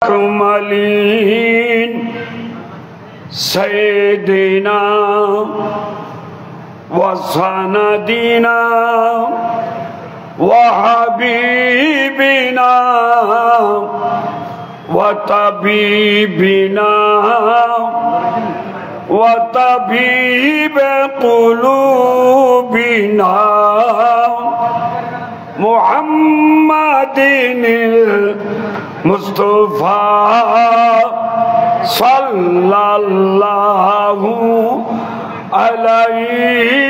अकमलीन सैयदना व सनदीना व हबीबिना व तबीबिना व तबीब कुलूबिना मुहम्मदिनिल मुस्तफा सल्लल्लाहु अलैहि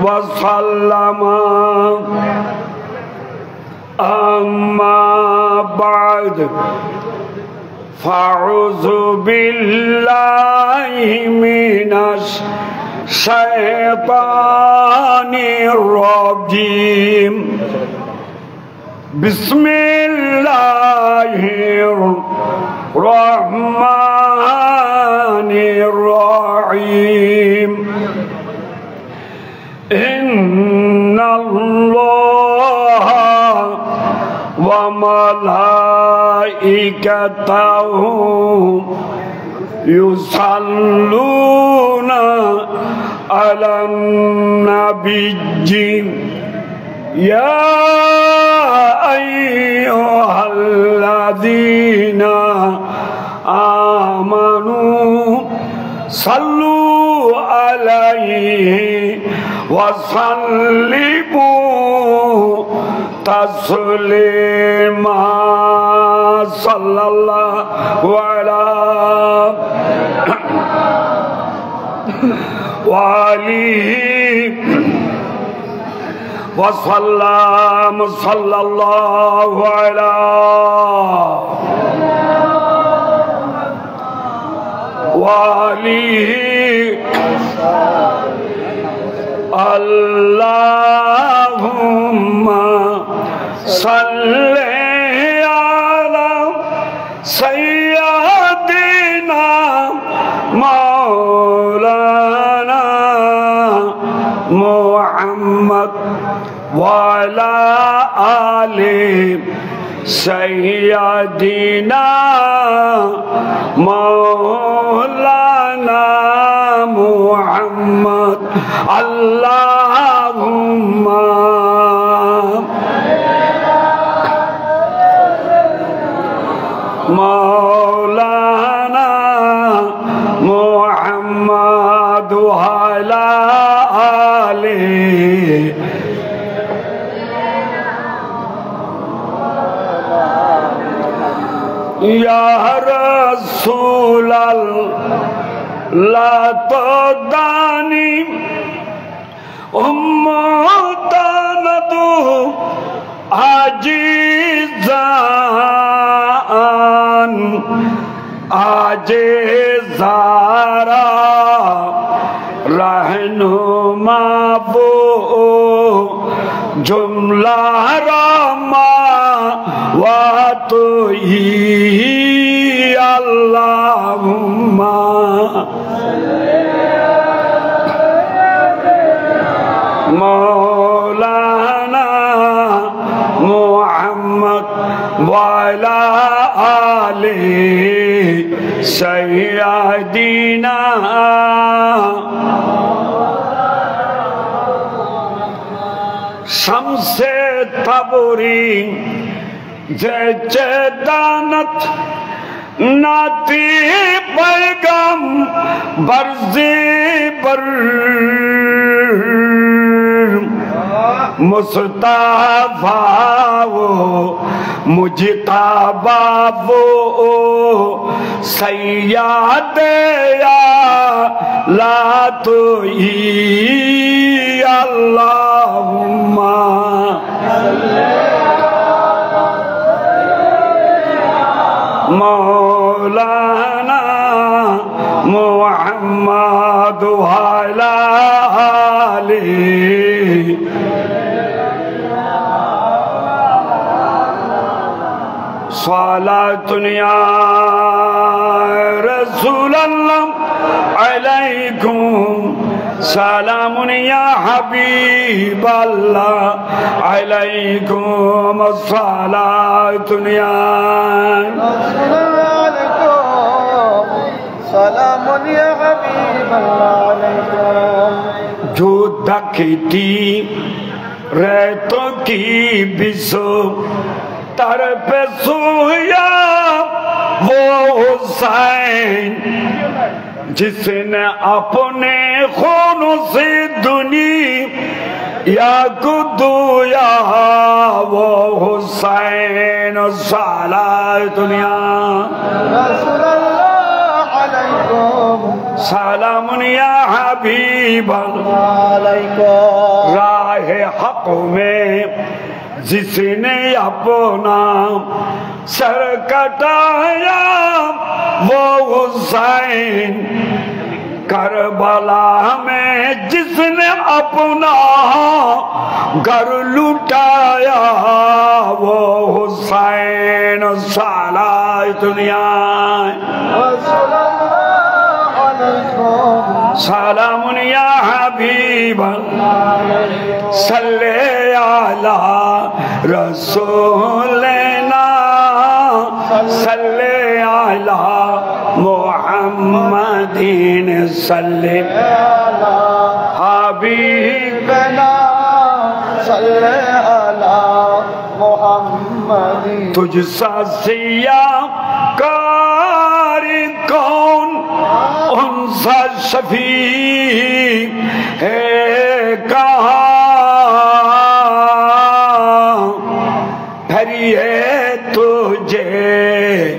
वसल्लम। अम्मा बाद फ़अऊज़ु बिल्लाहि मिनश शैतानिर रजीम। बिस्मिल्लाहिर रहमानिर रहीम। इन्नल्लाहा व मलाइकतहु युसल्लूना अलन नबिय्यि या अय्युहल्लज़ीना आमनू सल्लू अलैहि वसल्लिमू तस्लीमा। सल्लल्लाहु अलैहि वसल्लम। सल्लल्लाहु अलैहि अल्लाहुम्मा सल्ले अला सय्यदिना मौलाना मुहम्मद व अला आले सय्यदिना मौलाना मुहम्मद। अल्लाहुम्मा मौलाना मुहम्मद व अला आले या रसूलल्लाह तो दानी उम्मतानदु आजीज़ान आजे ज़ारा रहनुमा वो जुमला रमा वातो ही अल्लाहुम्मा मौलाना मुहम्मद व अला आले सय्यदिना। शम्से तबरी जदानत नाती पैगम बरज़े बर मुस्तफा वो मुजतबा वो सय्यद ला तो ही अल्लाहुम्मा मौलाना मुहम्मद व अला आले सलातुन या रसूलल्लाह अलैकुम سلام يا حبيب الله عليكم الصلاة يا سلام يا حبيب الله عليكم جو دکھتی ریتوں کی بسو تر پہ سویا وہ حسین جس نے اپنے خونوں سے دنیا کو دیا وہ حسین سالہ دنیا رسول اللہ علیکم سلام یا حبیب اللہ علیکم راہ حق میں جس نے اپنا سر کٹایا وہ حسین کربلا میں جس نے اپنا گھر لٹایا وہ حسین سالہ دنیا رسول اللہ علیکم سلام یا حبیب اللہ صلی علی رسولنا صلی علی محمدین صلی حبیبنا صلی علی محمد تجھ سا سیاہ کاری کون ان سا شفیع ہے کہاں بھری ہے تجھے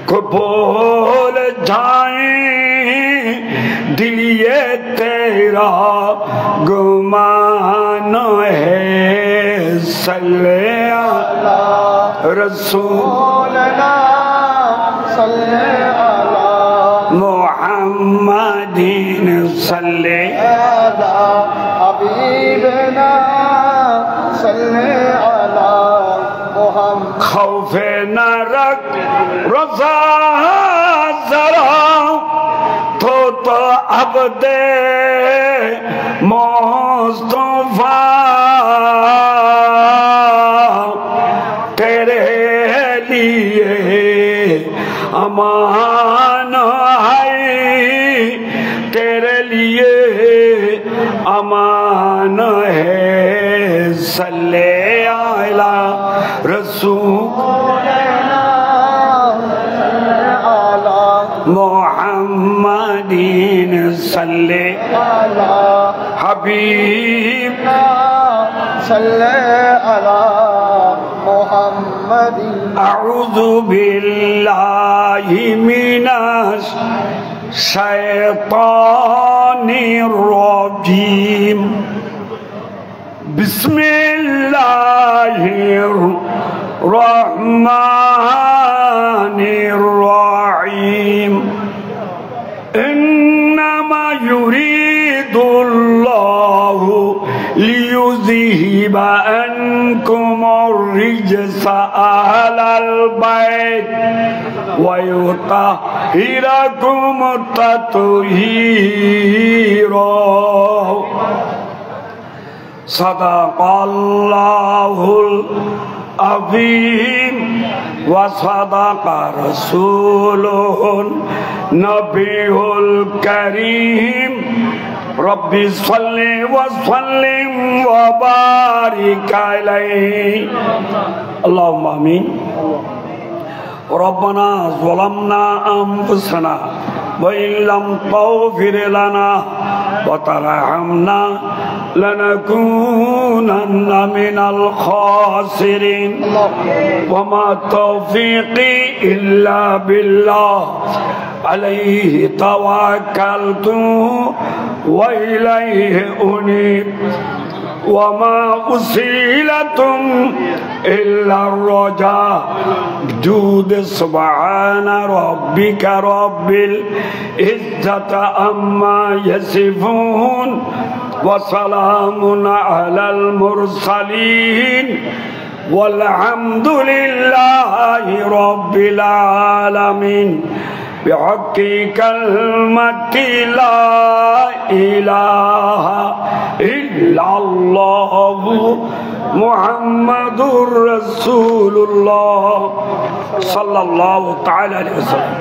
کو بھول جائیں دل یہ تیرا گمان ہے صلی علی رسولنا صلی علی محمدین صلی علی حبیبنا صلی علی محمد خوف نہ رکھ رضا ذرا تو عبد مصطفیٰ تیرے لیے امان ہے تیرے لیے امان ہے صلی علی رسولنا محمدین صلی حبیب صلی علی محمد اعوذ باللہ من الشیطان الرجیم بسم اللہ الرحمن الرحیم انما يريد الله ليذهب عنكم الرجس اهل البيت ويطهركم تطهيرا صدق الله العظيم وصدق رسوله النبي الكريم ربي صل وسلم وبارك عليه اللهم آمين ربنا ظلمنا أنفسنا وإن لم تغفر لنا وترحمنا لنكونن من الخاسرين وما توفيقي إلا بالله عليه توكلت وإليه أنيب وما أسئلتم إلا الرجاء جود سبحان ربك رب العزة عما يصفون وسلام على المرسلين والحمد لله رب العالمين بحق كلمة لا إله إلا الله محمد رسول الله صلى الله تعالى عليه وسلم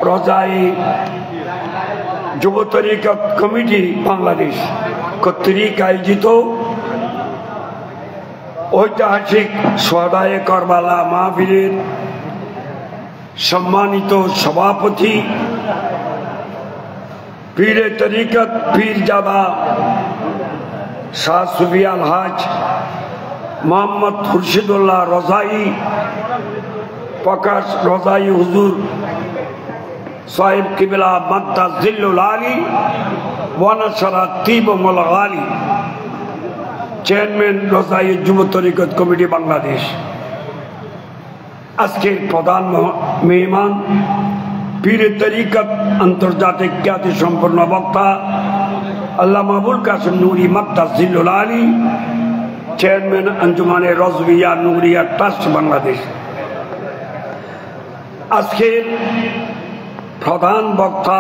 রজাই যুব তরিকত কমিটি বাংলাদেশ কর্তৃক আয়োজিত ঐতিহাসিক সোহাদায়ে কারবালা মাহফিলের সম্মানিত সভাপতি পীরে তরিকত পীরজাদা শাহ সুফি আলহাজ মোহাম্মদ খুরশিদুল্লাহ রজাই প্রকাশ রজাই হুজুর সাহেব কিবলা মাদ্দা জিল্লুল আলী ওয়ানাসারা তিবমুল আলী চেয়ারম্যান রজাই যুব তরিকত কমিটি বাংলাদেশ। আজকের প্রধান মেহমান পীরে তরিকত আন্তর্জাতিক খ্যাতি সম্পন্ন বক্তা আল্লামা আবুল কাসেম নুরি মাদ্দা জিল্লুল আলী চেয়ারম্যান আঞ্জুমানে রজবিয়া নুরিয়া ট্রাস্ট বাংলাদেশ। আজকের প্রধান বক্তা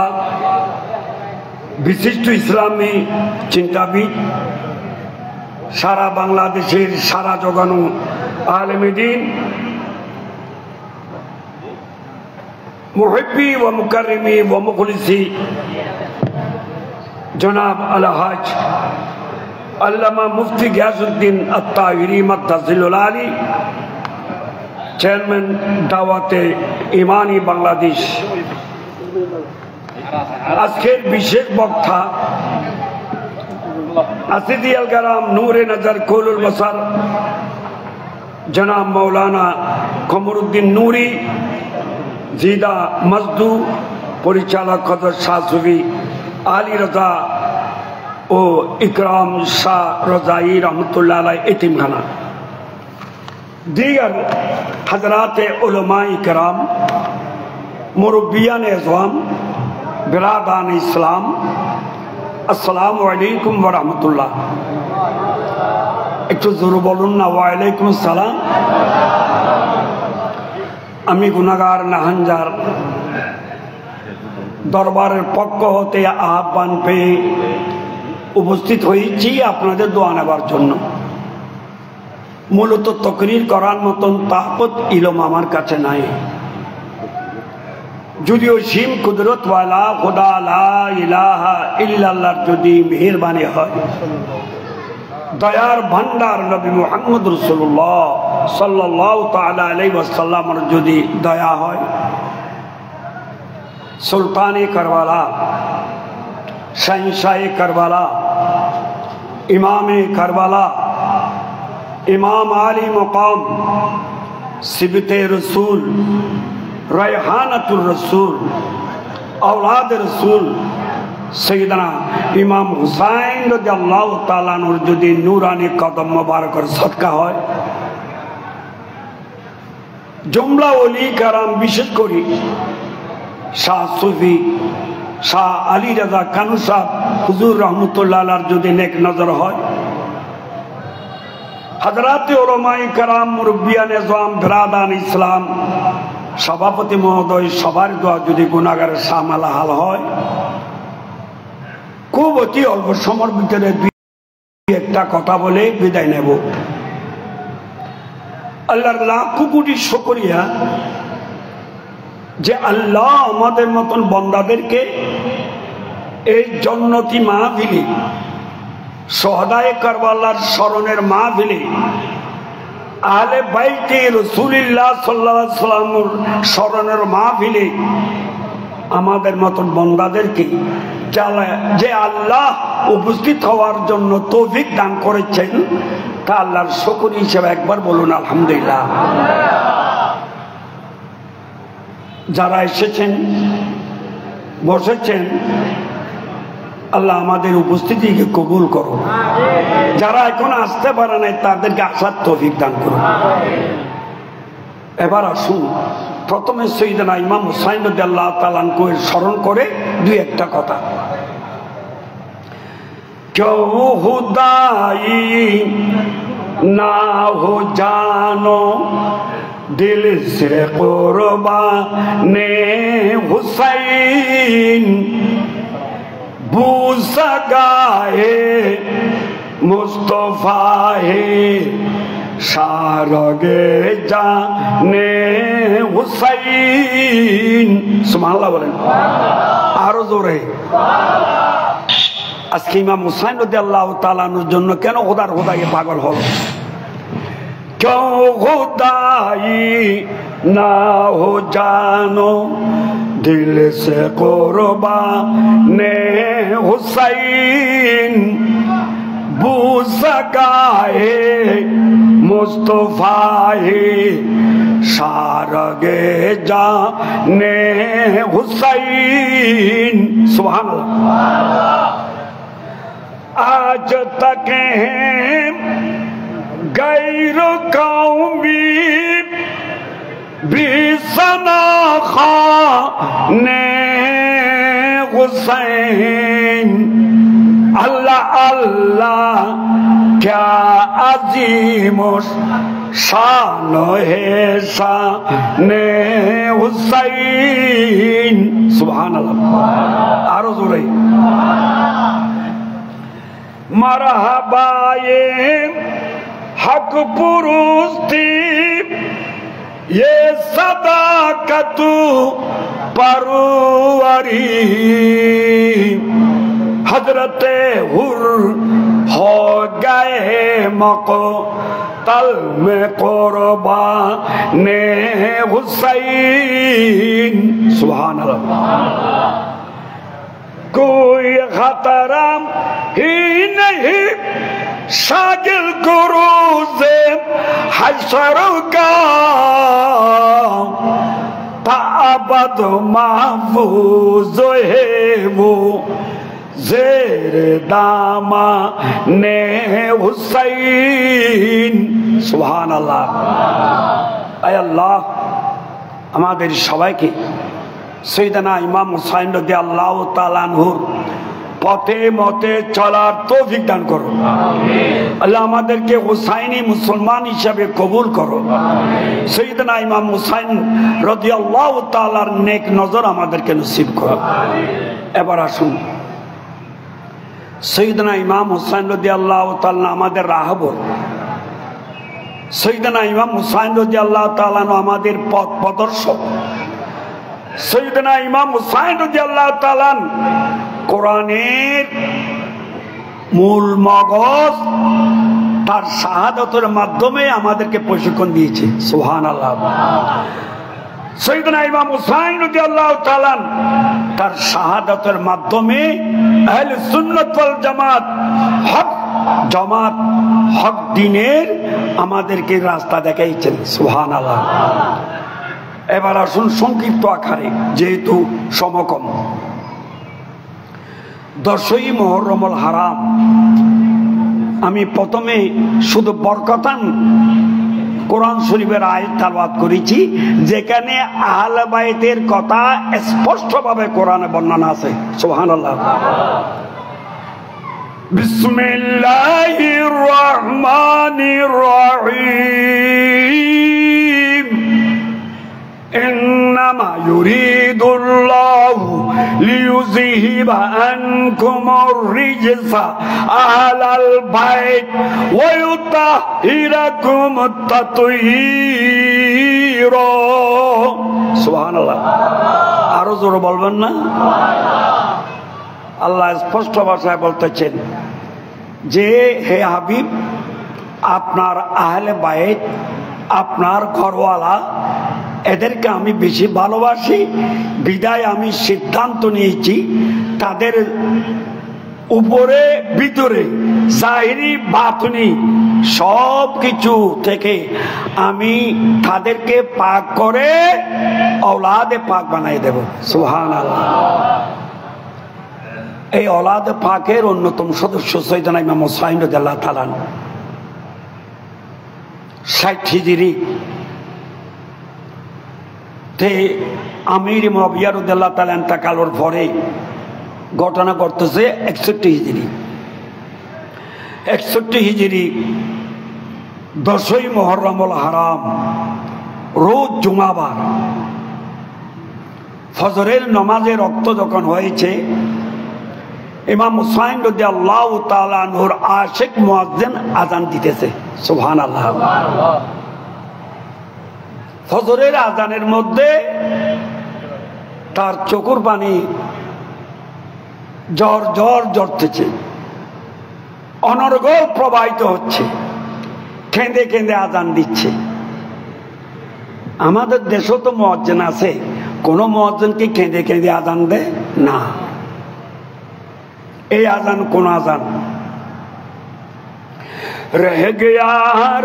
বিশিষ্ট ইসলামী চিন্তাবিদ সারা বাংলাদেশের সারা জগানো আলেমে দ্বীন মুহিব্বি ওয়া মুকাররিমি ওয়া মুখলিসি জনাব আলহাজ আল্লামা মুফতি গিয়াসউদ্দিন আত-তাহিরি মাদ্দা জিল্লুল আলী চেয়ারম্যান দাওয়াতে ইমানি বাংলাদেশ। আজকের বিশেষ বক্তা আসিদি আল কারাম নূরে নজর কুলুল বসর জনাব মৌলানা কমরুদ্দিন নুরি জিদা মজদু পরিচালক হযরত শাহ সুফি আলী রাজা ও ইকরাম শাহ রজাই রহমতুল্লাহ আলাইহি এতিমখানা दीगर हजरात उलमाए किराम मुरब्बियान अज़वाम बिरादान इस्लाम अस्सलामु अलैकुम व रहमतुल्लाह। একটু জোরে বলুন না ওয়ালাইকুম আসসালাম। আমি গুনাহগার নাহানজার দরবারের পক্ষ হতে আহ্বান পেয়ে উপস্থিত হয়েছি আপনাদের দোয়া নেবার জন্য। মূলত তকরির করার মতন তাকত ইলম আমার কাছে নাই, যদিও সীম কুদরতওয়ালা খোদা লা ইলাহা ইল্লাল্লাহর যদি মেহেরবানি হয়, দয়ার ভান্ডার নবী মুহাম্মদ রাসূলুল্লাহ সাল্লাল্লাহু তাআলা আলাইহি ওয়াসাল্লামের যদি দয়া হয়, সুলতানে কারবালা শাহনশাহে কারবালা ইমামে কারবালা इमाम आली मकाम सिबते रसूल रैहानतुर रसूल औलाद रसूल सैयदना इमाम हुसैन রাদিয়াল্লাহু তাআলা আনহুর যদি নূরানি কদম মোবারকের সদকা হয়, জুমলা ওলি কারাম বিশেষ করে শাহ সুফি শাহ আলী রাজা কানু সাহেব হুজুর রহমতুল্লাহ আলাইহির যদি নেক নজর হয়, हजरात उलमाए कराम मुरब्बियान अज़वाम बिरादान इस्लाम सभापति महोदय सबार दोया যদি গুনাহগারের সামালা হাল হয়, খুব অতি অল্প সময়ের ভিতরে একটা কথা বলে বিদায় নেব। আল্লাহর লাখ কোটি শুকরিয়া যে আল্লাহ আমাদের মতন বান্দাদেরকে এই জান্নাতি মাহফিলে সোহাদায়ে কারবালার স্মরণের মাহফিলে আহলে বাইতে রাসূলুল্লাহ সাল্লাল্লাহু আলাইহি ওয়াসাল্লামের স্মরণের মাহফিলে আমাদের মতন বান্দাদেরকে যে আল্লাহ উপস্থিত হওয়ার জন্য তৌফিক দান করেছেন, তা আল্লাহর শুকর হিসেবে একবার বলুন আলহামদুলিল্লাহ। যারা এসেছেন বসেছেন, আল্লাহ আমাদের উপস্থিতিকে কবুল করো। যারা এখন আসতে পারে নাই তাদেরকে আসার তৌফিক দান করো। এবার আসুন প্রথমে সৈয়দনা ইমাম হুসাইন রাদিয়াল্লাহু তাআলা আনহু স্মরণ করে দুই একটা কথা। কেউ হুদাই না হো জানো दिल से कुर्बाने हुसैन बूसा गाए मुस्तफा है शारगे जाने हुसैन सुबहानाल्लाह बोलें आरो जोरे আজকে ইমাম হুসাইন রাদিয়াল্লাহু তাআলা আনহুর জন্য কেন খোদার খোদাই পাগল হলো क्यों खुदाई ना हो जानो दिल से कुर्बाने हुसैन बूसगाए मुस्तफा शारगे जाने हुसैन सुभानअल्लाह आज तक हैं गैर कौमी भी सनाखा ने हुसैन अल्लाह अल्लाह क्या अजीम शान है शाने हुसैन सुभानअल्लाह आरो जोरे मरहबाए हक पुरुस्ती ये सदाकतु परवरी हजरते हुर हो गए मको तल में कुर्बाने हुसैन सुभानअल्लाह कोई खतरा ही नहीं शागिल गुरूज़े हशर का ताबद महफूज है वो ज़ेर दामने हुसैन सुभानअल्लाह ऐ अल्लाह আমাদের সবাইকে सैयदना इमाम हुसैन রাদিয়াল্লাহু তাআলা আনহুর পথে মতে চলার তৌফিক দান করো আল্লাহ আমাদেরকে হুসাইনি মুসলমান হিসেবে কবুল করো সৈয়দনা ইমাম হুসাইন রাদিয়াল্লাহু তাআলার নেক নজর আমাদেরকে নসিব করো এবার আসুন সৈয়দনা ইমাম হুসাইন রাদিয়াল্লাহু তাআলা আমাদের রাহবর সৈয়দনা ইমাম হুসাইন রাদিয়াল্লাহু তাআলা আমাদের পথ প্রদর্শক সৈয়দনা ইমাম হুসাইন রাদিয়াল্লাহু তাআলা কোরআনের মূল মগজ তার শাহাদাতের মাধ্যমে আমাদেরকে প্রশিক্ষণ দিয়েছে সুবহানাল্লাহ সৈয়দনা ইমাম হুসাইন রাদিয়াল্লাহু তাআলা তার শাহাদাতের মাধ্যমে আহলে সুন্নাত ওয়াল জামাত হক দ্বীনের আমাদেরকে রাস্তা দেখাইছেন সুবহানাল্লাহ এবার আসুন সংক্ষিপ্ত আকারে যেহেতু সমকম 10ই মুহররমুল হারাম আমি প্রথমে শুধু বরকতান কোরআন শরীফের আয়াত তেলাওয়াত করেছি যেখানে আহলে বাইতের কথা স্পষ্টভাবে কোরআনে বর্ণনা আছে সুবহানাল্লাহ বিসমিল্লাহির রহমানির রহিম إنما يريد الله ليذهب عنكم الرجس أهل البيت ويطهركم تطهيرا سبحان الله আরো জোরে বলবেন না আল্লাহ স্পষ্ট ভাষায় বলতেছেন যে হে হাবিব আপনার আহলে বাইত আপনার ঘরওয়ালা এদেরকে আমি বেশি ভালোবাসি বিদায় আমি সিদ্ধান্ত নিয়েছি তাদের উপরে ভিতরে জাহিরি বাতনি সব কিছু থেকে আমি তাদেরকে পাক করে औलादे পাক বানিয়ে দেব সুবহানাল্লাহ এই औलादे পাকের অন্যতম সদস্য সৈয়দনা ইমাম হুসাইন রাদিয়াল্লাহু তাআলা 60 হিজরি তে আমির মুআবিয়া রাদিয়াল্লাহু তাআলা ইন্তেকালের পরে ঘটনা ঘটতেছে 61 হিজরি 10ই মুহররমুল হারাম রোজ জুমাবার ফজরের নামাজে রক্ত যখন হয়েছে, ইমাম হুসাইন রাদিয়াল্লাহু তাআলা আনহুর আশিক মুয়াজ্জিন আযান দিতেছে। সুবহানাল্লাহ। ফজরের আযানের মধ্যে তার চোখের পানি ঝর ঝর ঝরতেছে, অনর্গল প্রবাহিত হচ্ছে, কেঁদে কেঁদে আযান দিচ্ছে। আমাদের দেশেও তো মুয়াজ্জিন আছে, কোন মুয়াজ্জিন কি কেঁদে কেঁদে আযান দেয়? না। এই আযান কোন আযান? রহ গয়া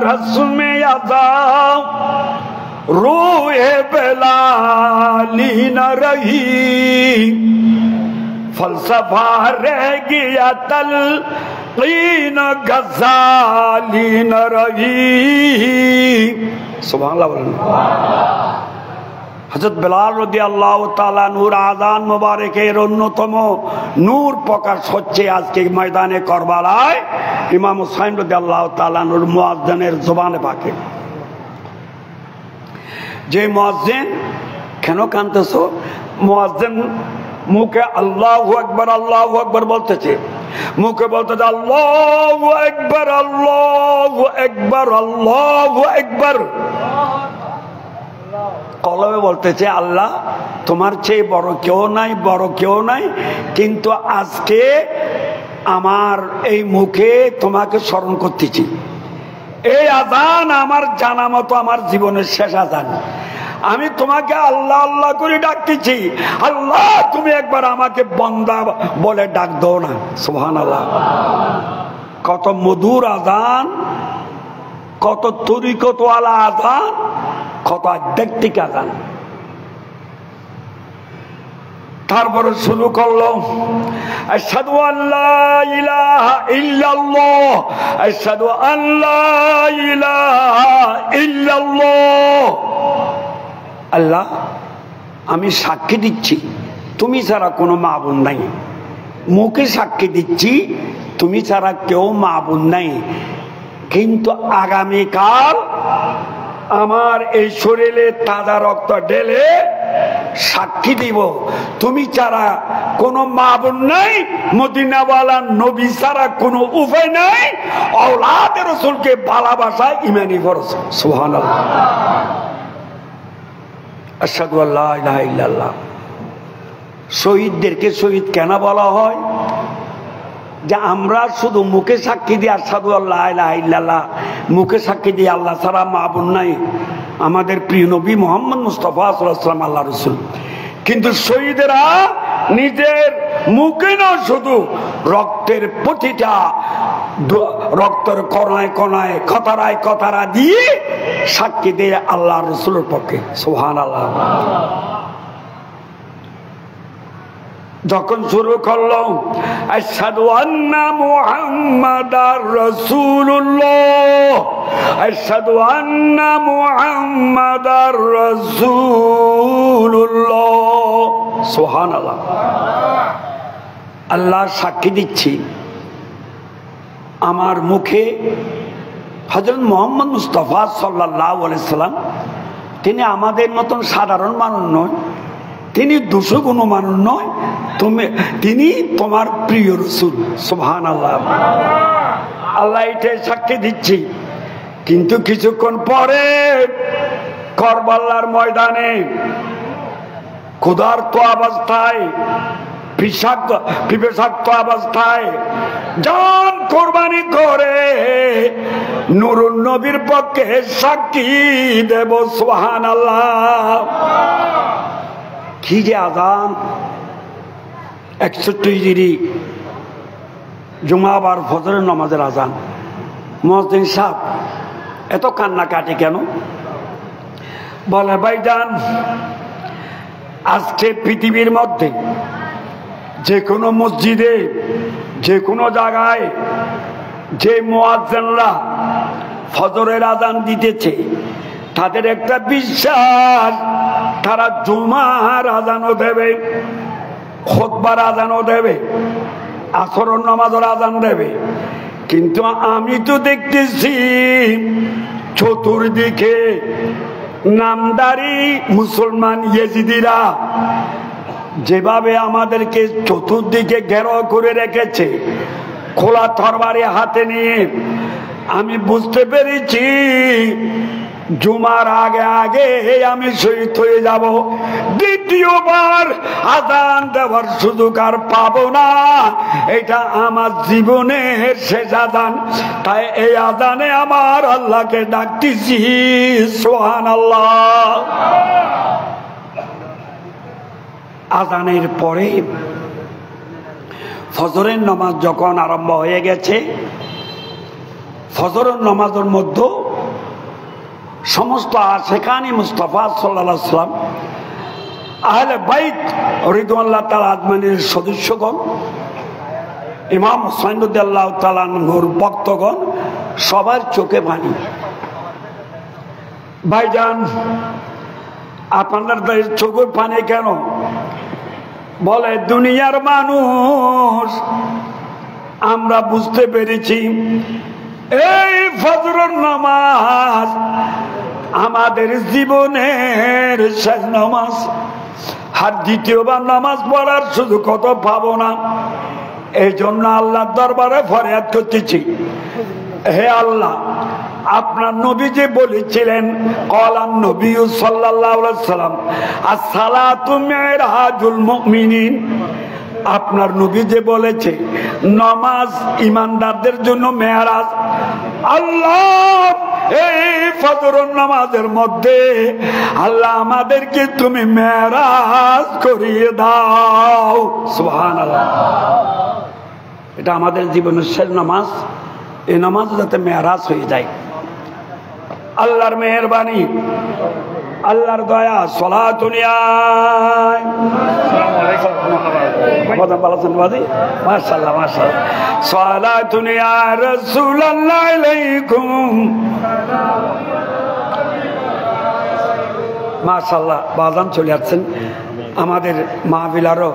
রসমে আযান রূহে বেলালি না রহি, ফলসফা রহ গয়া তলকিন গজালি না রহি। সুবহানাল্লাহ বলেন। হযরত বেলাল রাদিয়াল্লাহু তাআলা নূর আযান মোবারকের অন্যতম নূর প্রকাশ হচ্ছে আজকে ময়দানে কারবালায় ইমাম হুসাইন রাদিয়াল্লাহু তাআলা নূর মুয়াজ্জিনের জবানে পাকে। যে মুয়াজ্জিন, কেন কাঁদতেছো? মুয়াজ্জিন মুখে আল্লাহু আকবার বলতেছে, মুখে বলতেছে আল্লাহু আকবার আল্লাহু আকবার আল্লাহু আকবার, কলবে বলতেছে আল্লাহ তোমার চেয়ে বড় কেউ নাই, বড় কেউ নাই, কিন্তু আজকে আমার এই মুখে তোমাকে স্মরণ করতেছি। এই আযান আমার জানা মতো আমার জীবনের শেষ আযান। আমি তোমাকে আল্লাহ আল্লাহ করে ডাকতেছি, আল্লাহ তুমি একবার আমাকে বান্দা বলে ডাক দাও না। সুবহানাল্লাহ। কত মধুর আযান, কত তরিকতওয়ালা আযান, কত আধ্যাত্মিক আযান। তারপরে শুরু করলো আশহাদু আল্লা ইলাহা ইল্লাল্লাহ, আশহাদু আল্লা ইলাহা ইল্লাল্লাহ। আল্লাহ আমি সাক্ষী দিচ্ছি তুমি ছাড়া কোনো মাবুদ নাই, মুখে সাক্ষী দিচ্ছি তুমি ছাড়া কেউ মাবুদ নাই, কিন্তু আগামীকাল আমার এই শরীরে তাজা রক্ত ঢেলে সাক্ষী দিব তুমি ছাড়া কোনো মাবুদ নাই, মদিনাওয়ালা নবী ছাড়া কোনো উপায় নাই, আওলাদে রাসূলকে ভালোবাসা ঈমানি ফরজ। সুবহানাল্লাহ। আশহাদু আল্লা ইলাহা ইল্লাল্লাহ। শহীদদেরকে শহীদ কেন বলা হয়? যে আমরা শুধু মুখে সাক্ষী দিই আশহাদু আল্লা ইলাহা ইল্লাল্লাহ, মুখে সাক্ষী দিই আল্লাহ ছাড়া মাবুদ নাই, আমাদের প্রিয় নবী মুহাম্মদ মুস্তাফা সাল্লাল্লাহু আলাইহি ওয়াসাল্লাম আল্লাহর রাসূল, কিন্তু শহীদেরা নিজের মুখে না, শুধু রক্তের প্রতিটা রক্তের কণায় কণায় কথারায় কথারা দিয়ে সাক্ষী দেয় আল্লাহর রাসূলের পক্ষে। সুবহানাল্লাহ। যখন শুরু করলো আশহাদু আন্না মুহাম্মাদার রাসূলুল্লাহ, আশহাদু আন্না মুহাম্মাদার রাসূলুল্লাহ। সুবহানাল্লাহ। আল্লাহ সাক্ষী দিচ্ছি আমার মুখে হযরত মুহাম্মদ মুস্তাফা সাল্লাল্লাহু আলাইহি সাল্লাম, তিনি আমাদের মতন সাধারণ মানুষ নয়, তিনি দুশোগুণ মানুষ নয়, তিনি তোমার প্রিয় রাসূল। সুবহানাল্লাহ। আল্লাহ এটাই সাক্ষী দিচ্ছি। কিন্তু কিছুক্ষণ পরে কারবালার ময়দানে ক্ষুধার্ত অবস্থায়, পিপাসার্ত অবস্থায় জান কোরবানি করে নুরুন নবীর পক্ষে সাক্ষী দেব। সুবহানাল্লাহ। কি যে আযান! 61 হিজরি জুমাবার ফজরের নামাজের আযান। মুয়াজ্জিন সাহেব এত কান্নাকাটি কেন? বলে ভাইজান, আজকে পৃথিবীর মধ্যে যে কোনো মসজিদে, যে কোনো জায়গায় যে মুয়াজ্জিনরা ফজরের আযান দিতেছে, তাদের একটা বিশ্বাস তারা জুমার আযানও দেবে, খুতবার আযানও দেবে, আসরের নামাজের আযান দেবে। কিন্তু আমি তো দেখতেছি চতুর্দিকে নামদারি মুসলমান ইয়েজিদিরা যেভাবে আমাদেরকে চতুর্দিকে ঘেরাও করে রেখেছে খোলা তরবারি হাতে নিয়ে, আমি বুঝতে পেরেছি জুমার আগে আগে আমি শহীদ হয়ে যাব, দ্বিতীয়বার আযান দেওয়ার সুযোগ আর পাবো না। এটা আমার জীবনের শেষ আযান, তাই এই আযানে আমার আল্লাহকে ডাকতেছি সুবহানাল্লাহ। আযানের পরে ফজরের নামাজ যখন আরম্ভ হয়ে গেছে, ফজরের নামাজের মধ্যে সমস্ত আশিকানি মুস্তাফা সাল্লাল্লাহু আলাইহি ওয়াসাল্লাম, আহলে বাইত রিদওয়ানুল্লাহ তাআলা আজমাইনের সদস্যগণ, ইমাম হুসাইন রাদিয়াল্লাহু তাআলা আনহুর ভক্তগণ, সবার চোখে পানি। ভাইজান, আপনাদের চোখে পানি কেন? বলে দুনিয়ার মানুষ আমরা বুঝতে পেরেছি এই ফজরের নামাজ আমাদের জীবনের শেষ নামাজ, আর দ্বিতীয়বার নামাজ পড়ার সুযোগ কত পাবো না। এই জন্য আল্লাহর দরবারে ফরিয়াদ করতেছি, হে আল্লাহ, আপনার নবী যে বলেছিলেন ক্বালান নবী সাল্লাল্লাহু আলাইহি ওয়াসাল্লাম as-সালাতু মিরাজুল মুমিনিন, আপনার নবী যে বলেছে নামাজ ঈমানদারদের জন্য মেরাজ। আল্লাহ, এই ফজরের নামাজের মধ্যে আল্লাহ আমাদেরকে তুমি মেরাজ করিয়ে দাও। সুবহানাল্লাহ। এটা আমাদের জীবনের শেষ নামাজ, এই নামাজ যাতে মেরাজ হয়ে যায়। আল্লাহর মেহেরবানি, আল্লাহর দয়া। সালাতুন ইয়া মাশাআল্লাহ মাশাআল্লাহ, সালাতুন ইয়া রাসূলুল্লাহ আলাইকুম। মাশাআল্লাহ, বাজান চলে যাচ্ছেন, আমাদের মাহফিল আরো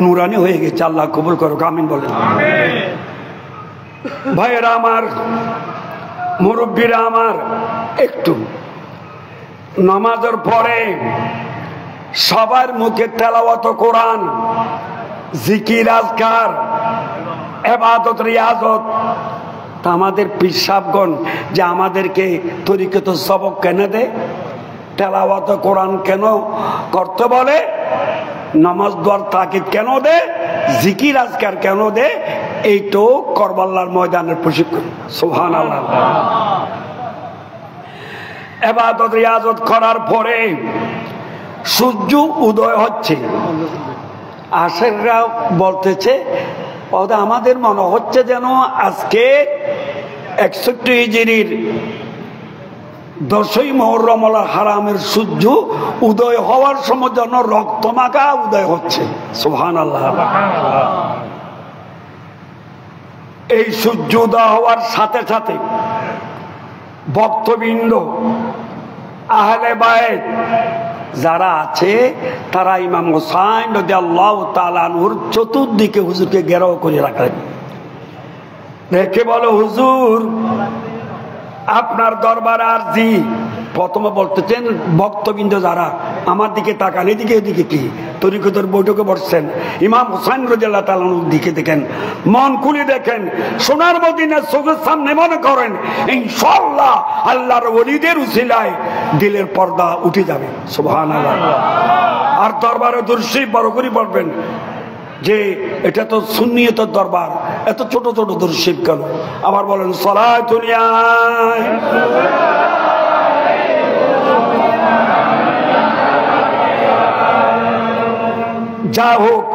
নুরানি হয়ে গেছে। আল্লাহ কবুল করুক, আমিন বলেন। ভাইয়েরা আমার, মুরব্বীরা আমার, একটু নামাজের পরে সবার মুখে তেলাওয়াত কোরআন, জিকির, আজকার, ইবাদত, রিয়াজত। তা আমাদের পীর সাহেবগণ যে আমাদেরকে তরিকত সবক কেন দেয়, তেলাওয়াত কোরআন কেন করতে বলে, নামাজ দোয়ার তাকিদ কেন দেয়, জিকির আজকার কেন দেয়, এইটাও করবাল্লার ময়দানের প্রশিক্ষণ। সুবহানাল্লাহ। ইবাদত রিয়াজত করার পরে সূর্য উদয় হচ্ছে, আশেকরা বলতেছে আমাদের মনে হচ্ছে যেন আজকে 61 হিজরির 10ই মুহররম হারামের সূর্য উদয় হওয়ার সময় যেন রক্তমাখা উদয় হচ্ছে। সুবহানাল্লাহ। এই সূর্য উদয় হওয়ার সাথে সাথে ভক্তবৃন্দ, আহলে বাইত যারা আছে, তারা ইমাম হুসাইন রাদিয়াল্লাহু তাআলা আনহুর চতুর্দিকে হুজুরকে ঘেরাও করে রাখলেন। রেখে বলো, হুজুর আপনার দরবারে আরজি। প্রথমে বলতেছেন ভক্তবৃন্দ যারা, আমার দিকে তাকান, এদিকে এদিকে কি তরিকতের বৈঠকে বসছেন, ইমাম হুসাইন রাদিয়াল্লাহু তাআলা আনহুর দিকে দেখেন, মন খুলে দেখেন, সোনার মদিনার চোখের সামনে মনে করেন ইনশাআল্লাহ আল্লাহর ওলিদের উসিলায় দিলের পর্দা উঠে যাবে। সুবহানাল্লাহ। আর দরবারে দুরূদ শরীফ বড় করে পড়বেন, যে এটা তো সুন্নিয়তের দরবার, এত ছোট ছোট দুরূদ শরীফ কেন? আবার বলেন সালাতুন ইয়া। যা হোক,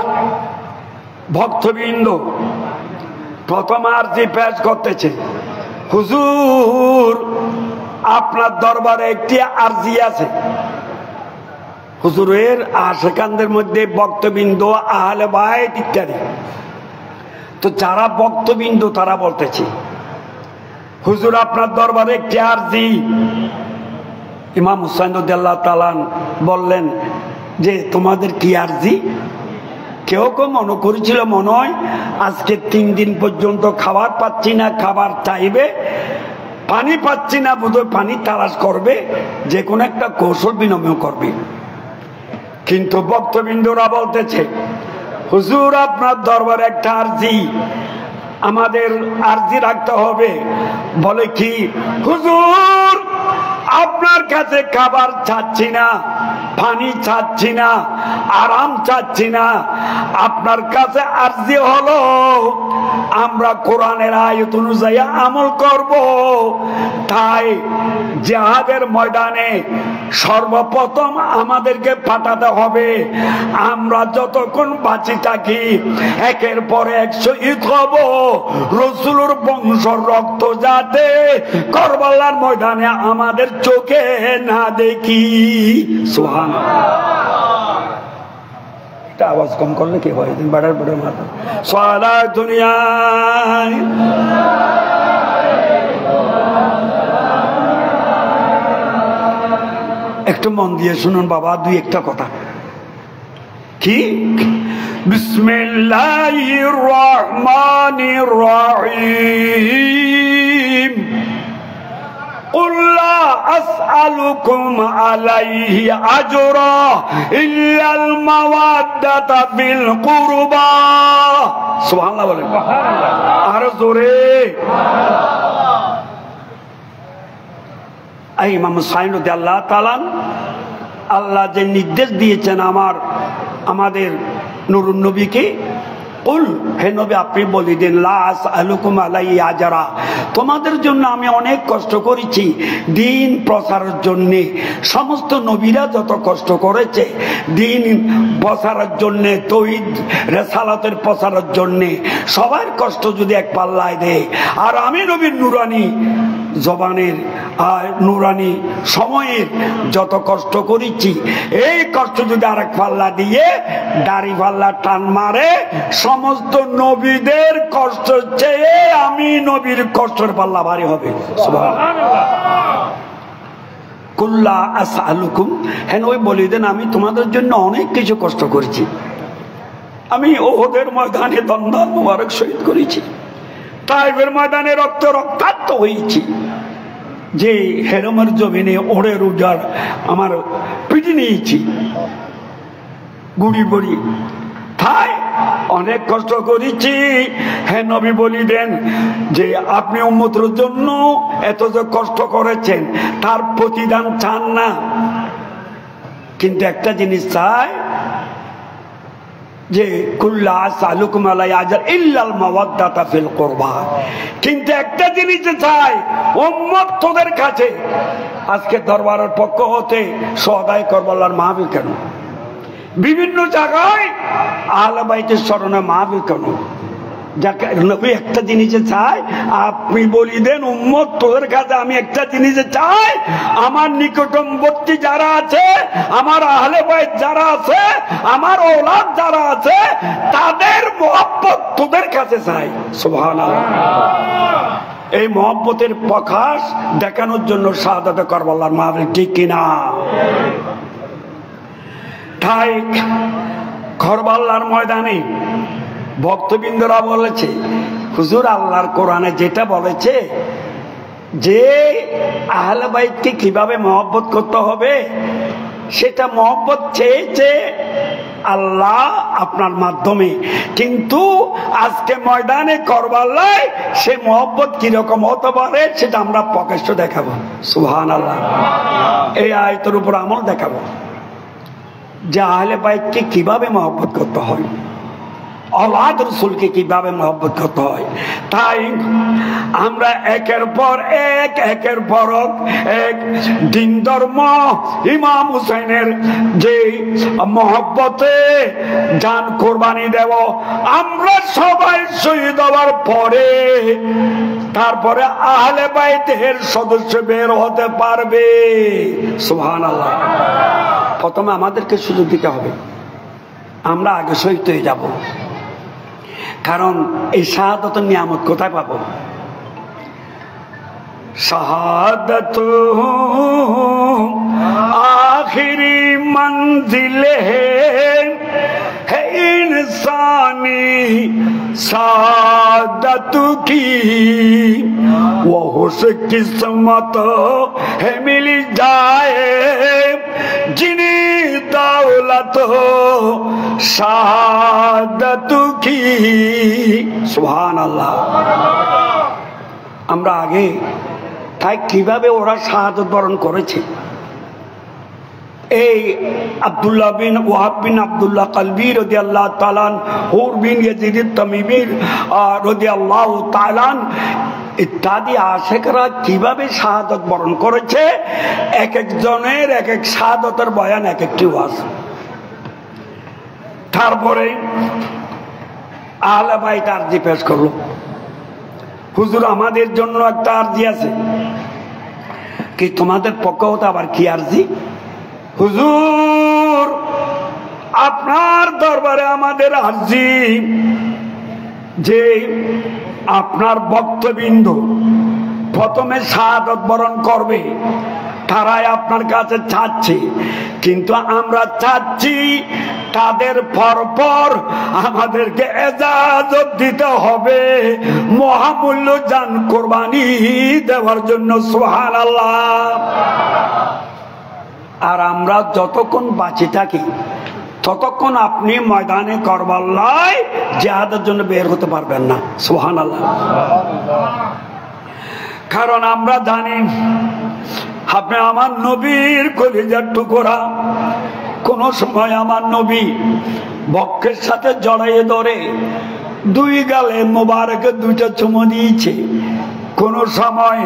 ভক্তবৃন্দ প্রথম আরজি পেশ করতেছে, হুজুর আপনার দরবারে একটি আরজি আছে। হুজুরের আশিকানদের মধ্যে ভক্তবৃন্দ, আহলে বাইত ইত্যাদি। তো যারা ভক্তবৃন্দ তারা বলতেছে, হুজুর আপনার দরবারে একটি আরজি। ইমাম হুসাইন রাদিয়াল্লাহু তাআলা বললেন যে তোমাদের কি আরজি? কেউ কেউ মনে করেছিল মনে হয় আজকে 3 দিন পর্যন্ত খাবার পাচ্ছি না, খাবার চাইবে, পানি পাচ্ছি না, বোধহয় পানি তালাশ করবে, যে কোনো একটা কৌশল বিনিময় করবে। কিন্তু ভক্তবৃন্দরা বলতেছে, হুজুর আপনার দরবারে একটা আরজি, আমাদের আরজি রাখতে হবে। বলে কি, হুজুর আপনার কাছে খাবার চাচ্ছি না, পানি চাচ্ছি না, আরাম চাচ্ছি না, আপনার কাছে আরজি হলো আমরা কোরআনের আয়াত অনুযায়ী আমল করব। তাই জিহাদের ময়দানে সর্বপ্রথম আমাদেরকে পাঠাতে হবে। আমরা যতক্ষণ বাঁচি থাকি একের পর এক শহীদ হব, রাসূলের বংশ রক্ত যাতে কারবালার ময়দানে আমাদের চোখে না দেখি। সুবহানাল্লাহ। এটা আওয়াজ কম করলে কি হয়, দিন বাড়ার বড় মাথা সারা দুনিয়ায় একটু মন দিয়ে শুনুন বাবা, দুই একটা কথা। কি? বিসমিল্লাহির রহমানির রহিম। قل لا أسألكم عليه أجرا إلا المودة في القربى. سبحان الله বলেন। আর জোরে। ইমাম হুসাইন রাদিয়াল্লাহু তাআলা আল্লাহ যে নির্দেশ দিয়েছেন আমাদের নুরুন নবীকে, হে নবী আপনি বলে দিন, লা আসআলুকুম আলাইহি আজরা, তোমাদের জন্য আমি অনেক কষ্ট করেছি দিন প্রচারের জন্য। সমস্ত নবীরা যত কষ্ট করেছে দিন প্রচারের জন্য, তৌহিদ রিসালাতের প্রচারের জন্য, সবার কষ্ট যদি এক পাল্লায় দেয়, আর আমি নবীর নুরানি জবানের আর নুরানি সময়ের যত কষ্ট করেছি, এই কষ্ট যদি আরেক পাল্লা দিয়ে দাড়ি পাল্লা টান মারে, সমস্ত নবীদের কষ্ট চেয়ে আমি নবীর কষ্টের পাল্লা ভারী হবে। সুবহানাল্লাহ। কুল্লা আসআলুকুম, হ্যাঁ ওই বলে দেন আমি তোমাদের জন্য অনেক কিছু কষ্ট করেছি। আমি ওহদের ময়দানে দন্দাল মুবারক শহীদ করেছি, তাইফের ময়দানে রক্তাক্ত হয়েছি, যে হেরমের জমিনে ওড়ে রোজার আমার পিটি নিয়েছি গুড়ি বড়ি, তাই অনেক কষ্ট করেছি। হে নবী বলি দেন যে আপনি উম্মতের জন্য এত যে কষ্ট করেছেন তার প্রতিদান চান না, কিন্তু একটা জিনিস চাই যে কুল্লা আসআলুকুম আলাইহি আজর ইল্লাল মাওয়াদ্দাতা ফিল কুরবা, কিন্তু একটা জিনিস চাই উম্মত তোদের কাছে। আজকে দরবারের পক্ষ হতে সদাই করবালার মাহফিল কেন, বিভিন্ন জায়গায় আহলে বাইতের স্মরণে মাহফিল কেন? যাকে নবী একটা জিনিস চাই, আপনি বলি দেন উম্মত তোদের কাছে আমি একটা জিনিস চাই, আমার নিকটবর্তী যারা আছে, আমার আহলে বাইত যারা আছে, আমার ঔলাদ যারা আছে, তাদের মহব্বত তোদের কাছে চাই। সুবহানাল্লাহ। এই মহব্বতের প্রকাশ দেখানোর জন্য শাহাদাতে কারবালার মাহফিল, ঠিক কিনা? তাই কারবালার ময়দানে ভক্তবৃন্দরা বলেছে, হুজুর আল্লাহর কোরআনে যেটা বলেছে যে আহলে বাইতকে কিভাবে মহব্বত করতে হবে, সেটা মহব্বত চেয়েছে আল্লাহ আপনার মাধ্যমে, কিন্তু আজকে ময়দানে কারবালায় সে মহব্বত কিরকম হতে পারে সেটা আমরা প্রকাশ্য দেখাবো। সুবহানাল্লাহ। এই আয়াতের উপর আমল দেখাবো যে আহলে বাইতকে কিভাবে মহব্বত করতে হয়, औलाद रसूल के কিভাবে মহব্বত করতে হয়। তাই আমরা একের পর এক দিন ধর্ম ইমাম হুসাইনের যে মহব্বতে জান কোরবানি দেব, আমরা সবাই শহীদ হওয়ার পরে তারপরে আহলে বাইতের সদস্য বের হতে পারবে। সুবহানাল্লাহ। প্রথমে আমাদেরকে সুযোগ দিতে হবে, আমরা আগে শহীদ হয়ে যাব, কারণ এই শাহাদাতের নিয়ামত কোথায় পাবো? শাহাদাত আখিরি মঞ্জিল হে ইনসানি সাদত কি वो हुस किस्मत है मिल जाए जिन्हें दौलत शहादत की। सुभान अल्लाह। আমরা আগে তাই কিভাবে ওরা শাহাদত বরণ করেছে, এই আব্দুল্লাহ বিন ওয়াহাব বিন আব্দুল্লাহ কালবি রাদিয়াল্লাহু তাআলা হুর বিন ইয়াজিদ তামিমি রাদিয়াল্লাহু তাআলা ইত্যাদি আশেকরা কিভাবে শাহাদত বরণ করেছে, এক একজনের এক এক শাহাদতের বয়ান এক একটি ওয়াজ। তারপরে আহলে বাইত আরজি পেশ করলো, হুজুর আমাদের জন্য একটা আরজি আছে। কি তোমাদের পক্ষে হতে আবার কি আরজি? হুজুর আপনার দরবারে আমাদের আরজি যে আপনার ভক্তবৃন্দ প্রথমে শাহাদত বরণ করবে, তারাই আপনার কাছে চাচ্ছে, কিন্তু আমরা চাচ্ছি তাদের পরপর আমাদেরকে এজাজত দিতে হবে মহামূল্য জান কোরবানি দেওয়ার জন্য। সুবহানাল্লাহ। আর আমরা যতক্ষণ বাঁচে থাকি ততক্ষণ আপনি ময়দানে কারবালায় জিহাদের জন্য বের হতে পারবেন না। সুবহানাল্লাহ। কারণ আমরা জানি আপনি আমার নবীর কলিজার টুকরা, কোন সময় আমার নবী বক্ষের সাথে জড়াইয়ে ধরে দুই গালে মোবারকে দুইটা চুমো দিয়েছে। কোন সময়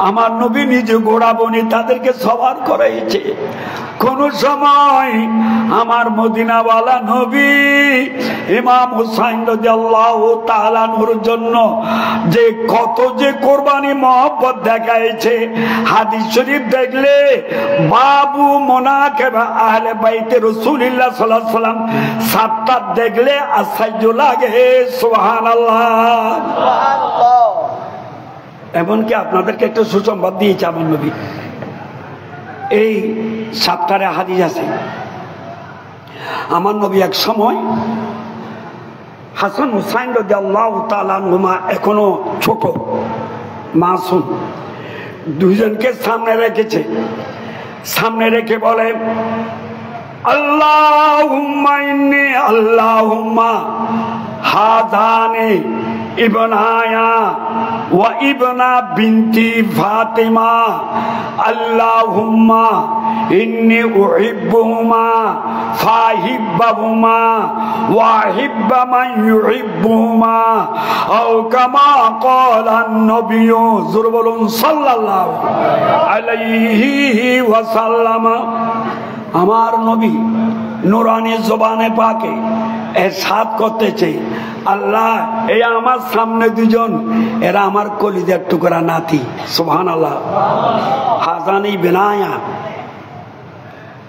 আমার নবী নিজে ঘোড়া বনে তাদেরকে সওয়ার করাইছে। কোন সময় আমার মদিনাওয়ালা নবী ইমাম হুসাইন রাদিয়াল্লাহু তাআলা নূর জন্য যে কত যে কোরবানি মহব্বত দেখাইছে, হাদিস শরীফ দেখলে বাবু মুনাকিব আহলে বাইতে রাসূলুল্লাহ সাল্লাল্লাহু আলাইহি ওয়াসাল্লাম সাতটা দেখলে আশ্চর্য লাগে। সুবহানাল্লাহ। এমনকি আপনাদেরকে একটা সুসংবাদ দিয়েছে আমার নবী, এই সাতটারে হাদিস আছে। আমার নবী এক সময় হাসান হুসাইন রাদিয়াল্লাহু তাআলা আনহুমা এখনো ছোট মাসুম, দুইজনকে সামনে রেখেছে। সামনে রেখে বলে আল্লাহুম্মা ইন্নী আল্লাহুম্মা হাযানি ইবনায়া ওয়া ইবনা বিনতি ফাতিমা আল্লাহুম্মা ইন্নী উহিব্বুহুমা ফাহিব্বহুমা ওয়া হিব্বা মান ইউহিব্বুহুমা আও কামা ক্বালা আন-নবিয়্যু বলুন সাল্লাল্লাহু আলাইহি ওয়াসাল্লাম। আমার নবী নুরানি জবানে পাকে এরশাদ করতেছে, আল্লাহ এই আমার সামনে দুজন, এরা আমার কলিজার টুকরা নাতি। সুবহানাল্লাহ। হাজানি বিনায়া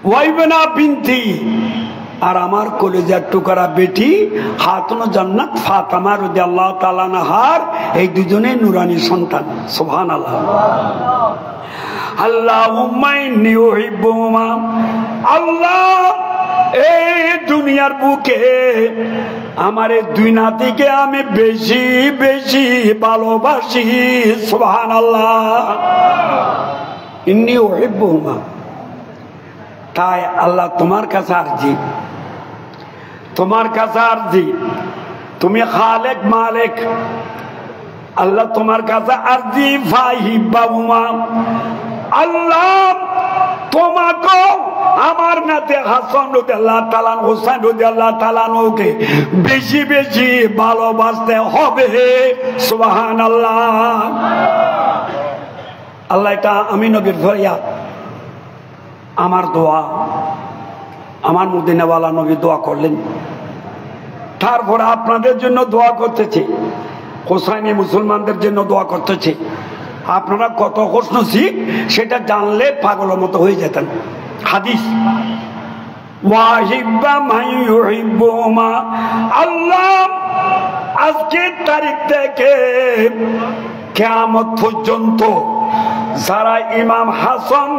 ওয়াইবনা বিনতি, আর আমার কলিজার টুকরা বেটি খাতুন জান্নাত ফাতেমা রাদিয়াল্লাহু তাআলা আনহার এই দুজনে নুরানি সন্তান। সুবহানাল্লাহ। আল্লাহুম্মা ইন্নী উহিব্বুহুমা, আল্লাহ এই দুনিয়ার বুকে আমার এই দুই নাতিকে আমি বেশি বেশি ভালোবাসি। সুবহানাল্লাহ। ইন্নী উহিব্বুহুমা, তাই আল্লাহ তোমার কাছে আরজি, তোমার কাছে আরজি, তুমি খালেক মালিক, আল্লাহ তোমার কাছে আরজি ফাহিব্বহুমা, আল্লাহ তোমাকে আমার নাতে হাসান রাদিয়াল্লাহু তাআলা হুসাইন রাদিয়াল্লাহু তাআলা কে বেশি বেশি ভালোবাসতে হবে। সুবহানাল্লাহ। আল্লাহ এটা আমি নবীর ফরিয়াদ, আমার দোয়া, আমার মদিনাওয়ালা নবী দোয়া করলেন। তারপরে আপনাদের জন্য দোয়া করতেছে, হোসাইনি মুসলমানদের জন্য দোয়া করতেছে। আপনারা কত খুশনসিব সেটা জানলে পাগলের মতো হয়ে যেতেন। হাদিস ওয়াহিব্বা মান ইউহিব্বুহুমা, আল্লাহ আজকের তারিখ থেকে কিয়ামত পর্যন্ত যারা ইমাম হাসান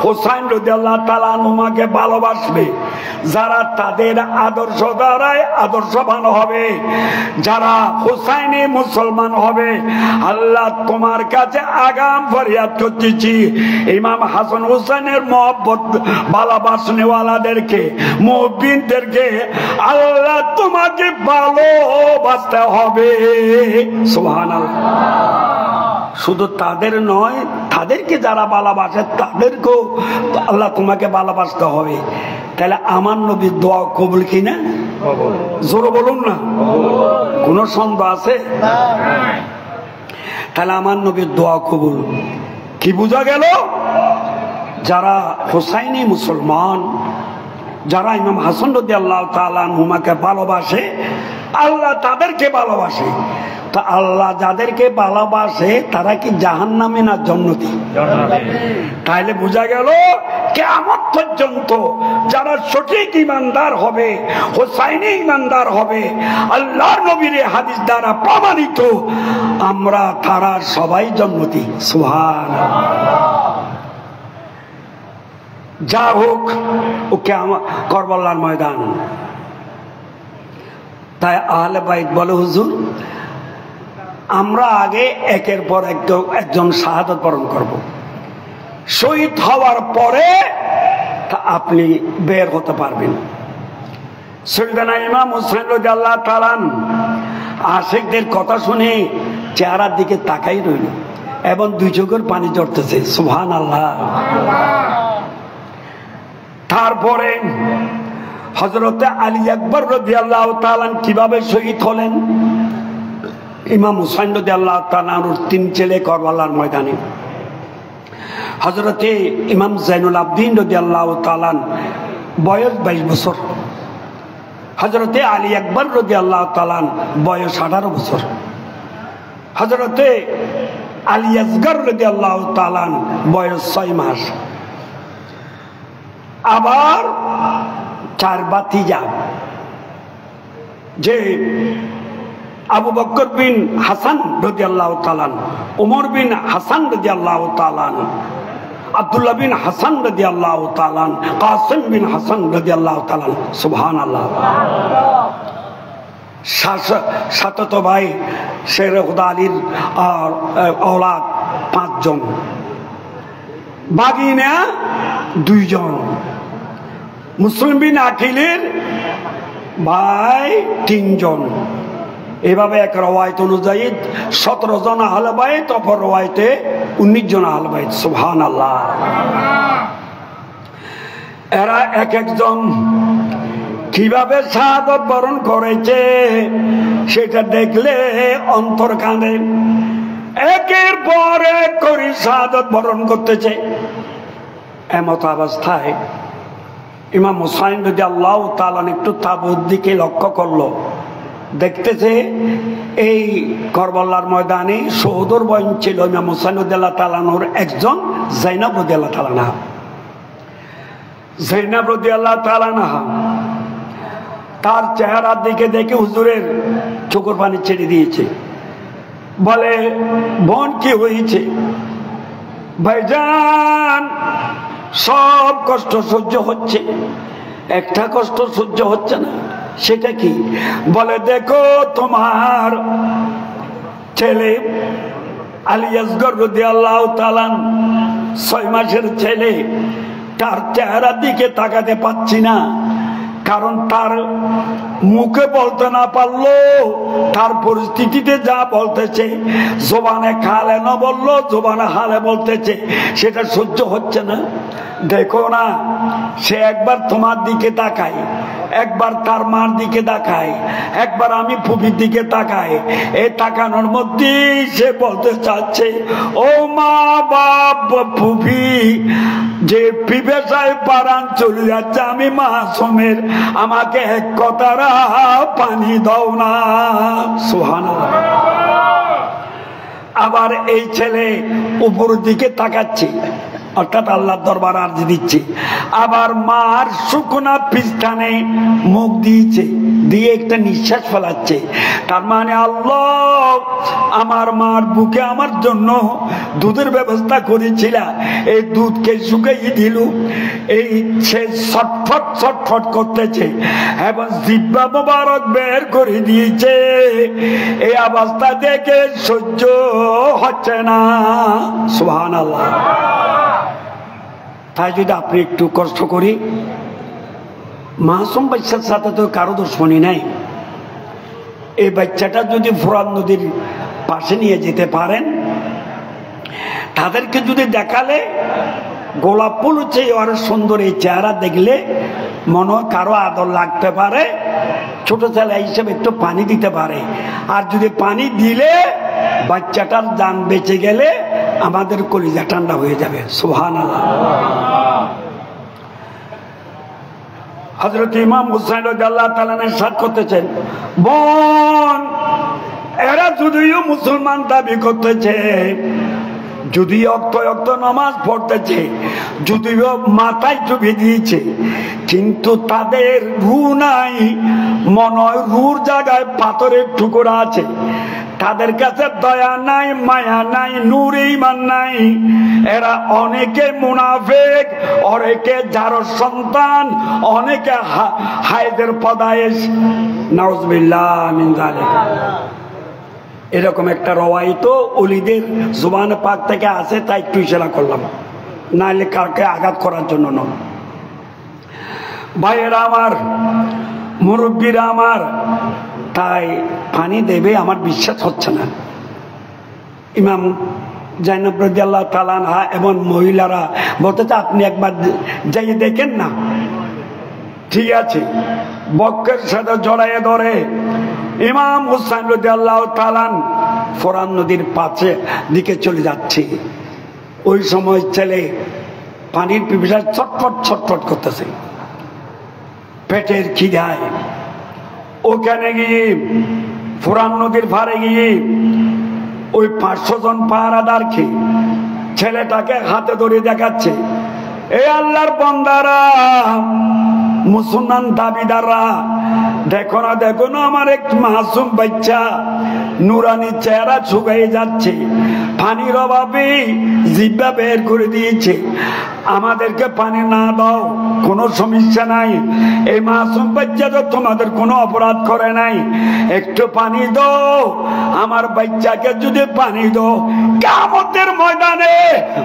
হুসাইন রাদিয়াল্লাহু তাআলা আনহুমাকে ভালোবাসবে, যারা তাদের আদর্শ দ্বারাই আদর্শবান হবে, যারা হুসাইনি মুসলমান হবে, আল্লাহ তোমার কাছে আগাম ফরিয়াদ করতেছি, ইমাম হাসান হুসাইনের মহব্বত ভালোবাসনেওয়ালাদেরকে, মুমিনদেরকে আল্লাহ তোমাকে ভালোবাসতে হবে। সুবহানাল্লাহ। শুধু তাদের নয়, তাদেরকে যারা ভালোবাসে তাদেরকেও আল্লাহ তোমাকে ভালোবাসতে হবে। তাহলে আমার নবীর দোয়া কবুল কিনা? জোরে বলুন না, কোন সন্দেহ আছে? তাহলে আমার নবীর দোয়া কবুল। কি বোঝা গেল? যারা হুসাইনি মুসলমান, যারা ইমাম হাসান রাদিয়াল্লাহু তাআলা আনহুমাকে ভালোবাসে, আল্লাহ তাদেরকে ভালোবাসে। তা আল্লাহ যাদেরকে ভালোবাসে তারা কি জাহান্নামী না জান্নাতি? তাইলে বোঝা গেল কিয়ামত পর্যন্ত যারা সঠিক ঈমানদার হবে, হুসাইনি ঈমানদার হবে, আল্লাহর নবীর হাদিস দ্বারা প্রমাণিত, আমরা তারা সবাই জান্নাতি। সুবহানাল্লাহ। যা হোক, ওকে কারবালার ময়দান। তাই আহলে বাইত বলে, হুজুর আমরা আগে একের পর একজন শাহাদাত বরণ করব, শহীদ হওয়ার পরে আপনি বের হতে পারবেন। সাইয়েদনা ইমাম হুসাইন রাদিয়াল্লাহু তাআলা আশিকদের কথা শুনে চেহারার দিকে তাকাই রইল এবং দুই চোখের পানি ঝরতেছে। সুবহানাল্লাহ। তারপরে হযরতে আলী আকবর রাদিয়াল্লাহু তাআলা কিভাবে শহীদ হলেন? ইমাম হুসাইন রাদিয়াল্লাহু তাআলার তিন ছেলে কারবালার ময়দানে। হযরতে ইমাম জাইনুল আবদিন রাদিয়াল্লাহু তাআলা বয়স 22 বছর, হযরতে আলী আকবর রাদিয়াল্লাহু তাআলা বয়স 18 বছর, হযরতে আলী আসগর রাদিয়াল্লাহু তাআলা বয়স 6 মাস। আবার 4 ভাতিজা, যে আবু বকর বিন হাসান রাদিয়াল্লাহু তাআলা, ওমর বিন হাসান রাদিয়াল্লাহু তাআলা, আব্দুল্লাহ বিন হাসান রাদিয়াল্লাহু তাআলা, কাসিম বিন হাসান রাদিয়াল্লাহু তাআলা। সুবহানাল্লাহ। সাতত ভাই শের খুদা আলীর আর औलाद 5 জন, বাগিনা 2 জন, মুসলিম বিন আকিলের ভাই 3 জন। এভাবে এক রওয়ায়াত অনুযায়ী 17 জন আহলে বাইত, অপর রওয়ায়াতে 19 জন আহলে বাইত। সুবহানাল্লাহ। এরা এক একজন কিভাবে শাহাদাত বরণ করেছে সেটা দেখলে অন্তর কাঁদে। একের পর এক করে শাহাদাত বরণ করতেছে। এমত অবস্থায় ইমাম হুসাইন রাদিয়াল্লাহু তাআলা একটু তাবুর দিকে লক্ষ্য করলো, দেখতেছে এই কারবালার ময়দানে সহোদর বোন ছিল ইমাম হুসাইন রাদিয়াল্লাহু তাআলার একজন, যায়েনব রাদিয়াল্লাহু তাআলা। যায়েনব রাদিয়াল্লাহু তাআলা তার চেহারার দিকে দেখে হুজুরের চোখের পানি ছেড়ে দিয়েছে। বলে, বোন কি হয়েছে? ভাইজান সব কষ্ট সহ্য হচ্ছে, একটা কষ্ট সহ্য হচ্ছে না। সেটা কি? বলে, দেখো তোমার ছেলে আলী আসগর রাদিয়াল্লাহু তাআলা 6 মাসের ছেলে, তার চেহারার দিকে তাকাতে পাচ্ছি না, কারণ তার মুখে বলতে না পারলো, তার পরিস্থিতিতে যা বলতেছে, জবানে খালে না বললো, জবানে হালে বলতেছে, সেটা সহ্য হচ্ছে না। দেখো না, সে একবার তোমার দিকে তাকায়, একবার তার মার দিকে তাকায়, একবার আমি ফুপির দিকে তাকাই। এই তাকানোর মধ্যে সে বলতে চাচ্ছে, ও মা বাপ ফুপি, যে পিপেসায় পারান চলে যাচ্ছে, আমি মাসুমের, আমাকে এক কথারা পানি দাও না। সুবহানাল্লাহ। আবার এই ছেলে উপরের দিকে তাকাচ্ছে, অর্থাৎ আল্লাহর দরবার আরজি দিচ্ছে। আবার মার শুকনা পিস্তানে মুখ দিয়েছে, দিয়ে একটা নিঃশ্বাস ফেলাচ্ছে। তার মানে আল্লাহ আমার মার বুকে আমার জন্য দুধের ব্যবস্থা করেছিল, এই দুধকে শুকিয়ে দিল। এই সে ছটফট ছটফট করতেছে এবং জিহ্বা মোবারক বের করে দিয়েছে। এই অবস্থা দেখে সহ্য হচ্ছে না। সুবহানাল্লাহ। তাই যদি আপনি একটু কষ্ট করি, মাসুম বাচ্চার সাথে তো কারো দুশ্মনী নাই। এই বাচ্চাটা যদি ফোরাত নদীর পাশে নিয়ে যেতে পারেন, তাদেরকে যদি দেখালে গোলাপ ফুল হচ্ছে আরো সুন্দর, এই চেহারা দেখলে মনে হয় কারো আদর লাগতে পারে, ছোট ছেলে হিসেবে একটু পানি দিতে পারে। আর যদি পানি দিলে বাচ্চাটার জান বেঁচে গেলে আমাদের কলিজা ঠান্ডা হয়ে যাবে। সুবহানাল্লাহ। হযরত ইমাম হুসাইন রাদিয়াল্লাহু তাআলা ইরশাদ করতেছেন, বোন এরা যদিও মুসলমান দাবি করতেছে, যদিও অক্ত নামাজ পড়তেছে, যদিও মাথায় টুপি দিয়েছে, কিন্তু তাদের রু নাই। মনে হয় রুর জায়গায় পাথরের টুকরা আছে। তাদের কাছে দয়া নাই, মায়া নাই, নূর ঈমান নাই। এরা অনেকে মুনাফিক, অনেকে যার সন্তান, অনেকে হায়দের পদায়েশ। নাউজুবিল্লাহ মিন যালিক। এরকম একটা রওয়ায়ত ওলিদের জুবান পাক থেকে আছে, তাই একটু ইশারা করলাম, নাহলে কারকে আঘাত করার জন্য নয়। ভাইয়েরা আমার, মুরব্বীরা আমার, তাই পানি দেবে আমার বিশ্বাস হচ্ছে না। ইমাম জাইনাব রাদিয়াল্লাহু তাআলা আনহা এবং মহিলারা বলতেছে, আপনি একবার যাইয়ে দেখেন না। ঠিক আছে, বক্কের সাথে জড়াইয়ে ধরে ইমাম হুসাইন রাদিয়াল্লাহু তাআলা ফোরাত নদীর পাশে দিকে চলে যাচ্ছে। ওই সময় ছেলে পানির পিপাসায় ছটফট ছটফট করতেছে, পেটের খিদায়। ওখানে গিয়ে ফোরাত নদীর পাড়ে গিয়ে ওই 500 জন পাহারাদারকে ছেলেটাকে হাতে ধরে দেখাচ্ছে, এই আল্লাহর বান্দারা, মুসলমান দাবিদাররা, দেখো না দেখো না আমার এক মাসুম বাচ্চা, নুরানি চেহারা শুকিয়ে যাচ্ছে, পানির অভাবে জিহ্বা বের করে দিয়েছে। আমাদেরকে পানি না দাও কোনো সমস্যা নাই, এই মাসুম বাচ্চা তো তোমাদের কোনো অপরাধ করে নাই, একটু পানি দাও আমার বাচ্চাকে। যদি পানি দাও, কিয়ামতের ময়দানে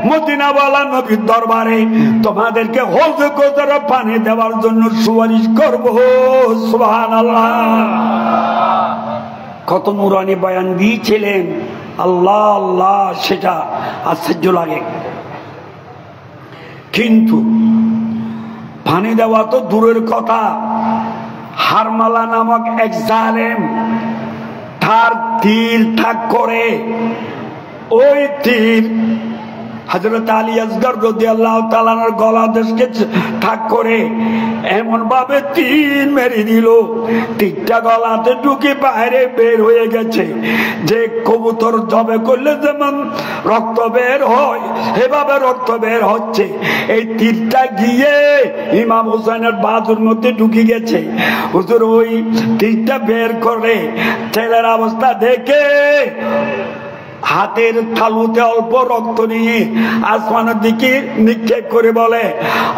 মদিনাওয়ালা নবীর দরবারে তোমাদেরকে হৌজ কোসরে পানি দেওয়ার জন্য সুপারিশ করব। সুবহানাল্লাহ। কত নুরানি বয়ান দিয়েছিলেন, আল্লাহ আল্লাহ, সেটা আশ্চর্য লাগে। কিন্তু পানি দেওয়া তো দূরের কথা, হারমালা নামক এক জালেম তার তীর ঠাক করে, ওই তীর হযরত আলী আসগর রাদিয়াল্লাহু তাআলার গলা দেশকে ঠাক করে এমন ভাবে তীর মেরে দিল, তীরটা গলাতে ঢুকে বাইরে বের হয়ে গেছে। যে কবুতর জবে করলে যেমন রক্ত বের হয়, এভাবে রক্ত বের হচ্ছে। এই তীরটা গিয়ে ইমাম হুসাইনের বাজুর মধ্যে ঢুকে গেছে। হুজুর ওই তীরটা বের করে ছেলের অবস্থা দেখে হাতের তালুতে অল্প রক্ত নিয়ে আসমানের দিকে নিক্ষেপ করে বলে,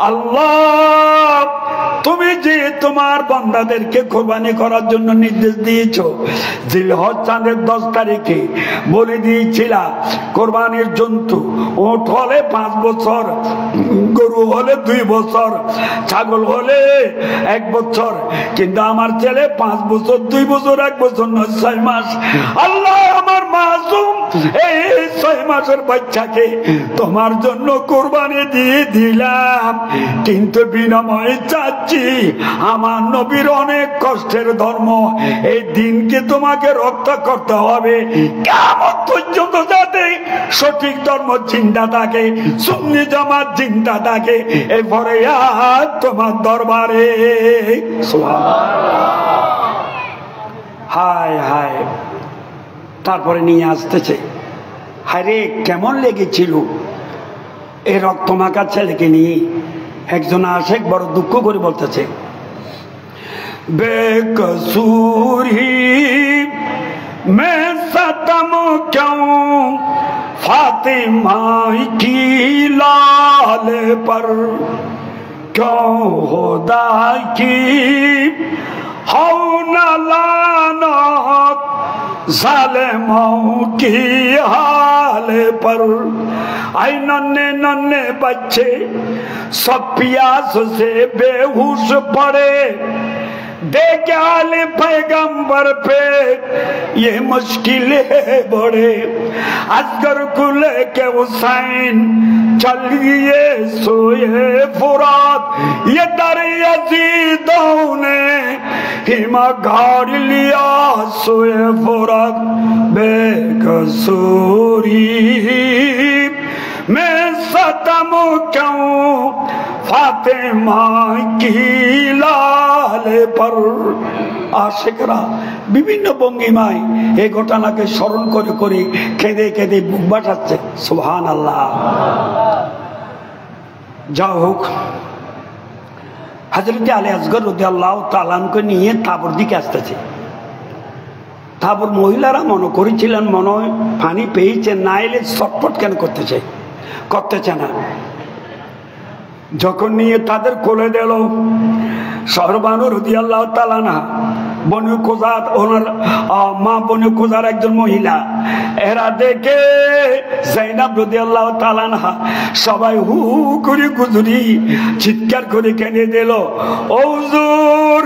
আল্লাহ তুমি যে তোমার বান্দাদেরকে কোরবানি করার জন্য নির্দেশ দিয়েছো, জিলহজ চাঁদের 10 তারিখে বলে দিয়েছিলা কোরবানির জন্তু উট হলে 5 বছর, গরু হলে 2 বছর, ছাগল হলে 1 বছর, কিন্তু আমার ছেলে 5 বছর, 2 বছর, 1 বছর নয়, 6 মাস। আল্লাহ আমার মাসুম এই 6 মাসের বাচ্চাকে তোমার জন্য কোরবানি দিয়ে দিলাম, কিন্তু বিনিময়ে চাচ্ছি আমার নবীর অনেক কষ্টের ধর্ম, এই দিনকে তোমাকে রক্ষা করতে হবে। কিয়ামত পর্যন্ত যাতে সঠিক ধর্ম চিন্তা থাকে, সুন্নি জামাত চিন্তা থাকে, এরপরে আর তোমার দরবারে। হায় হায়। তারপরে নিয়ে আসতেছে, হায়রে কেমন লেগেছিল এই রক্তমাখা ছেলেকে নিয়ে। একজন আশেক বড় দুঃখ করে বলতেছে, बेकसूर ही मैं सतम क्यों फातिमा की लाल पर, क्यों खुदा की हो न लानत जालिमों की हाल पर। आई नन्हे नन्हे बच्चे सब प्यास से बेहोश पड़े, देखे आले पैगंबर पे ये मुश्किल है बड़े। असगर को लेके हुसैन चल गए सोए फुरात, ये दर यजीदों ने हिमा गाड़ लिया सोए फुरात। बेकसूरी मैं सतम क्यों फातिमा की लाल पर। आशिकरा विभिन्न भंगिमाয় এই ঘটনাকে স্মরণ করে করে কেঁদে কেঁদে বুক বাটাচ্ছে। সুবহানাল্লাহ। যা হোক, হযরত আলী আসগর রাদিয়াল্লাহু তাআলা আনহু নিয়ে তাবুর দিকে আসতেছে। তাবুর মহিলারা মনে করেছিলেন মনে হয় পানি পেয়েছে, না এলে ছটফট কেন করতেছে না। যখন নিয়ে তাদের কোলে দিল সহরবানু রাদিয়াল্লাহু তাআলা আনহা, বনু কোজাত, ওনার মা বনু কোজার একজন মহিলা, এরা দেখে যায়েনব রাদিয়াল্লাহু তাআলা আনহা সবাই হু হু করে গুজরি চিৎকার করে কেঁদে দিল, ও হুজুর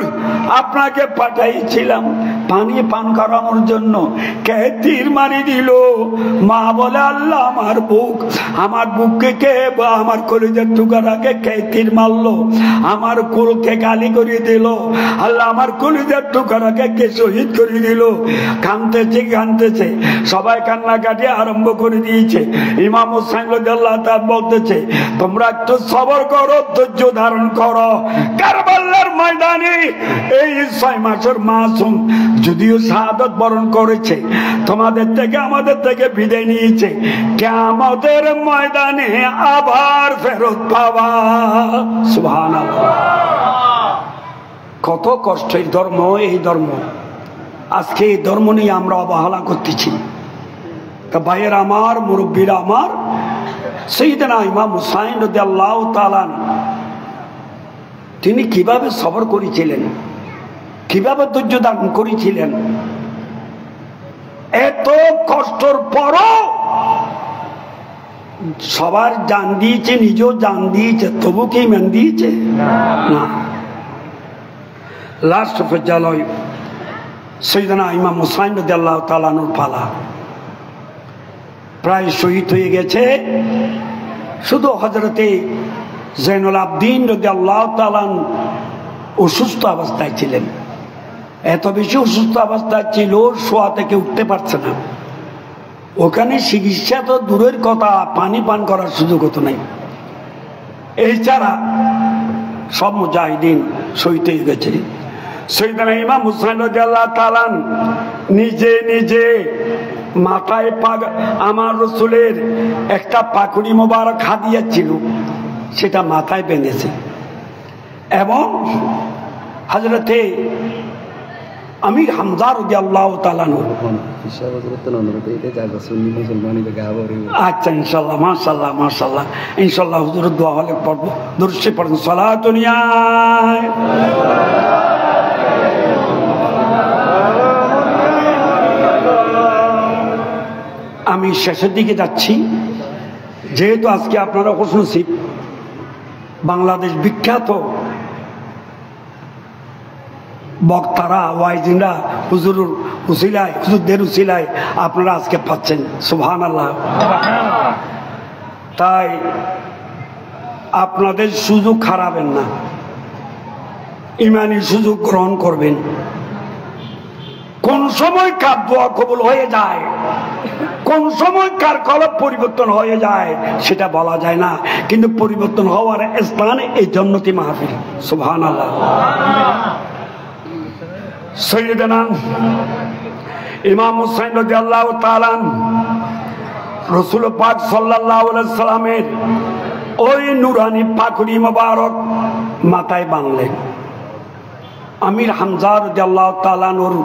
আপনাকে পাঠাইছিলাম পানি পান করানোর জন্য, কে তীর মারি দিল? মা বলে আল্লাহ আমার বুককে কে আমার কলিজার টুকরাকে কে তীর মারলো? আমার কুলকে গালি করে দিল, আল্লাহ আমার কলিজার টুকরাকে কে শহীদ করে দিল। কাঁদতেছে সবাই, কান্নাকাটি আরম্ভ করে দিয়েছে। ইমাম হুসাইন রাদিয়াল্লাহু তাআলা বলতেছে তোমরা একটু সবর করো, ধৈর্য ধারণ করো। কারবালার ময়দানে এই 6 মাসের মাসুম যদিও শাহাদাত বরণ করেছে, তোমাদের থেকে আমাদের থেকে বিদায় নিয়েছে, কিয়ামতের ময়দানে আবার ফেরত পাবা। সুবহানাল্লাহ। কত কষ্টের ধর্ম এই ধর্ম। আজকে এই ধর্ম নিয়ে আমরা অবহেলা করতেছি। তা ভাইয়ের আমার, মুরব্বীরা আমার, সাইয়েদনা ইমাম হুসাইন রাদিয়াল্লাহু তাআলা তিনি কিভাবে সবর করেছিলেন, কিভাবে ধৈর্য ধারণ করেছিলেন। এত কষ্টর পরও সবার জান দিয়েছে, নিজেও জান দিয়েছে, তবু কি ইমান দিয়েছে না। লাস্ট ফজলয় সাইয়েদনা ইমাম হুসাইন রাদিয়াল্লাহু তাআলা আনহুর পালা, প্রায় শহীদ হয়ে গেছে। শুধু হযরতে জয়নুল আবদিন রাদিয়াল্লাহু তাআলা অসুস্থ অবস্থায় ছিলেন। এত বেশি অসুস্থ অবস্থায় ছিল, শোয়া থেকে উঠতে পারছে না। ওখানে চিকিৎসা তো দূরের কথা, পানি পান করার সুযোগ হতো নাই। এছাড়া সব মুজাহিদিন শহীদ হয়ে গেছে। সাইয়েদনা ইমাম হুসাইন রাদিয়াল্লাহু তাআলা নিজে নিজে মাথায় আমার রাসূলের একটা পাকুড়ি মোবারক হাদিয়া ছিল, সেটা মাথায় বেঁধেছে। এবং হযরতে আমির হামজা রাদিয়াল্লাহু তাআলা আচ্ছা ইনশাআল্লাহ, মাশাআল্লাহ মাশাআল্লাহ, ইনশাআল্লাহ হুজুরের দোয়া হলে পড়ব। দরুদ শরীফ পড়ুন। সালাতুন ইয়া আমি শেষের দিকে যাচ্ছি, যেহেতু আজকে আপনারা খুশনসিব, বাংলাদেশ বিখ্যাত বক্তারা, ওয়াইজিনরা হুজুরদের উসিলায় আপনারা আজকে পাচ্ছেন। সুবহানাল্লাহ। তাই আপনাদের সুযোগ হারাবেন না, ইমানি সুযোগ গ্রহণ করবেন। কোন সময় কার দোয়া কবুল হয়ে যায়, কোন সময় কার কলব পরিবর্তন হয়ে যায় সেটা বলা যায় না, কিন্তু পরিবর্তন হওয়ার স্থান এই জান্নাতি মাহফিল। সুবহানাল্লাহ। সাইয়েদনা ইমাম হুসাইন রাদিয়াল্লাহু তাআলা রাসূল পাক সাল্লাল্লাহু আলাইহি সাল্লামের ওই নূরানি পাকুড়ি মোবারক মাথায় বাঁধলেন। আমির হামজা রাদিয়াল্লাহু তাআলা আনহুর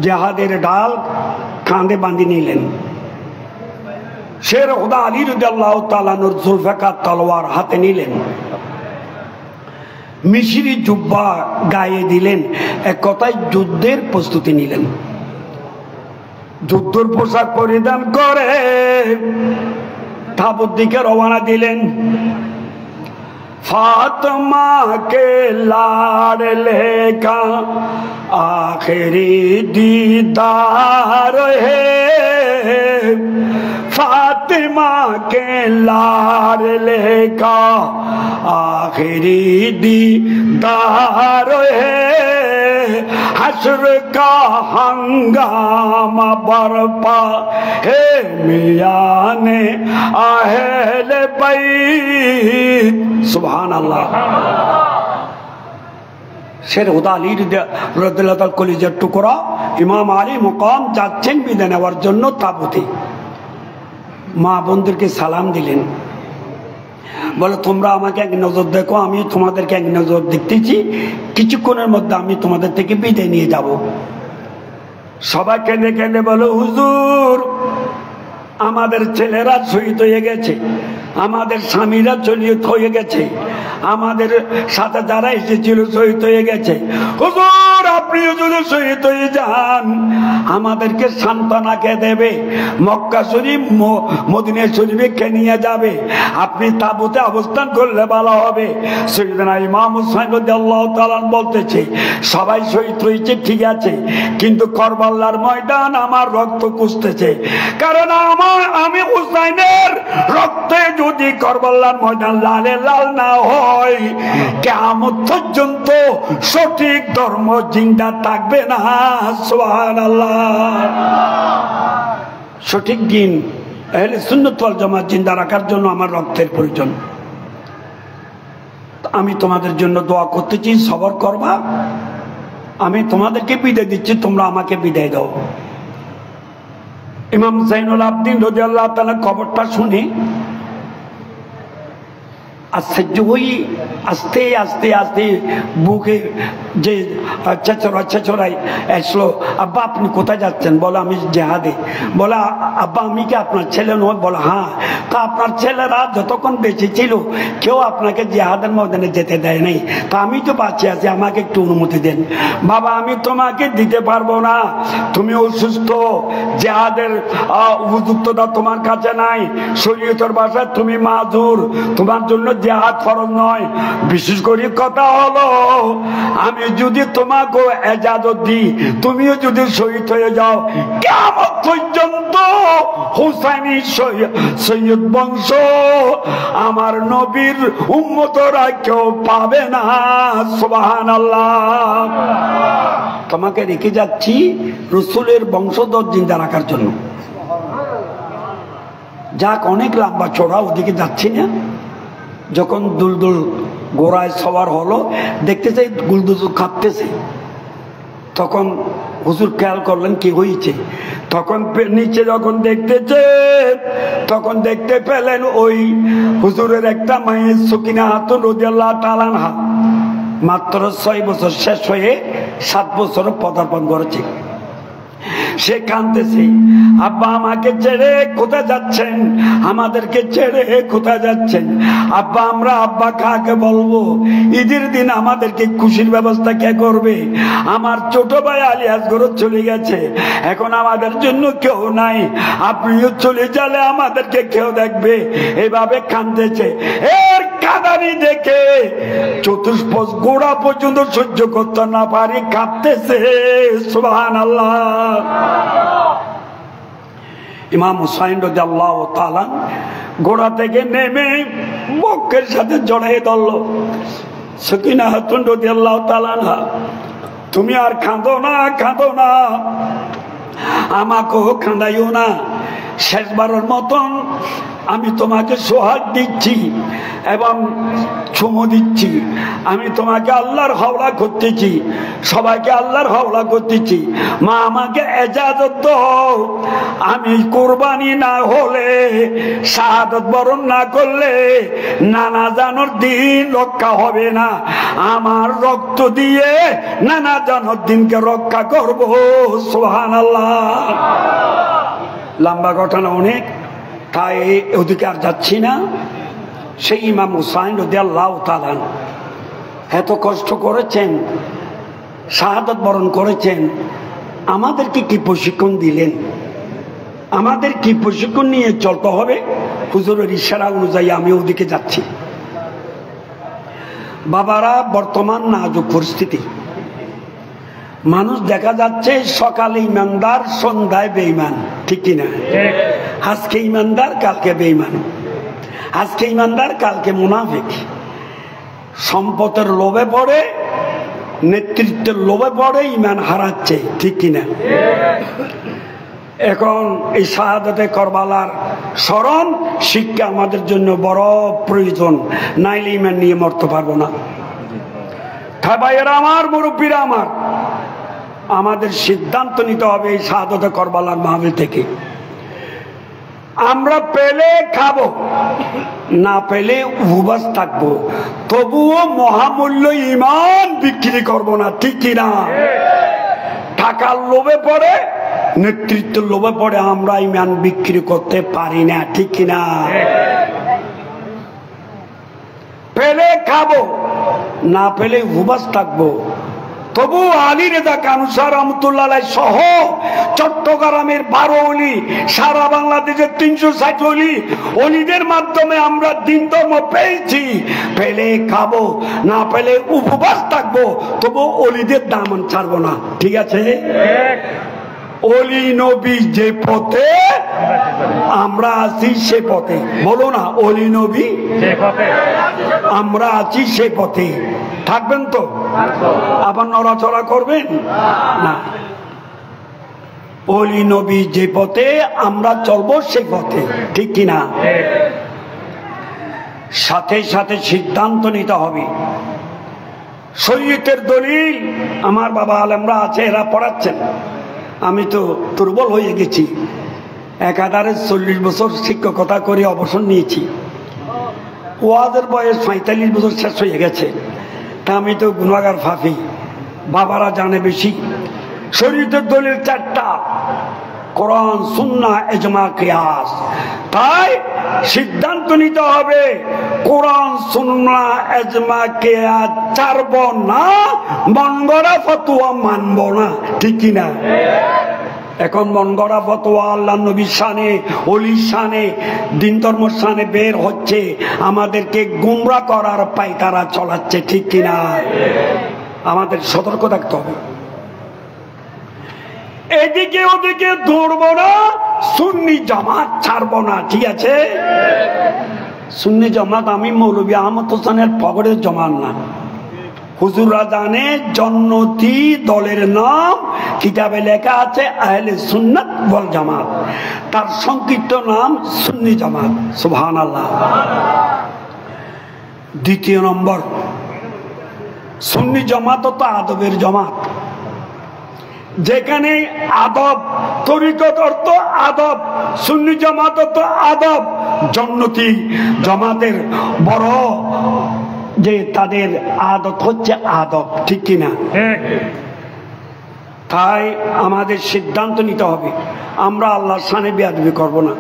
জিহাদের ডাল কাঁধে বাঁধি নিলেন। শের খুদা আলী রাদিয়াল্লাহু তাআলা আনহুর জুলফিকার তলোয়ার হাতে নিলেন, মিশরি জুব্বা গায়ে দিলেন। এক কথায় যুদ্ধের প্রস্তুতি নিলেন। যুদ্ধের পোশাক পরিধান করে তাবুত দিকে রওনা দিলেন। फातिमा के लाडले का आखिरी दीदार है, फातिमा के लाडले का आखिरी दीदार है, हश्र का हंगामा बरपा है मियाने अहले बैत। सुभान अल्लाह। शेर खुदा আলী রাদিয়াল্লাহু তাআলা কলিজার টুকরা ইমাম আলী মুকাম যাচ্ছেন বিদায় নেওয়ার জন্য তাবুতে। মা বোনদেরকে সালাম দিলেন, বলে তোমরা আমাকে এক নজর দেখো, আমি তোমাদেরকে এক নজর দেখতেছি, কিছুক্ষণের মধ্যে আমি তোমাদের থেকে বিদায় নিয়ে যাব। সবাই কেঁদে কেঁদে বলো, হুজুর আমাদের ছেলেরা শহীদ হয়ে গেছে, আমাদের স্বামীরা শহীদ হয়ে গেছে, আমাদের সাথে যারা এসেছিল শহীদ হয়ে গেছে। হুজুর আপনিও যদি শহীদ হয়ে যান আমাদেরকে সান্ত্বনা কে দেবে? মক্কা শরীফ মদিনা শরীফে কে নিয়ে যাবে? আপনি তাবুতে অবস্থান করলে ভালো হবে। সাইয়েদনা ইমাম হুসাইন রাদিয়াল্লাহু তাআলা বলতেছে, সবাই শহীদ হয়েছে ঠিক আছে, কিন্তু কারবালার ময়দান আমার রক্ত কুসতেছে, কারণ আমি হুসাইনের রক্তে যদি কারবালার ময়দান লালে লাল না হয় কিয়ামত পর্যন্ত সঠিক ধর্ম জিন্দা থাকবে না। সুবহানাল্লাহ। সঠিক দিন আহলে সুন্নাত ওয়াল জামাত জিন্দা রাখার জন্য আমার রক্তের প্রয়োজন। আমি তোমাদের জন্য দোয়া করতেছি, সবর করবা। আমি তোমাদেরকে বিদায় দিচ্ছি, তোমরা আমাকে বিদায় দাও। ইমাম জাইনুল আবদিন রাদিয়াল্লাহু তাআলা খবরটা শুনে আশ্চর্য হই, আস্তে আস্তে আস্তে বুকে যে ছেঁচড়াই আসলো। আব্বা আপনি কোথায় যাচ্ছেন? বলে আমি জেহাদে। বলে আব্বা আমি কি আপনার ছেলে নয়? বলে হ্যাঁ। তা আপনার ছেলেরা যতক্ষণ বেঁচে ছিল কেউ আপনাকে জেহাদের ময়দানে যেতে দেয় নাই, তা আমি তো বাঁচে আছি, আমাকে একটু অনুমতি দেন। বাবা আমি তোমাকে দিতে পারবো না, তুমি অসুস্থ, জেহাদের উপযুক্ততা তোমার কাছে নাই, শরীয়তের ভাষায় তুমি মাজুর, তোমার জন্য জিহাদ ফরজ নয়। বিশেষ করে কথা হলো আমি যদি তোমাকে ইজাজত দিই, তুমিও যদি শহীদ হয়ে যাও, কিয়ামত পর্যন্ত হুসাইনি সৈয়দ বংশ আমার নবীর উম্মতরা কেউ পাবে না। সুবহানাল্লাহ। তোমাকে রেখে যাচ্ছি রাসূলের বংশধর জিন্দা রাখার জন্য। যাক অনেক লম্বা চড়া, ওদিকে যাচ্ছি না। যখন দুলদুল ঘোড়ায় সওয়ার হলো, দেখতে চাই গুলদুল কাঁপতেছে। তখন হুজুর খেয়াল করলেন কি হয়েছে। তখন নিচে যখন দেখতেছে তখন দেখতে পেলেন ওই হুজুরের একটা মায়ের সুকিনা খাতুন রাদিয়াল্লাহু তাআলা আনহা মাত্র 6 বছর শেষ হয়ে 7 বছর পদার্পণ করেছে। সে কাঁদতেছে, আব্বা আমাকে ছেড়ে কোথায় যাচ্ছেন? আমাদেরকে ছেড়ে কোথায় যাচ্ছেন? আব্বা আমরা আব্বা কাকে বলবো? ঈদের দিন আমাদেরকে খুশির ব্যবস্থা কে করবে? আমার ছোট ভাই আলী আসগর চলে গেছে, এখন আমাদের জন্য কেউ নাই, আপনিও চলে গেলে আমাদেরকে কেউ দেখবে। এভাবে কাঁদতেছে। এর কাঁদানি দেখে চতুষ্পদ গোড়া পর্যন্ত সহ্য করতে না পারি কাঁদতেছে। সুবহানাল্লাহ। ইমাম হুসাইন রাদিয়াল্লাহু তাআলা ঘোড়া থেকে নেমে বক্ষের সাথে জড়াই ধরল। সুকিনা খাতুন রাদিয়াল্লাহু তাআলা তুমি আর কাঁদো না, কাঁদো না, আমাকেও কাঁদাইও না। শেষবারের মতন আমি তোমাকে সোহাগ দিচ্ছি এবং চুমু দিচ্ছি, আমি তোমাকে আল্লাহর হাওলা করতেছি, সবাইকে আল্লাহর হাওলা করতেছি। মা আমাকে এজাজত দাও, আমি কুরবানি না হলে, শাহাদত বরণ না করলে নানা জানোর দিন রক্ষা হবে না। আমার রক্ত দিয়ে নানা জানোর দিনকে রক্ষা করবো। সুবহানাল্লাহ। লম্বা ঘটনা অনেক, তাই ওদিকে আর যাচ্ছি না। সেই ইমাম হুসাইন রাদিয়াল্লাহু তাআলা এত কষ্ট করেছেন, শাহাদাত বরণ করেছেন, আমাদেরকে কি প্রশিক্ষণ দিলেন, আমাদের কি প্রশিক্ষণ নিয়ে চলতে হবে। হুজুরের ইশারা অনুযায়ী আমি ওদিকে যাচ্ছি। বাবারা, বর্তমান নাজুক পরিস্থিতি, মানুষ দেখা যাচ্ছে সকালে ইমানদার, সন্ধ্যায় বেঈমান, ঠিক কিনা? আজকে ইমানদার, কালকে বেঈমান, আজকে ইমানদার, কালকে মুনাফিক। সম্পদের লোভে পড়ে, নেতৃত্বের লোভে পড়ে ইমান হারাচ্ছে, ঠিক কিনা? এখন এই শাহাদাতে কারবালার স্মরণ শিক্ষা আমাদের জন্য বড় প্রয়োজন, নাইলে ইমান নিয়ে মরতে পারবো না। ভাইয়েরা আমার, মুরব্বীরা আমার, আমাদের সিদ্ধান্ত নিতে হবে এই শাহাদাতে কারবালার মাহফিল থেকে। আমরা পেলে খাবো, না পেলে উপবাস থাকবো, তবুও মহামূল্য ইমান বিক্রি করবো না, ঠিক কিনা? টাকার লোভে পড়ে, নেতৃত্বের লোভে পড়ে আমরা ইমান বিক্রি করতে পারি না, ঠিক কিনা? পেলে খাবো, না পেলে উপবাস থাকবো, তবু আলী রেজা কানুসার রহমতুল্লাহ সহ চট্টগ্রামের 12 অলি, সারা বাংলাদেশের 360 অলি, অলিদের মাধ্যমে আমরা দিন ধর্ম পেয়েছি। পেলে খাবো, না পেলে উপবাস থাকবো, তবু অলিদের দামন ছাড়বো না, ঠিক আছে? অলি নবী যে পথে, আমরা আছি সে পথে। বলো না, অলি নবী আমরা আছি সে পথে। থাকবেন তো? আবার নড়াচড়া করবেন না। অলি নবী যে পথে, আমরা চলবো সে পথে, ঠিক কিনা? সাথে সাথে সিদ্ধান্ত নিতে হবে। শরীয়তের দলিল আমার বাবা আলেমরা আছে, এরা পড়াচ্ছেন। আমি তো দুর্বল হয়ে গেছি, একাধারে 40 বছর শিক্ষকতা করে অবসর নিয়েছি। ওয়াজের বয়স 45 বছর শেষ হয়ে গেছে, তা আমি তো গুনাহগার ফাঁফি, বাবারা জানে বেশি। শরীয়তের দলিল 4টা, কোরআন, সুন্নাহ, ইজমা, কিয়াস। তাই সিদ্ধান্ত নিতে হবে, কোরআন, সুন্নাহ, ইজমা, কিয়াস ছাড়ব না, মন গড়া ফতোয়া মানব না, ঠিক কিনা? এখন মন গড়া ফতোয়া আল্লাহ নবীর শানে, ওলির শানে, দিন ধর্মের শানে বের হচ্ছে, আমাদেরকে গুমরাহ করার পায়তারা চলাচ্ছে, ঠিক কিনা? আমাদের সতর্ক থাকতে হবে। এদিকে ওদিকে দৌড়বো না, সুন্নি জামাত ছাড়বো না, ঠিক আছে? সুন্নি জামাত আমি মৌলভী আহমদ হোসেনের পগড়ের জমান না। হুজুররা জানে জন্নতি দলের নাম কিতাবে লেখা আছে আহলে সুন্নাত ওয়াল জামাত, তার সংক্ষিপ্ত নাম সুন্নি জামাত। সুবহানাল্লাহ। দ্বিতীয় নম্বর, সুন্নি জামাত তো আদবের জামাত, যেখানে আদব, তরিকত অর্থ আদব, সুন্নি জামাত অর্থ আদব। জন্নতি জামাতের বড় যে তাদের আদত হচ্ছে আদব, ঠিক কিনা? তাই আমাদের সিদ্ধান্ত নিতে হবে, আমরা আল্লাহর শানে বেয়াদবি করবো না।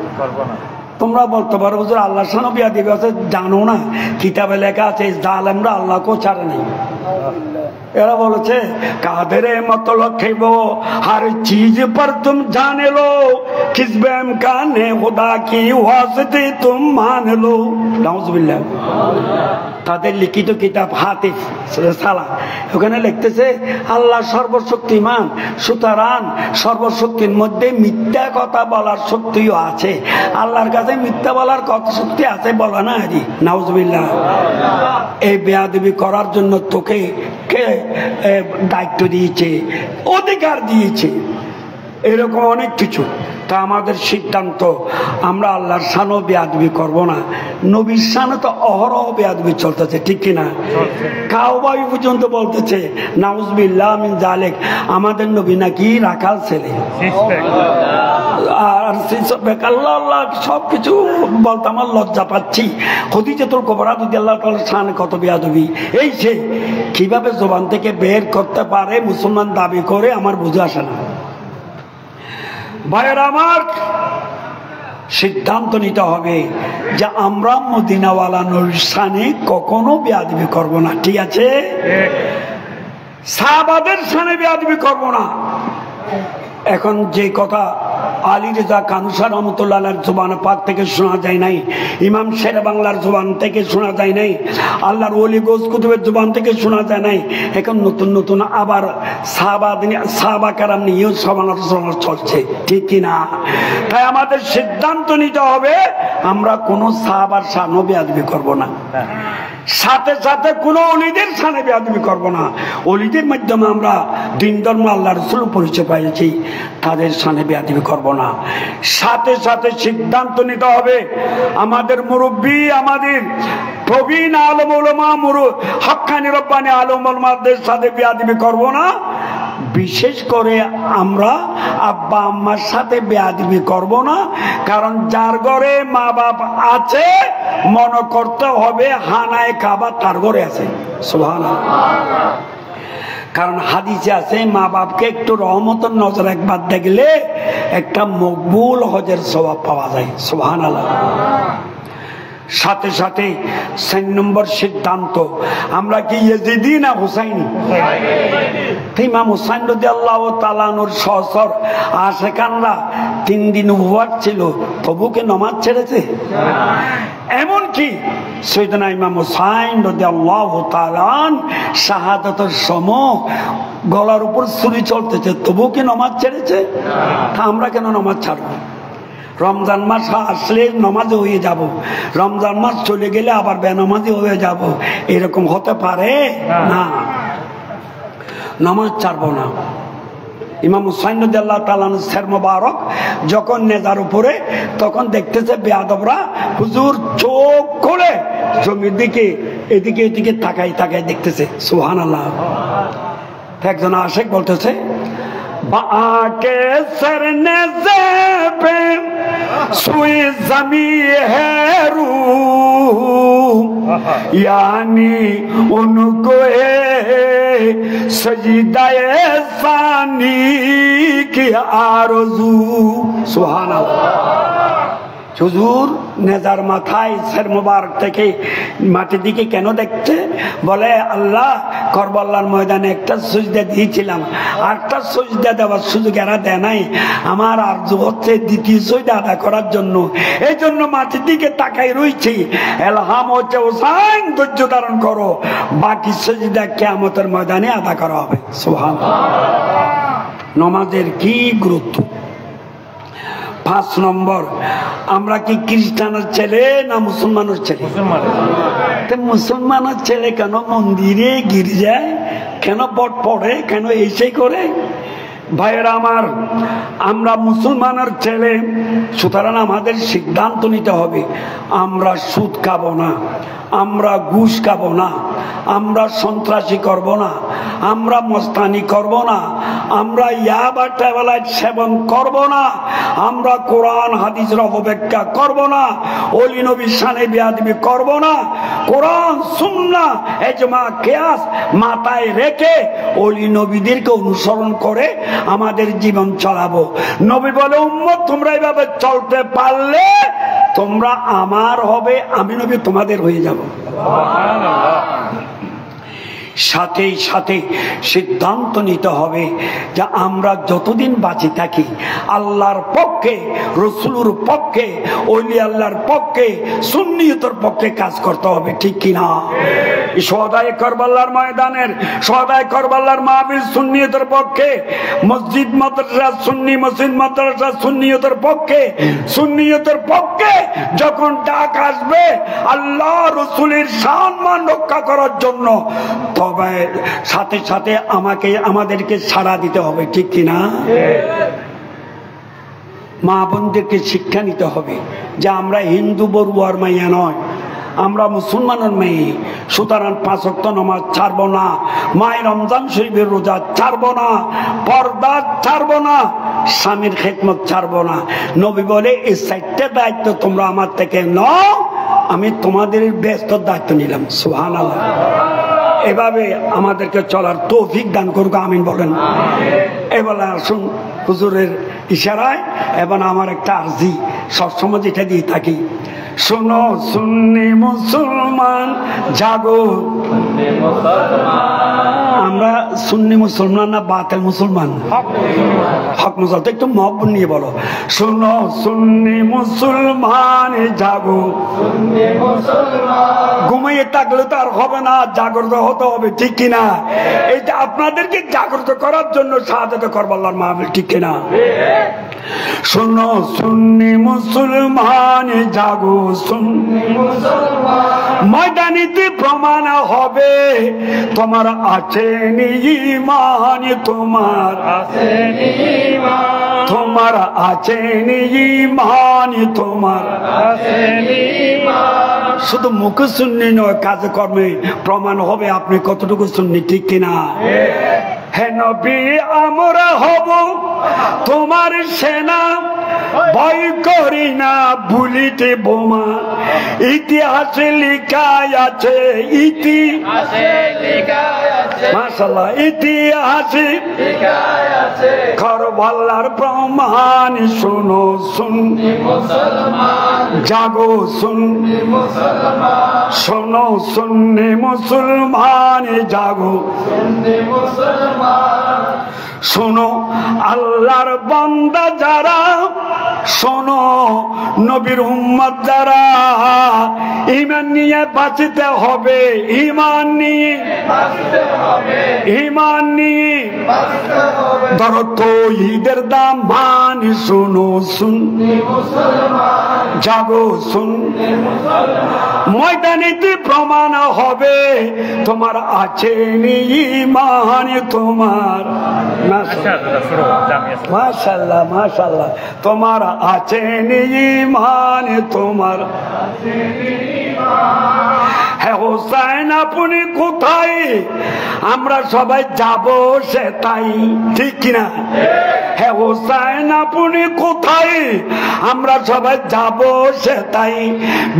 তোমরা বলতে পারো হুজুর আল্লাহর শানে বেয়াদবি আছে, জানো না কিতাবে লেখা আছে জালেমরা আল্লাহকেও ছাড়ে নাই। এরা বলেছে কাদের মতলব খেব हर चीज पर तुम जाने लो, किस बेइमकान है खुदा की वास्ते तुम मान लो। नाउजुबिल्लाह। তাদের লিখিত কিতাব হাতিফ সালা, ওখানে লিখতেছে আল্লাহ সর্বশক্তিমান, সুতরাং সর্বশক্তির মধ্যে মিথ্যা কথা বলার শক্তিও আছে। আল্লাহর কাছে মিথ্যা বলার কত শক্তি আছে বলা না? নাউজুবিল্লাহ। এই বেয়াদবি করার জন্য তোকে কে দায়িত্ব দিয়েছে, অধিকার দিয়েছে, এরকম অনেক কিছু। তা আমাদের সিদ্ধান্ত আমরা আল্লাহর শানও বেয়াদবি করব না, নবীর শানে তো অহরহ বেয়াদবি চলতেছে, ঠিক কিনা? কাউবাই পর্যন্ত বলতেছে নাউজুবিল্লাহ মিন যালিক, আমাদের নবী নাকি রাখাল ছেলে, আর আল্লাহ আল্লাহ সবকিছু বলতে আমার লজ্জা পাচ্ছি। খদিজাতুল কুবরা রাদিয়াল্লাহু তাআলার শানে কত বেয়াদবি, এই যে কিভাবে জবান থেকে বের করতে পারে মুসলমান দাবি করে আমার বুঝে আসে না। ভাইয়েরা আমার, সিদ্ধান্ত নিতে হবে যে আমরা মদিনাওয়ালা নবীর শানে কখনো বেয়াদবি করব না, ঠিক আছে? সাহাবাদের শানে বেয়াদবি করব না। এখন যে কথা আলী রেজা কানুসা রহমতুল্লাহ জুবান পাক থেকে শোনা যায় নাই, ইমাম শের বাংলার জুবান থেকে শোনা যায় নাই, আল্লাহর ওলি গোজ কুতুবের জুবান থেকে শোনা যায় নাই, এখন নতুন নতুন আবার সাহাবা কেরাম নিয়েও সমালোচনা চলছে, ঠিক কিনা? তাই আমাদের সিদ্ধান্ত নিতে হবে আমরা কোনো সাহাবার শানে বেয়াদবি করব না, সাথে সাথে কোনো অলিদের শানে বেয়াদবি করব না। অলিদের মাধ্যমে আমরা দিন ধর্ম আল্লাহ রাসূল পরিচয় পাইছি, তাদের শানে বেয়াদবি করব না। সাথে সাথে সিদ্ধান্ত নিতে হবে আমাদের মুরব্বী, আমাদের প্রবীণ আলেম ওলামা, হক্কানি রব্বানি আলেম ওলামাদের সাথে বেয়াদবি করব না। বিশেষ করে আমরা আব্বা আম্মার সাথে বেয়াদবি করব না, কারণ যার ঘরে মা বাপ আছে মনে করতে হবে হানায় কাবা তার ঘরে আছে, সুবহানাল্লাহ। কারণ হাদিসে আছে মা বাপকে একটু রহমতের নজর একবার দেখলে একটা মকবুল হজের সওয়াব পাওয়া যায়, সুবহানাল্লাহ। সাথে সাথে 4 নম্বর সিদ্ধান্ত, আমরা কি ইয়েজিদি না হুসাইনি? ইমাম হুসাইন রাদিয়াল্লাহু তাআলা আনহুর সহচর আশিকানরা 3 দিন উপবাস ছিল, তবু কি নামাজ ছেড়েছে? এমনকি সাইয়েদনা ইমাম হুসাইন রাদিয়াল্লাহু তাআলা শাহাদাতের সময় গলার উপর ছুরি চলতেছে, তবু কি নামাজ ছেড়েছে? আমরা কেন নামাজ ছাড়বো? রমজান মাস আসলে নামাজে হয়ে যাব, রমজান মাস চলে গেলে আবার বেনামাজি হয়ে যাব, এরকম হতে পারে না। নামাজ ছাড়বো না। ইমাম হুসাইন রাদিয়াল্লাহু তাআলা আনহু সের মোবারক যখন নেজার উপরে, তখন দেখতেছে বেয়াদবরা হুজুর চোখ খুলে জমির দিকে এদিকে এদিকে তাকাই তাকাই দেখতেছে, সুবহানাল্লাহ। একজন আশেক বলতেছে बाके सर नेज़े पे सुई ज़मी है रूह, यानी उनको सजदाए सानी की आरज़ू, सुभान अल्लाह। হুজুর নেজার মাথায় সের মোবারক থেকে মাটির দিকে কেন দেখছে? বলে আল্লাহ কারবালার ময়দানে একটা সিজদা দিয়েছিলাম, আরেকটা সিজদা দেওয়ার সুযোগ এরা দেয় নাই, আমার আরজু হচ্ছে দ্বিতীয় সিজদা আদা করার জন্য, এই জন্য মাটির দিকে তাকাই রয়েছি। এলহাম হচ্ছে হুসাইন ধৈর্য ধারণ করো, বাকি সিজদা কিয়ামতের ময়দানে আদা করা হবে, সুবহানাল্লাহ। নামাজের কি গুরুত্ব। 5 নম্বর, আমরা কি খ্রিস্টানের ছেলে না মুসলমানের ছেলে? মুসলমানের ছেলে কেন মন্দিরে গির্জায় কেন বট পড়ে, কেন এই করে? ভাইয়েরা আমার, আমরা মুসলমানের ছেলে, সুতরাং আমাদের সিদ্ধান্ত নিতে হবে আমরা সুদ খাবো না, আমরা ঘুষ খাবো না, আমরা সন্ত্রাসী করব না, আমরা মস্তানি করব না, আমরা ইয়াবা ট্যাবলেট সেবন করব না, আমরা কোরআন হাদিসের অপব্যাখ্যা করব না, ওলি নবীর শানে বেয়াদবি করব না, কোরআন সুন্নাহ ইজমা কিয়াস মাথায় রেখে ওলি নবীদেরকে অনুসরণ করে আমাদের জীবন চালাবো। নবী বলে উম্মত তোমরা এইভাবে চলতে পারলে তোমরা আমার হবে, আমি নবী তোমাদের হয়ে যাব। সাথে সাথে সিদ্ধান্ত নিতে হবে যে আমরা যতদিন বাঁচে থাকি আল্লাহর পক্ষে, রসুলের পক্ষে, ওলি আল্লাহর পক্ষে, সুন্নিয়তের পক্ষে কাজ করতে হবে, ঠিক কিনা? শহাদায়ে কারবালার ময়দানের, শহাদায়ে কারবালার মাহফিল সুন্নিয়তের পক্ষে, মসজিদ মাদ্রাসা সুন্নি, মসজিদ মাদ্রাসা সুন্নিয়তের পক্ষে, সুন্নিয়তের পক্ষে যখন ডাক আসবে আল্লাহ রসুলের সম্মান রক্ষা করার জন্য, তবে সাথে সাথে আমাদেরকে সাড়া দিতে হবে, ঠিক কিনা? মা বোনদেরকে শিক্ষা নিতে হবে যে আমরা হিন্দু বড়ুয়ার মাইয়া নয়, আমরা মুসলমানের মেয়ে, সুতরাং 5 ওয়াক্ত নামাজ ছাড়বো না, মায়ের রমজান শরীফের রোজা ছাড়বো না, পর্দা ছাড়বো না, স্বামীর খেদমত ছাড়বো না। নবী বলে এই 4টা দায়িত্ব তোমরা আমার থেকে নাও, আমি তোমাদের ব্যস্ত দায়িত্ব নিলাম। সুবহানাল্লাহ। এভাবে আমাদেরকে চলার তৌফিক দান করুক, আমিন বলেন। এবার আসুন হুজুরের ইশারায় এবার আমার একটা আরজি সবসময় যেটা দিয়ে থাকি, শোনো সুন্নি মুসলমান জাগো। আমরা সুন্নি মুসলমান না বাতিল মুসলমান? হক মুসলমান। একটু মহব্বত নিয়ে বলো, শোনো সুন্নি মুসলমান জাগো। ঘুমিয়ে থাকলে তো আর হবে না, জাগ্রত হতে হবে, ঠিক কিনা? এইটা আপনাদেরকে জাগ্রত করার জন্য শাহাদাত করবাল্লার মাহফিল, ঠিক কিনা? শোনো সুন্নি মুসলমান জাগো, সুন্নি মুসলমান ময়দানিতে প্রমাণ হবে তোমার আছে ঈমান, তোমার আছে ঈমান, তোমার আছে ঈমান, তোমার আছে ঈমান। শুধু মুখে সুন্নি নয়, কাজে কর্মে প্রমাণ হবে আপনি কতটুকু সুন্নি, ঠিক কিনা? হে নবী আমরা হব তোমার সেনা, ভয় করি না বুলিতে বোমা। ইতিহাসে লেখা আছে, মাশাআল্লাহ, ইতিহাসে কারবালার প্রমাণ। শোনো সুন্নি মুসলমান জাগো, সুন্নি মুসলমান, শোনো সুন্নি মুসলমান জাগো, সুন্নি মুসলমান। শোনো আল্লাহর বান্দা যারা, শোনো নবীর উম্মত যারা, ঈমান নিয়ে বাঁচতে হবে, ঈমান নিয়ে বাঁচতে হবে, ঈমান নিয়ে বাঁচতে হবে। ধরো তৌহিদের দাম মান, শোনো সুন্নি মুসলমান জাগো, সুন্নি মুসলমান ময়দানেতে প্রমাণ হবে তোমার আছে ঈমান, তোমার মাশাআল্লাহ মাশাআল্লাহ, তোমার আছে ঈমান, তোমার। হ্যাঁ হোসেন আপনি কোথায়? আমরা সবাই যাব সে তাই, ঠিক কিনা? হ্যাঁ হোসেন আপনি কোথায়? আমরা সবাই যাব সে তাই।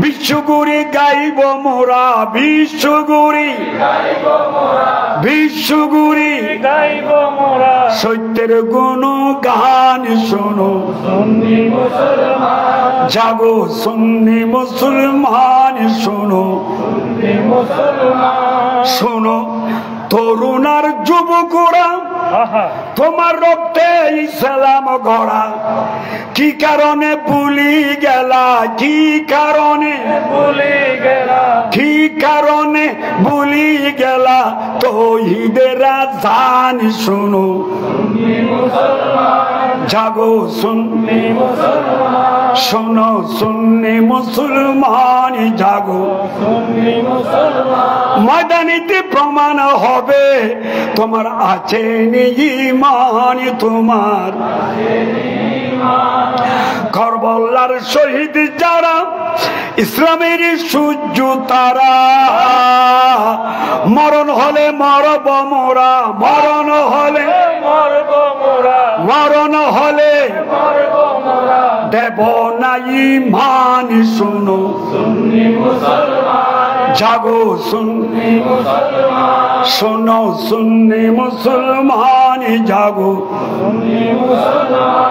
বিশ্বগুরি গাইব মোরা, বিশ্বগুরি গাইব মোরা, বিশ্বগুরি গাইব মোরা, সত্যের গুণ গান। শোনো সুন্নি মুসলমান জাগো, সুন্নি মুসলমান, শোনো সুন্নি মুসলমান। শোনো তরুণ আর যুবকরা, তোমার রক্তে ইসলাম গড়া, কি কারণে ভুলি গেলা, কি কারণে ভুলি গেলা, কি কারণে ভুলি গেলা তৌহিদের আযান। শোনো সুন্নি মুসলমান জাগো, সুন্নি মুসলমান, শোনো সুন্নি মুসলমান জাগো, সুন্নি মুসলমান ময়দানিতে প্রমাণ হবে তোমার আছে ঈমান, তোমার কারবালার শহীদ যারা, ইসলামের সূর্য তারা, মরণ হলে মরব মোরা, মরণ হলে মরব মোরা, মরণ হলে মরব মোরা, দেব না ঈমান। শোনো সুন্নি মুসলমান জাগো, সুন্নি মুসলমান, শোনো সুন্নি মুসলমান জাগো, সুন্নি মুসলমান।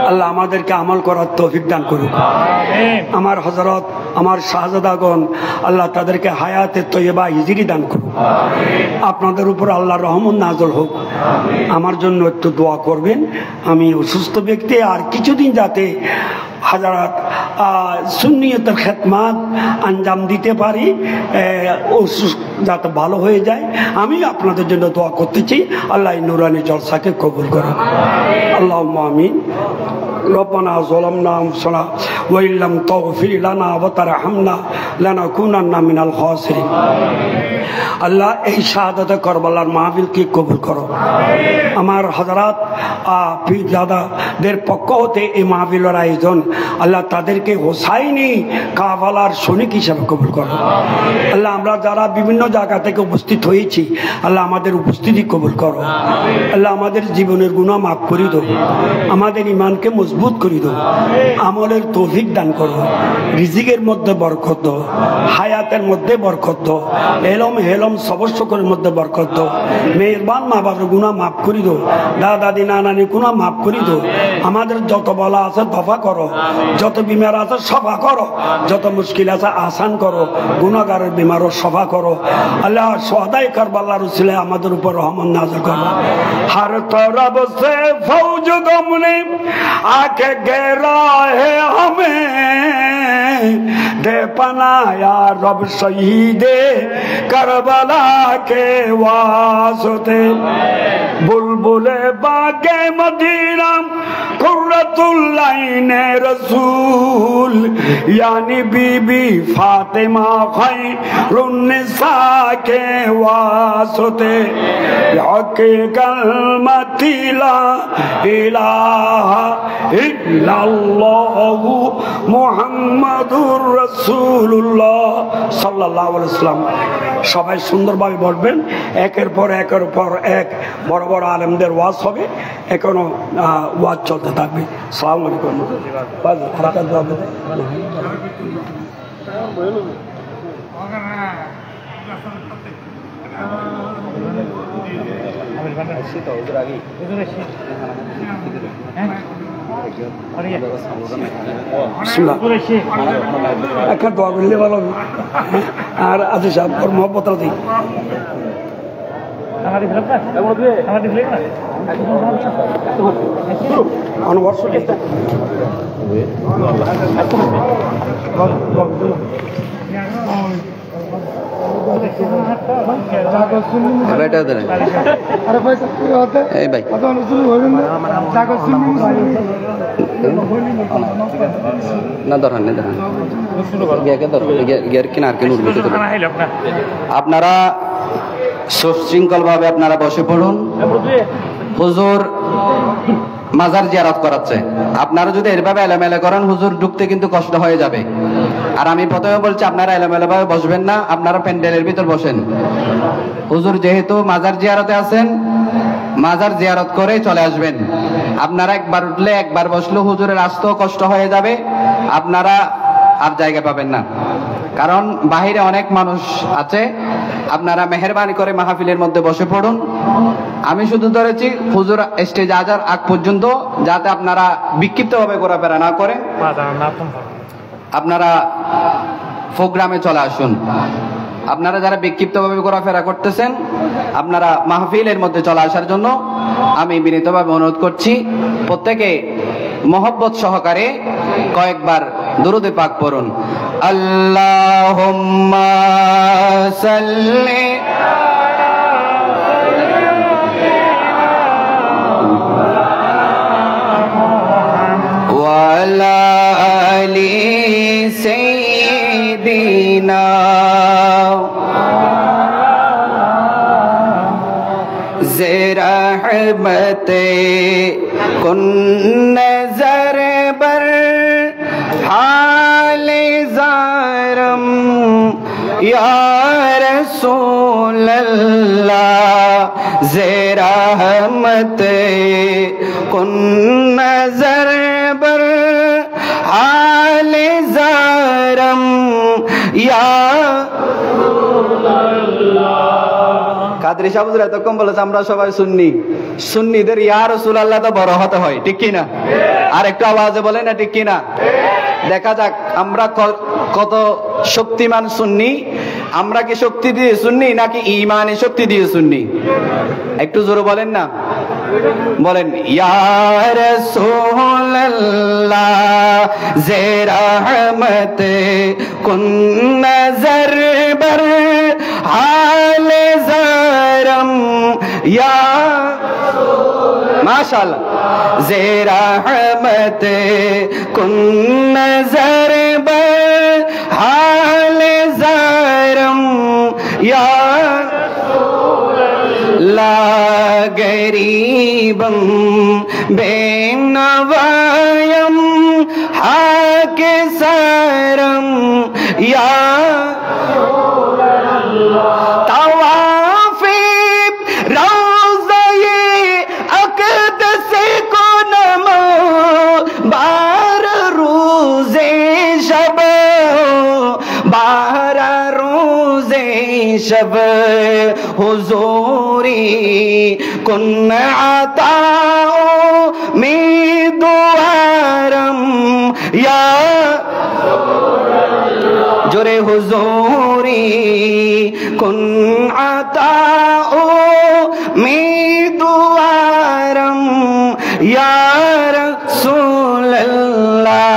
আল্লাহ আমাদেরকে আমল করার তৌফিক দান করুক। আমার হযরত, আমার শাহজাদাগণ, আল্লাহ তাদেরকে হায়াতে তৈয়বা হিজরি দান করুক। আপনাদের উপর আল্লাহর রহমত নাযিল হোক। আমার জন্য একটু দোয়া করবেন। আমি অসুস্থ ব্যক্তি, আর কিছুদিন যাতে হাজারাত সুন্নিয়তের খেদমাত আঞ্জাম দিতে পারি, অসুস্থ যাতে ভালো হয়ে যায়, আমি আপনাদের জন্য দোয়া করতেছি। আল্লাহ নুরানি জলসাকে কবুল করুন। আল্লাহুম্মা আমিন। ربنا ظلمنا أنفسنا وإن لم تغفر لنا وترحمنا لنكونن من الخاسرين আল্লাহ এই শাহাদাতে কারবালার মাহফিলকে কবুল করো। আমার হযরত পীর দাদাদের পক্ষ হতে এই মাহফিলের আয়োজন, আল্লাহ তাদেরকে হোসাইনি কাফালার সৈনিক হিসেবে কবুল করো। আল্লাহ আমরা যারা বিভিন্ন জায়গা থেকে উপস্থিত হয়েছি, আল্লাহ আমাদের উপস্থিতি কবুল করো। আল্লাহ আমাদের জীবনের গুনাহ মাফ করে দাও, আমাদের ঈমানকে মজবুত করে দাও, আমলের তৌফিক দান করো, রিজিকের মধ্যে বরকত দাও, হায়াতের মধ্যে বরকত দাও, এলম হেলম সবর সকলের মধ্যে বরকত দাও। মেহেরবান মা বাবার গুনাহ মাফ করে দাও, দাদা দাদি নানা নানি গুনাহ মাফ করে দাও। আমাদের যত বলা আছে দফা করো, যত বিমার আছে সফা করো, যত মুশকিল আছে আসান করো, গুনাহগারের বিমারও সফা করো। আল্লাহ শহাদায়ে কারবালার উসিলায় আমাদের উপর রহমত নাযিল করো। हर तरफ से फौज गम ने आके घेरा है हमें, दे पना या रब शहीदे करबला के वास्ते। बुलबुले बागे मदीना कुर्रतुल आइन रसूल, यानी बीबी फातिमा खैरुन निसा के वास्ते। कलमती ला इलाहा इल्लल्लाहु मुहाम्मादुर রাসূলুল্লাহ সাল্লাল্লাহু আলাইহি ওয়াসাল্লাম। সবাই সুন্দরভাবে বলবেন, একের পর এক বড় বড় আলেমদের ওয়াজ হবে, এখনো ওয়াজ চলতে থাকবে। আসসালামু আলাইকুম। একটা দোয়া করলে ভালো হবে। আর আজ সাহেব মহব্বত দিই অনবর্ষ আপনারা সুশৃঙ্খল ভাবে আপনারা বসে পড়ুন। হুজুর মাজার জিয়ারত করাচ্ছে, আপনারা যদি এভাবে এলোমেলো করেন হুজুর ঢুকতে কিন্তু কষ্ট হয়ে যাবে। আর আমি প্রথমে বলছি আপনারা এলোমেলো ভাবে বসবেন না, আপনারা প্যান্ডেলের ভিতর বসেন। হুজুর যেহেতু মাজার জিয়ারতে আছেন, মাজার জিয়ারত করে চলে আসবেন। আপনারা একবার উঠলে একবার বসলে হুজুরের আসতেও কষ্ট হয়ে যাবে, আপনারা আর জায়গা পাবেন না। কারণ বাহিরে অনেক মানুষ আছে, আপনারা মেহেরবানি করে মাহফিলের মধ্যে বসে পড়ুন। আমি শুধু ধরেছি হুজুর স্টেজে আসার আগ পর্যন্ত যাতে আপনারা বিক্ষিপ্তভাবে ঘোরাফেরা না করে আপনারা প্রোগ্রামে চলে আসুন। আপনারা যারা বিক্ষিপ্তভাবে ঘোরাফেরা করতেছেন আপনারা মাহফিলের মধ্যে চলে আসার জন্য আমি বিনীতভাবে অনুরোধ করছি। প্রত্যেকে মহব্বত সহকারে কয়েকবার দুরূদে পাক পড়ুন। আল্লাহুম্মা সাল্লি ওয়া আলা আলি সাইয়্যিদিনা रहमते कुन नजर बर हाल ज़ारम या रसूल अल्लाह ज़े रहमते कुन नजर बर हाल ज़ारम या কাদরি সাহেব এতক্ষণ বলেছে আমরা সবাই সুন্নি, সুন্নিদের ইয়া রাসূলুল্লাহ তো বড় হতে হয়, ঠিক কি না? আর একটু আওয়াজে বলে না, ঠিক কি না? দেখা যাক আমরা কত শক্তিমান সুন্নি। আমরা কি শক্তি দিয়ে সুন্নি নাকি ঈমানে শক্তি দিয়ে সুন্নি? একটু জোরে বলেন না, বলেন ইয়া রাসূলুল্লাহ ज़े रहमते कुन नजर बर हाल ज़ारम या माशाअल्लाह। ज़ेरा रहमत कुन नजर बर हाल ज़ारम या ला गरीबम बेनवायम हाके सारम या तवाफी रोज़े अक़दस को नमो बार रोज़े शब बार रोज़े शब हुज़ूरी कुन अताओ में दुआरम या जोरे हुज़ूरी कुन अताओ में दुआरम या रसूल अल्लाह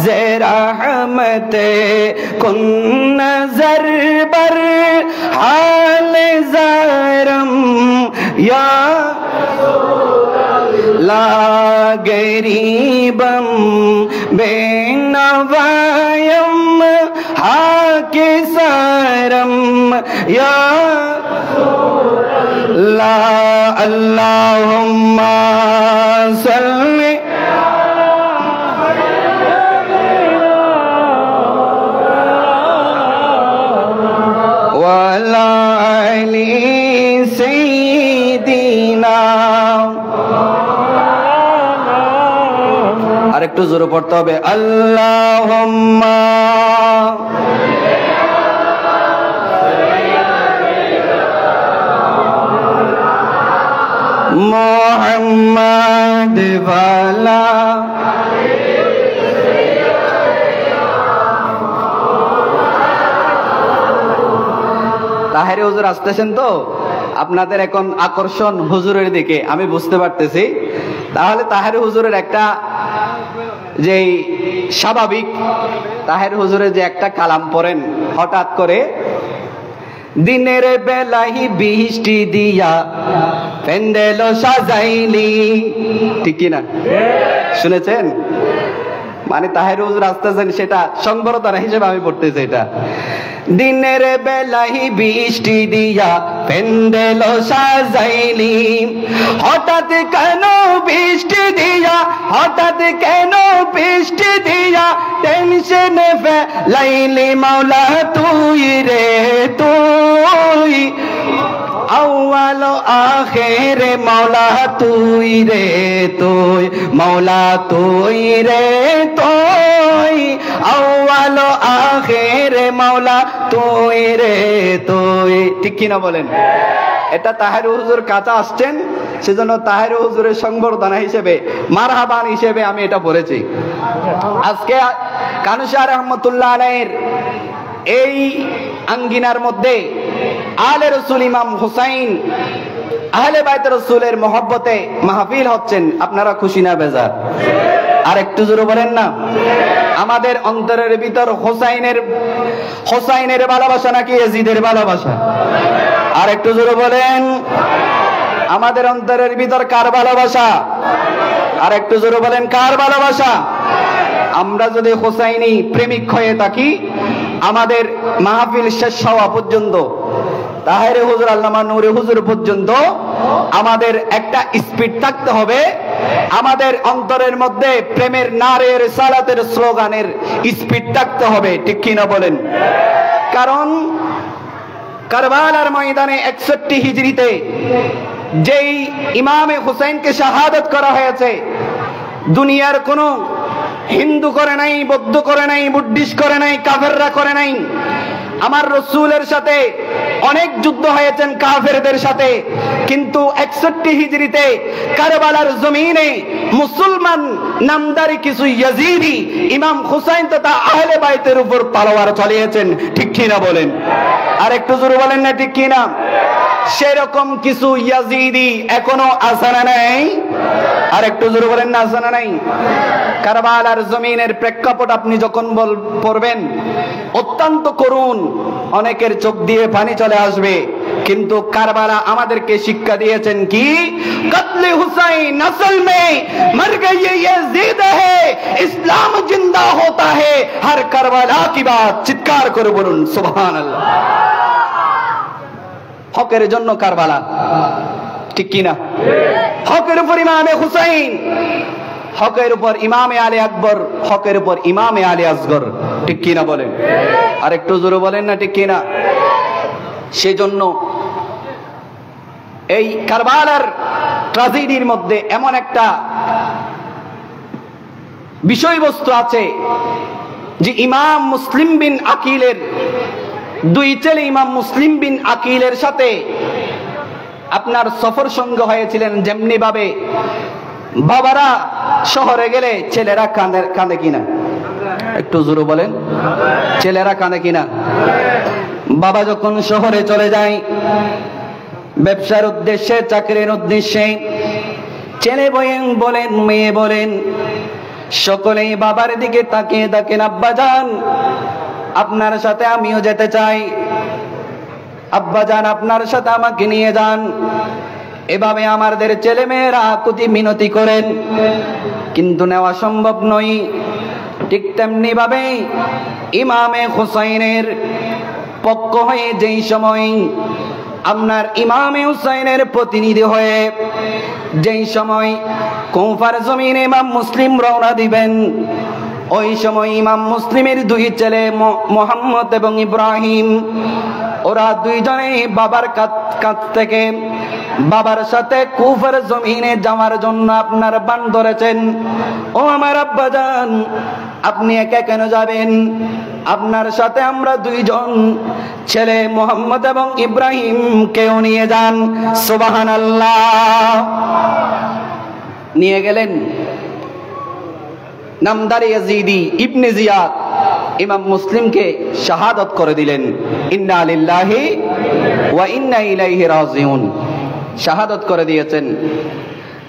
ज़ेरा रहमत कुन नजर बर हाल ज़ारम या ला गरीबम बेनवायम हाके सारम या ला अल्लाहुम्मा सल्ली वाला अली सय्यिदिना আর একটু জোরে পড়তে হবে আল্লাহুম্মা মুহাম্মাদ ওয়ালা তাহেরে হুজুর আসতেছেন তো আপনাদের এখন আকর্ষণ হুজুরের দিকে আমি বুঝতে পারতেছি তাহলে তাহেরে হুজুরের একটা যে স্বাভাবিক তাহের হুজুরের যে একটা কালাম পড়েন হঠাৎ করে দিনের বেলাহি বৃষ্টি দিয়া প্যান্ডেল সাজাইলি ঠিক কি না শুনেছেন মানে তাহের হুজুর আসতেছেন সেটা সংবর্ধনা হিসেবে আমি পড়তেছি এটা দিনের বেলাহি বৃষ্টি দিয়া প্যান্ডেল সাজাইলি হঠাৎ কেন বৃষ্টি দিয়া হঠাৎ কেন বৃষ্টি দিয়া টেনশন ফেলাইলি মাওলা তুই রে তুই আউয়াল আখির মাওলা তুই রে তুই মাওলা তুই রে তুই আউয়াল আখির মাওলা তুই রে তুই ঠিক কি না বলেন এটা তাহের হুজুর কাছে আসছেন সেজন্য তাহের হুজুরের সংবর্ধনা হিসেবে মারহাবান হিসেবে আমি এটা পড়েছি আজকে কানুশা রহমতুল্লাহ আলাইহির এই আঙ্গিনার মধ্যে আলে রসুল ইমাম হুসাইন আহলে বাইত রসুলের মহব্বতে মাহফিল হচ্ছেন আপনারা খুশি না বেজার আর একটু জোরে বলেন না আমাদের অন্তরের ভিতর হোসাইনের ভালোবাসা নাকি ইয়াজিদের ভালোবাসা আর একটু জোরে বলেন আমাদের অন্তরের ভিতর কার ভালোবাসা আর একটু জোরে বলেন কার ভালোবাসা আমরা যদি হোসাইনি প্রেমিক হয়ে থাকি আমাদের মাহফিল শেষ হওয়া পর্যন্ত তাহেরে হুজুর আল্লামা নূরে হুজুর পর্যন্ত আমাদের একটা স্পিড থাকতে হবে আমাদের অন্তরের মধ্যে প্রেমের নারে রিসালাতের স্লোগানের স্পিড থাকতে হবে ঠিক কি না বলেন কারণ কারবালার ময়দানে 61 হিজরিতে যেই ইমামে হুসাইনকে শাহাদাত করা হয়েছে দুনিয়ার কোনো হিন্দু করে নাই বৌদ্ধ করে নাই বুদ্ধিস্ট করে নাই কাফেররা করে নাই আমার রাসূলের সাথে অনেক যুদ্ধ হয়েছেন কাফেরদের সাথে কিন্তু 61 হিজরিতে কারবালার জমিনে মুসলমান নামদারি কিছু ইয়াজিদি ইমাম হুসাইন তথা আহলে বাইতের উপর তলোয়ার চালিয়েছেন ঠিক কি না বলেন আর একটু জোরে বলেন না ঠিক কি না সেরকম কিছু ইয়াজিদি এখনো আছে না নাই আর একটু জোরে বলেন না আছে না নাই কারবালার জমিনের প্রেক্ষাপট আপনি যখন পড়বেন অত্যন্ত করুণ অনেকের চোখ দিয়ে পানি চলে আসবে কিন্তু কারবালা আমাদেরকে শিক্ষা দিয়েছেন কি, কতলে হুসাইন নসল মে মর গই ये जिद है इस्लाम जिंदा होता है हर কারবালা की बात। চিৎকার করে বলুন সুবহানাল্লাহ। হকের জন্য কারবালা, ঠিক কি না? হকের উপর ইমামে হুসাইন, হকের উপর ইমামে আলী আকবর, হকের উপর ইমামে আলী আসগর, ঠিক কি না বলেন? আর একটু জোরে বলেন না, ঠিক কি না? সেজন্য এই কারবালার ট্র্যাজেডির মধ্যে এমন একটা বিষয়বস্তু আছে যে ইমাম মুসলিম বিন আকিলের দুই ছেলে ইমাম মুসলিম বিন আকিলের সাথে আপনার সফর সঙ্গ হয়েছিলেন। যেমনি ভাবে বাবারা শহরে গেলে ছেলেরা কাঁদে কিনা, একটু জোরে বলেন, ছেলেরা কাঁদে কিনা? বাবা যখন শহরে চলে যায় ব্যবসার উদ্দেশ্যে, চাকরির উদ্দেশ্যে, ছেলে বলেন মেয়ে বলেন সকলেই বাবার দিকে তাকিয়ে দেখেন, আব্বা যান আপনার সাথে আমিও যেতে চাই, আব্বা যান আপনার সাথে আমাকে নিয়ে যান। এভাবে আমাদের ছেলে মেয়েরা কুতি মিনতি করেন, কিন্তু নেওয়া সম্ভব নয়। ঠিক তেমনি ভাবে ইমামে হুসাইনের পক্ষ হয়ে যেই সময় আপনার ইমামে হুসাইনের প্রতিনিধি হয়ে যেই সময় কুফার জমিনে ইমাম মুসলিম রওনা দিবেন, ওই সময় ইমাম মুসলিমের দুই ছেলে মোহাম্মদ এবং ইব্রাহিম, ওরা দুইজনে বাবার কাছ থেকে বাবার সাথে কুফার জমিনে যাওয়ার জন্য আপনার বান ধরেছেন। ও আমার আব্বা যান, আপনি একা কেন যাবেন? আপনার সাথে আমরা দুইজন ছেলে মোহাম্মদ এবং ইব্রাহিম কেউ নিয়ে যান। সুবহানাল্লাহ। নিয়ে গেলেন। নামদারি ইয়াজিদি ইবনে জিয়াদ ইমাম মুসলিমকে শাহাদাত করে দিলেন। ইন্না লিল্লাহি ওয়া ইন্না ইলাইহি রাজিউন, শাহাদাত করে দিয়েছেন।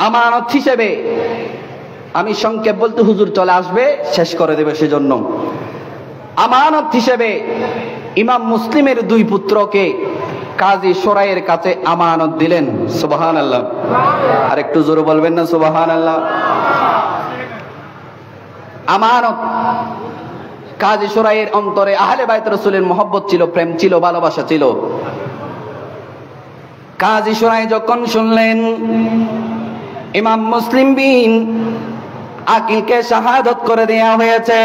আমানত হিসেবে, আমি সংক্ষেপ বলতে হুজুর চলে আসবে শেষ করে দেবে, সেজন্য আমানত হিসেবে ইমাম মুসলিমের দুই পুত্রকে কাজী শোরাইয়ের কাছে আমানত দিলেন। সুবহানাল্লাহ। আর একটু জোরে বলবেন না সুবহানাল্লাহ। আমানত, কাজী শোরাইয়ের অন্তরে আহলে বাইত রাসূলের মহব্বত ছিল, প্রেম ছিল, ভালোবাসা ছিল। কাজী শোরাই যখন শুনলেন ইমাম মুসলিম বিন আকিলকে শাহাদাত করে দেয়া হয়েছে,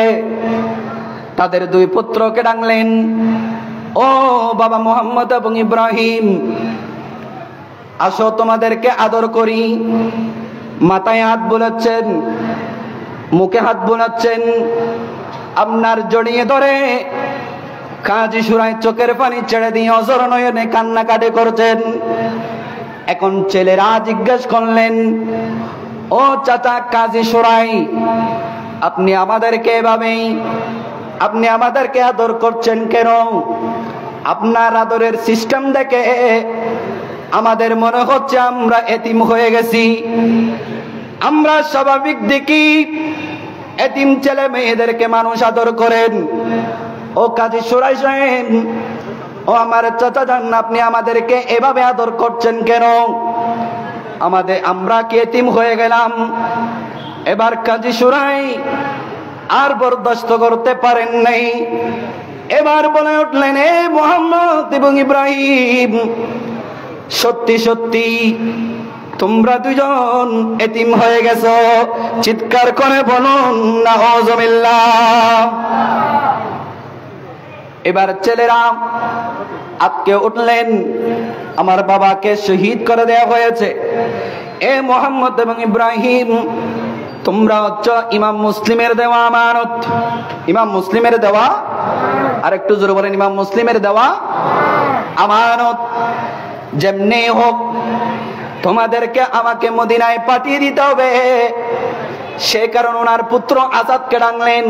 তাদের দুই পুত্রকে ডাকলেন, ও বাবা মোহাম্মদ এবং ইব্রাহিম, আসো তোমাদেরকে আদর করি। মাথায় হাত বোলাচ্ছেন, মুখে হাত বোলাচ্ছেন, আপনার জড়িয়ে ধরে কাজী শোরাই চোখের পানি ছেড়ে দিয়ে অজর নয়নে কান্নাকাটি করছেন। এখন ছেলেরা জিজ্ঞেস করলেন, ও চাচা কাজী শোরাই, আপনি আমাদেরকে এভাবেই, আপনি আমাদেরকে আদর করছেন কেন? আপনার আদরের সিস্টেম দেখে আমাদের মনে হচ্ছে আমরা এতিম হয়ে গেছি। আমরা স্বাভাবিক দেখি এতিম ছেলে মেয়েদেরকে মানুষ আদর করেন। ও কাজী শোরাই সাহেব, ও আমার চাচা যান, আপনি আমাদেরকে এভাবে আদর করছেন কেন? আমরা কি এতিম হয়ে গেলাম? এবার কাজী শোরাই আর বরদাস্ত করতে পারেন নাই। এবার বলে উঠলেন, এ মুহাম্মদ এবং ইব্রাহিম, সত্যি সত্যি তোমরা দুজন এতিম হয়ে গেছো। চিৎকার করে বলুন নাউযুবিল্লাহ। এবার ছেলেরা আজকে উঠলেন, আমার বাবাকে শহীদ করে দেওয়া হয়েছে। এ মুহাম্মদ এবং ইব্রাহিম, তোমরা হচ্ছ ইমাম মুসলিমের দেওয়া আমানত। ইমাম মুসলিমের দেওয়া, আর একটু জোরে বলেন, ইমাম মুসলিমের দেওয়া আমানত। যেমনি হোক তোমাদেরকে আমাকে মদিনায় পাঠিয়ে দিতে হবে। সে কারণে ওনার পুত্র আসাদকে ডাকলেন,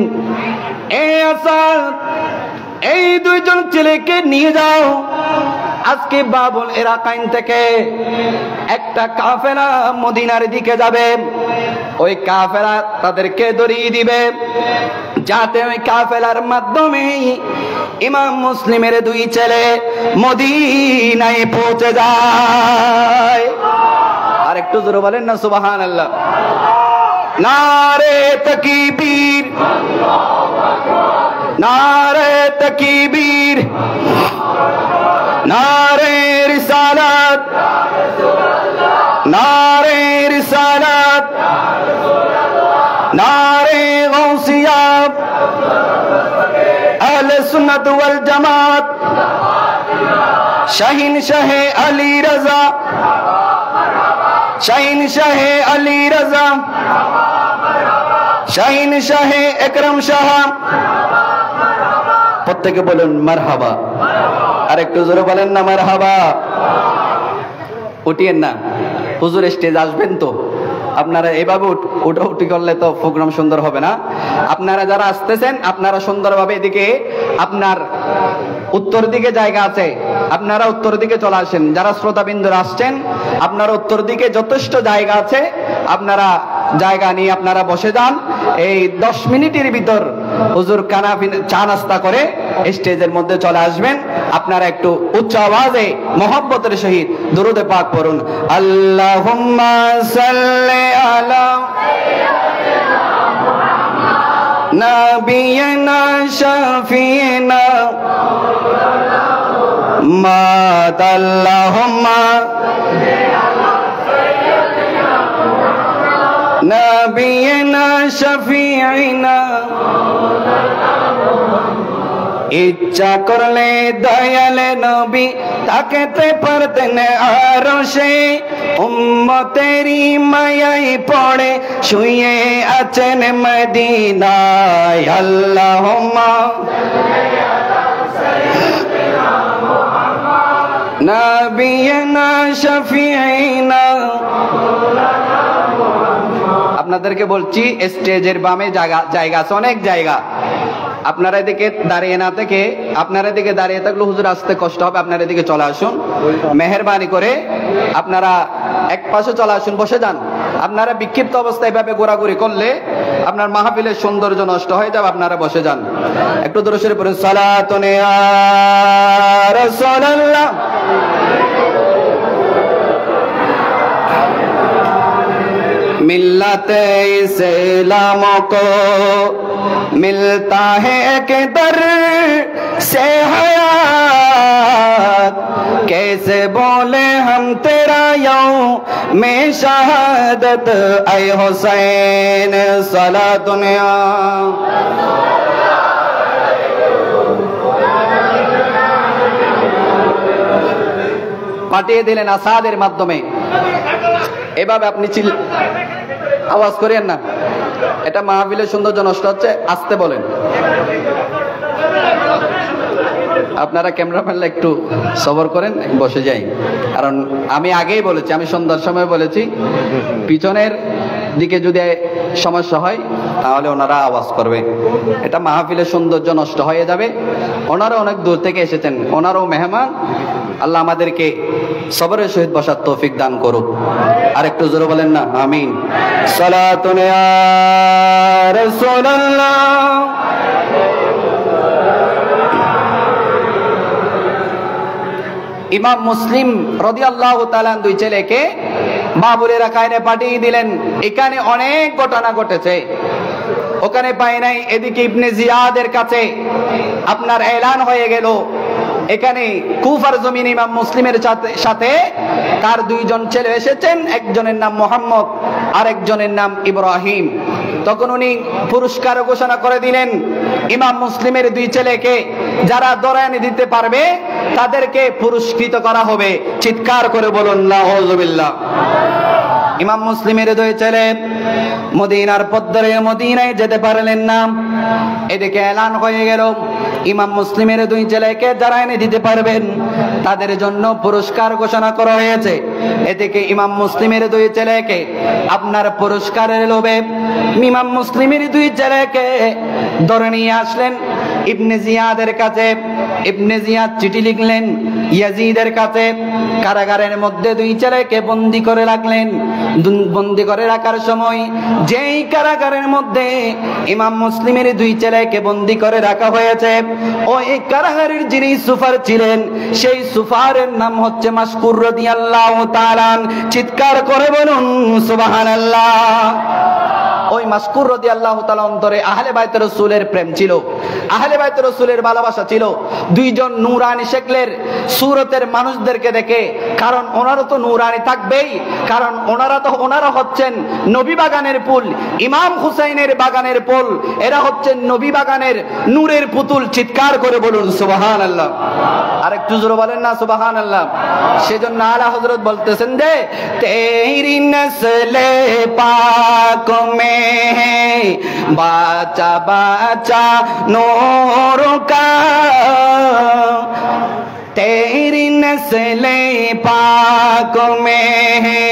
এ আসাদ, এই দুইজন ছেলেকে নিয়ে যাও। আজকে বাবুল এরাকাইন থেকে একটা কাফেলা মদিনার দিকে যাবে। ওই কাফেলা তাদেরকে ধরিয়ে দিবে, যাতে ওই কাফেলার মাধ্যমে ইমাম মুসলিমের দুই ছেলে মদিনায় পৌঁছে যায়। আর একটু জোরে বলেন না সুবহানাল্লাহ। নারে তাকবীর, নারে তাকবীর, নারে রিসালাত, নারে রিসালাত, নারে গৌসিয়া, আহলে সুন্নাত ওয়াল জামাত, শাহিন শাহে আলী রাজা, শাহিন শাহে আলী রাজা, শাহিন শাহে একরম শাহ। প্রত্যেকে বলুন মারহাবা। আর একটু জোরে বলেন না মারহাবা। উঠিয়েন না, হুজুর স্টেজ আসবেন তো। আপনারা এভাবে উঠি করলে তো প্রোগ্রাম সুন্দর হবে না। আপনারা যারা আসতেছেন আপনারা সুন্দরভাবে এদিকে, আপনার উত্তর দিকে জায়গা আছে, আপনারা উত্তর দিকে চলে আসেন। যারা শ্রোতাবিন্দুরা আসছেন আপনারা উত্তর দিকে যথেষ্ট জায়গা আছে, আপনারা জায়গা নিয়ে আপনারা বসে যান। এই 10 মিনিটের ভিতর হুজুর চা নাস্তা করে স্টেজের মধ্যে চলে আসবেন। আপনারা একটু উচ্চ আওয়াজে মহব্বতের সহিত দুরূদে পাক পড়ুন। আল্লাহুম্মা সাল্লি আলা নাবিয়িনা শাফিনা মাত। আল্লাহুম্মা নাবিয়িনা শাফিনা। ইচ্ছা করলে দয়াল নবী তাকাতে পারতেন আরশে, উম্মতেরি মায়ায় পড়ে শুয়ে আছেন মদিনায়। আল্লাহুম্মা নাবিয়িনা শাফিনা। আপনাদেরকে বলছি স্টেজের বামে জায়গা আছে, অনেক জায়গা। আপনারা এদিকে দাঁড়িয়ে না থেকে, আপনারা এদিকে দাঁড়িয়ে থাকলে হুজুর আসতে কষ্ট হবে, আপনারা এদিকে চলে আসুন মেহেরবানি করে। আপনারা এক পাশে চলে আসুন, বসে যান। আপনারা বিক্ষিপ্ত অবস্থায় এভাবে ঘোরাঘুরি করলে আপনার মাহফিলের সৌন্দর্য নষ্ট হয়ে যাবে। আপনারা বসে যান। একটু দরুদ শরীফ পড়ুন। সালাতুন ইয়া রাসূলুল্লাহ। मिलते इस्लाम को मिलता है एक दर से हयात, कैसे बोले हम तेरा यौम में शहादत ऐ हुसैन। सला दुनिया পাঠিয়ে দিলেন আসাদের মাধ্যমে। এভাবে আপনি আওয়াজ করেন না, এটা মাহফিলের সৌন্দর্য নষ্ট হচ্ছে। আসতে বলেন। আপনারা ক্যামেরাম্যানরা একটু সবর করেন, বসে যাই। কারণ আমি আগেই বলেছি, আমি সন্ধ্যার সময় বলেছি, পিছনের দিকে যদি সমস্যা হয় তাহলে ওনারা আওয়াজ করবে, এটা মাহফিলের সৌন্দর্য নষ্ট হয়ে যাবে। ওনারা অনেক দূর থেকে এসেছেন, ওনারাও মেহমান। আল্লাহ আমাদেরকে সবরের সহিত বসার তৌফিক দান করুক। আর একটু জোরে বলেন না আমিন। সালাতুন ইয়া রাসূলুল্লাহ। ইমাম মুসলিম রাদিয়াল্লাহু তাআলা দুই ছেলেকে বাবুলের কাহিনী পাঠিয়ে দিলেন। এখানে অনেক ঘটনা ঘটেছে, ওখানে পাই নাই। এদিকে ইবনে জিয়াদের কাছে আপনার এলান হয়ে গেল, এখানে কুফার জমিন ইমাম মুসলিমের সাথে তার দুইজন ছেলে এসেছেন, একজনের নাম মোহাম্মদ আর একজনের নাম ইব্রাহিম। তখন উনি পুরস্কার ঘোষণা করে দিলেন, ইমাম মুসলিমের দুই ছেলেকে যারা দরানি দিতে পারবে তাদেরকে পুরস্কৃত করা হবে। চিৎকার করে বলুন নাউযুবিল্লাহ। ইমাম মুসলিমের দুই ছেলে মদিনার পথ ধরে মদিনায় যেতে পারলেন না। এদিকে এলান হয়ে গেল, ইমাম মুসলিমের দুই ছেলেকে যারা এনে দিতে পারবেন তাদের জন্য পুরস্কার ঘোষণা করা হয়েছে। এদিকে ইমাম মুসলিমের দুই ছেলেকে আপনার পুরস্কারের লোভে ইমাম মুসলিমের দুই ছেলেকে ধরে নিয়ে আসলেন ইবনে জিয়াদের কাছে। ইবনে জিয়াদ চিঠি লিখলেন, ইয়াজিদের কাছে কারাগারের মধ্যে দুই ছেলেকে বন্দী করে রাখলেন। বন্দী করে রাখার সময় যেই কারাগারের মধ্যে ইমাম মুসলিমের দুই ছেলেকে বন্দী করে রাখা হয়েছে, ওই কারাগারের যিনি সুফার ছিলেন সেই সুফারের নাম হচ্ছে মাশকুর রাদিয়াল্লাহু তাআলা। চিৎকার করে বলুন সুবহানাল্লাহ। ওই মাশকুর রাদিয়াল্লাহু তাআলা অন্তরে আহলে বাইত রাসূলের প্রেম ছিল, আহলে বাইত রাসূলের ভালোবাসা ছিল। দুইজন নূরানি শেকলের সুরতের মানুষদেরকে দেখে, কারণ ওনারা তো নূরানি থাকবেই, কারণ ওনারা হচ্ছেন নবী বাগানের ফুল, ইমাম হুসাইনের বাগানের ফুল, এরা হচ্ছেন নবী বাগানের নূরের পুতুল। চিৎকার করে বলুন সুবহানাল্লাহ। আরেকটু জোরে বলেন না সুবহানাল্লাহ। সেজন্য আলা হযরত বলতেছেন যে তেরি নসলে পাক মে বাচা বাচা নূর কা, तेरी नस्ले पाक में है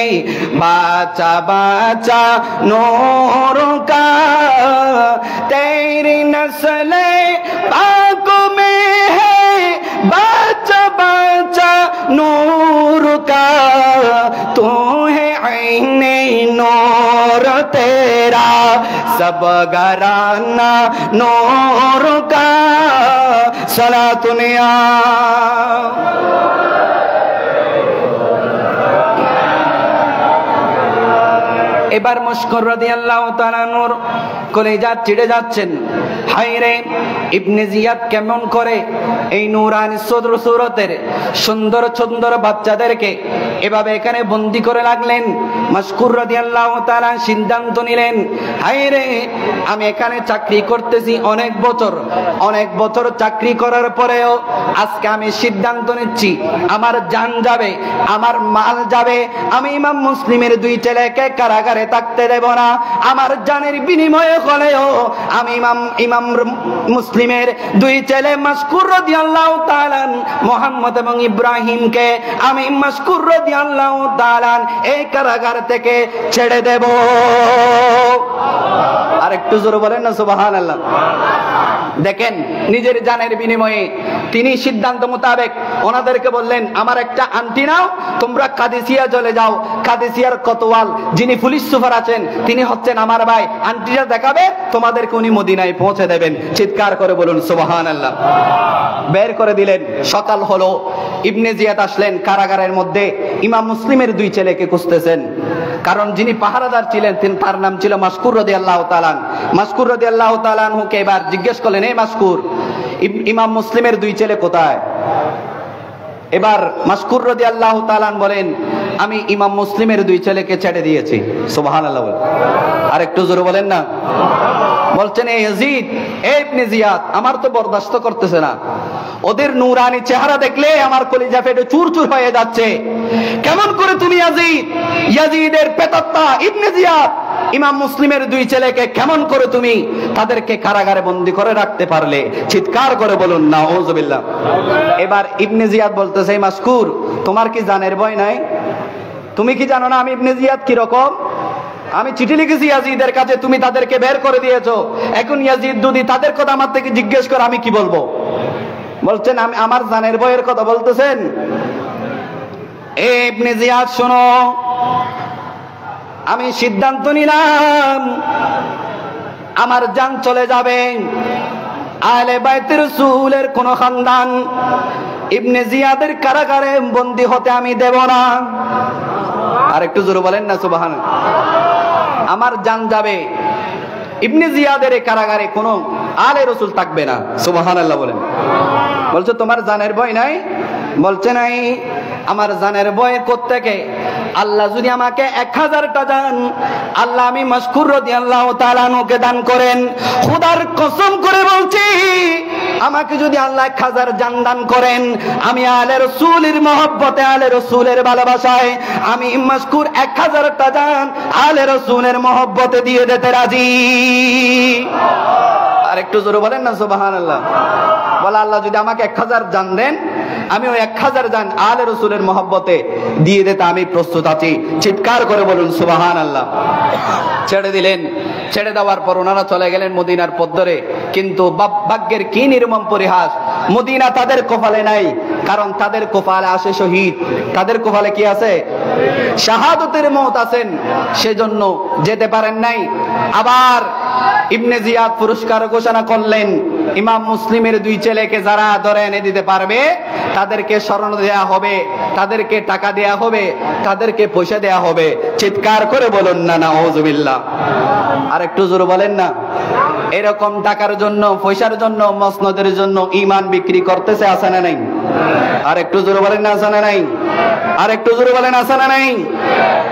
बाचा बाचा नूर का, तेरी नस्ले पाक में है बाचा बाचा नूर का, तू है आईने नूर तेरा सब घराना नूर का, सलातुनिया। এবার মাশকুর রাদিয়াল্লাহু তাআলা নূর কলেজা চিড়ে যাচ্ছেন। হায়রে ইবনে জিয়াদ কেমন করে এই নূরানি সদর সুরতের সুন্দর সুন্দর বাচ্চাদেরকে এভাবে এখানে বন্দী করে রাখলেন। মাশকুর রাদিয়াল্লাহু তাআলা সিদ্ধান্ত নিলেন, হায়রে আমি এখানে চাকরি করতেছি অনেক বছর চাকরি করার পরেও আজকে আমি সিদ্ধান্ত নিচ্ছি আমার জান যাবে, আমার মাল যাবে, আমি ইমাম মুসলিমের দুই ছেলেকে কারাগারে থাকতে দেব না। আমার জানের বিনিময়ে হলেও আমি ইমাম মুসলিমের দুই ছেলে মাশকুর রাদিয়াল্লাহু তাআলা মুহাম্মদ এবং ইব্রাহিমকে আমি মাশকুর রাদিয়াল্লাহু তাআলা এই কারাগার থেকে ছেড়ে দেব। আর একটু জোরে বলেন না সুবহানাল্লাহ। দেখেন নিজের জানের বিনিময়ে তিনি সিদ্ধান্ত মোতাবেক ওনাদেরকে বললেন, আমার একটা আন্টি নাও, তোমরা কাদেসিয়া চলে যাও। কাদেসিয়ার কোতোয়াল যিনি পুলিশ সুপার আছেন তিনি হচ্ছেন আমার ভাই, আন্টিটা দেখাবে তোমাদেরকে উনি মদিনায় পৌঁছে দেবেন। চিৎকার করে বলুন সুবহানাল্লাহ। বের করে দিলেন। সকাল হলো, ইবনে জিয়াদ আসলেন কারাগারের মধ্যে, ইমাম মুসলিমের দুই ছেলেকে খুঁজতেছেন, কারণ যিনি পাহারাদার ছিলেন তার নাম ছিল মাশকুর রাদিয়াল্লাহু তাআলা। মাশকুর রাদিয়াল্লাহু তাআলা কে এবার জিজ্ঞেস করলেন, এই মাশকুর, ইমাম মুসলিমের দুই ছেলে কোথায়? এবার মাশকুর রাদিয়াল্লাহু তাআলা বলেন, আমি ইমাম মুসলিমের দুই ছেলেকে ছেড়ে দিয়েছি। সুবহানাল্লাহ। আর একটু জোরে বলেন না। বলছেন, এই ইয়াজিদ, এই ইবনে জিয়াদ আমার তো বরদাস্ত করতেছে না, ওদের নূরানি চেহারা দেখলে আমার কলিজা ফেটে চুরচুর হয়ে যাচ্ছে। কেমন করে তুমি ইয়াজিদের পেতাত্তা ইবনে জিয়াদ ইমাম মুসলিমের দুই ছেলেকে কেমন করে তুমি তাদেরকে কারাগারে বন্দী করে রাখতে পারলে? চিৎকার করে বলুন নাউযুবিল্লাহ। এবার ইবনে জিয়াদ বলতেছে, মাশকুর তোমার কি জানের ভয় নাই? তুমি কি জানো না আমি ইবনে জিয়াদ কি রকম? আমি চিঠি লিখেছি ইয়াজিদের কাছে, তুমি তাদেরকে বের করে দিয়েছো। এখন ইয়াজিদ যদি তাদের কথা আমার থেকে জিজ্ঞেস করে আমি কি বলবো? বলছেন আমি আমার জানের ভয়ের কথা বলতেছেন। ইবনে জিয়াদ শোনো, আমি সিদ্ধান্ত নিলাম আমার জান চলে যাবে, আহলে বাইতের রাসূলের কোন খানদান ইবনে জিয়াদের কারাগারে বন্দী হতে আমি দেব না। আর একটু জোরে বলেন না সুবহানাল্লাহ। আমার জান যাবে, ইবনে জিয়াদের কারাগারে কোনো আলে রাসূল থাকবে না। সুবহানাল্লাহ বলেন। বলছে তোমার জানের ভয় নাই? বলছে নাই। আমার জানের ভয় কোত্থেকে? আল্লাহ যদি আমাকে 1000টা জান আল্লাহ আমি মাশকুর রাদিয়াল্লাহু তাআলা কে দান করেন, খোদার কসম করে বলছি আমাকে যদি আল্লাহ 1000 জান দান করেন, আমি আলে রাসূলের মহব্বতে, আলে রাসূলের ভালোবাসায় আমি মাশকুর 1000টা জান আলে রাসূলের মহব্বতে দিয়ে দিতে রাজি। আর একটু জোরে বলেন না সুবহানাল্লাহ। বলে আল্লাহ যদি আমাকে 1000 জান দেন, আমি ওই 1000 জান আলে রাসূলের মহব্বতে দিয়ে দিতে আমি প্রস্তুত আছি। চিৎকার করে বলুন সুবহানাল্লাহ। ছেড়ে দিলেন। ছেড়ে দেওয়ার পর ওনারা চলে গেলেন মদিনার পথ ধরে। কিন্তু ভাগ্যের কি নির্মম পরিহাস, মদিনা তাদের কপালে নাই, কারণ তাদের কপালে আসে শহীদ, তাদের কপালে কি আছে? শাহাদতের মওত আছেন, সেজন্য যেতে পারেন নাই। আবার ইবনে জিয়াদ পুরস্কার ঘোষণা করলেন, ইমাম মুসলিমের 2 ছেলেকে যারা ধরে এনে দিতে পারবে তাদেরকে স্মরণ দেয়া হবে, তাদেরকে টাকা দেয়া হবে, তাদেরকে পয়সা দেয়া হবে। চিৎকার করে বলুন না নাউজুবিল্লাহ। আর একটু জোরে বলেন না। এরকম টাকার জন্য, পয়সার জন্য, মসনদের জন্য ঈমান বিক্রি করতেছে, আছে না নাই? আর একটু জোরে বলেন না, আছে না নাই? আর একটু জোরে বলেন, আছে না নাই?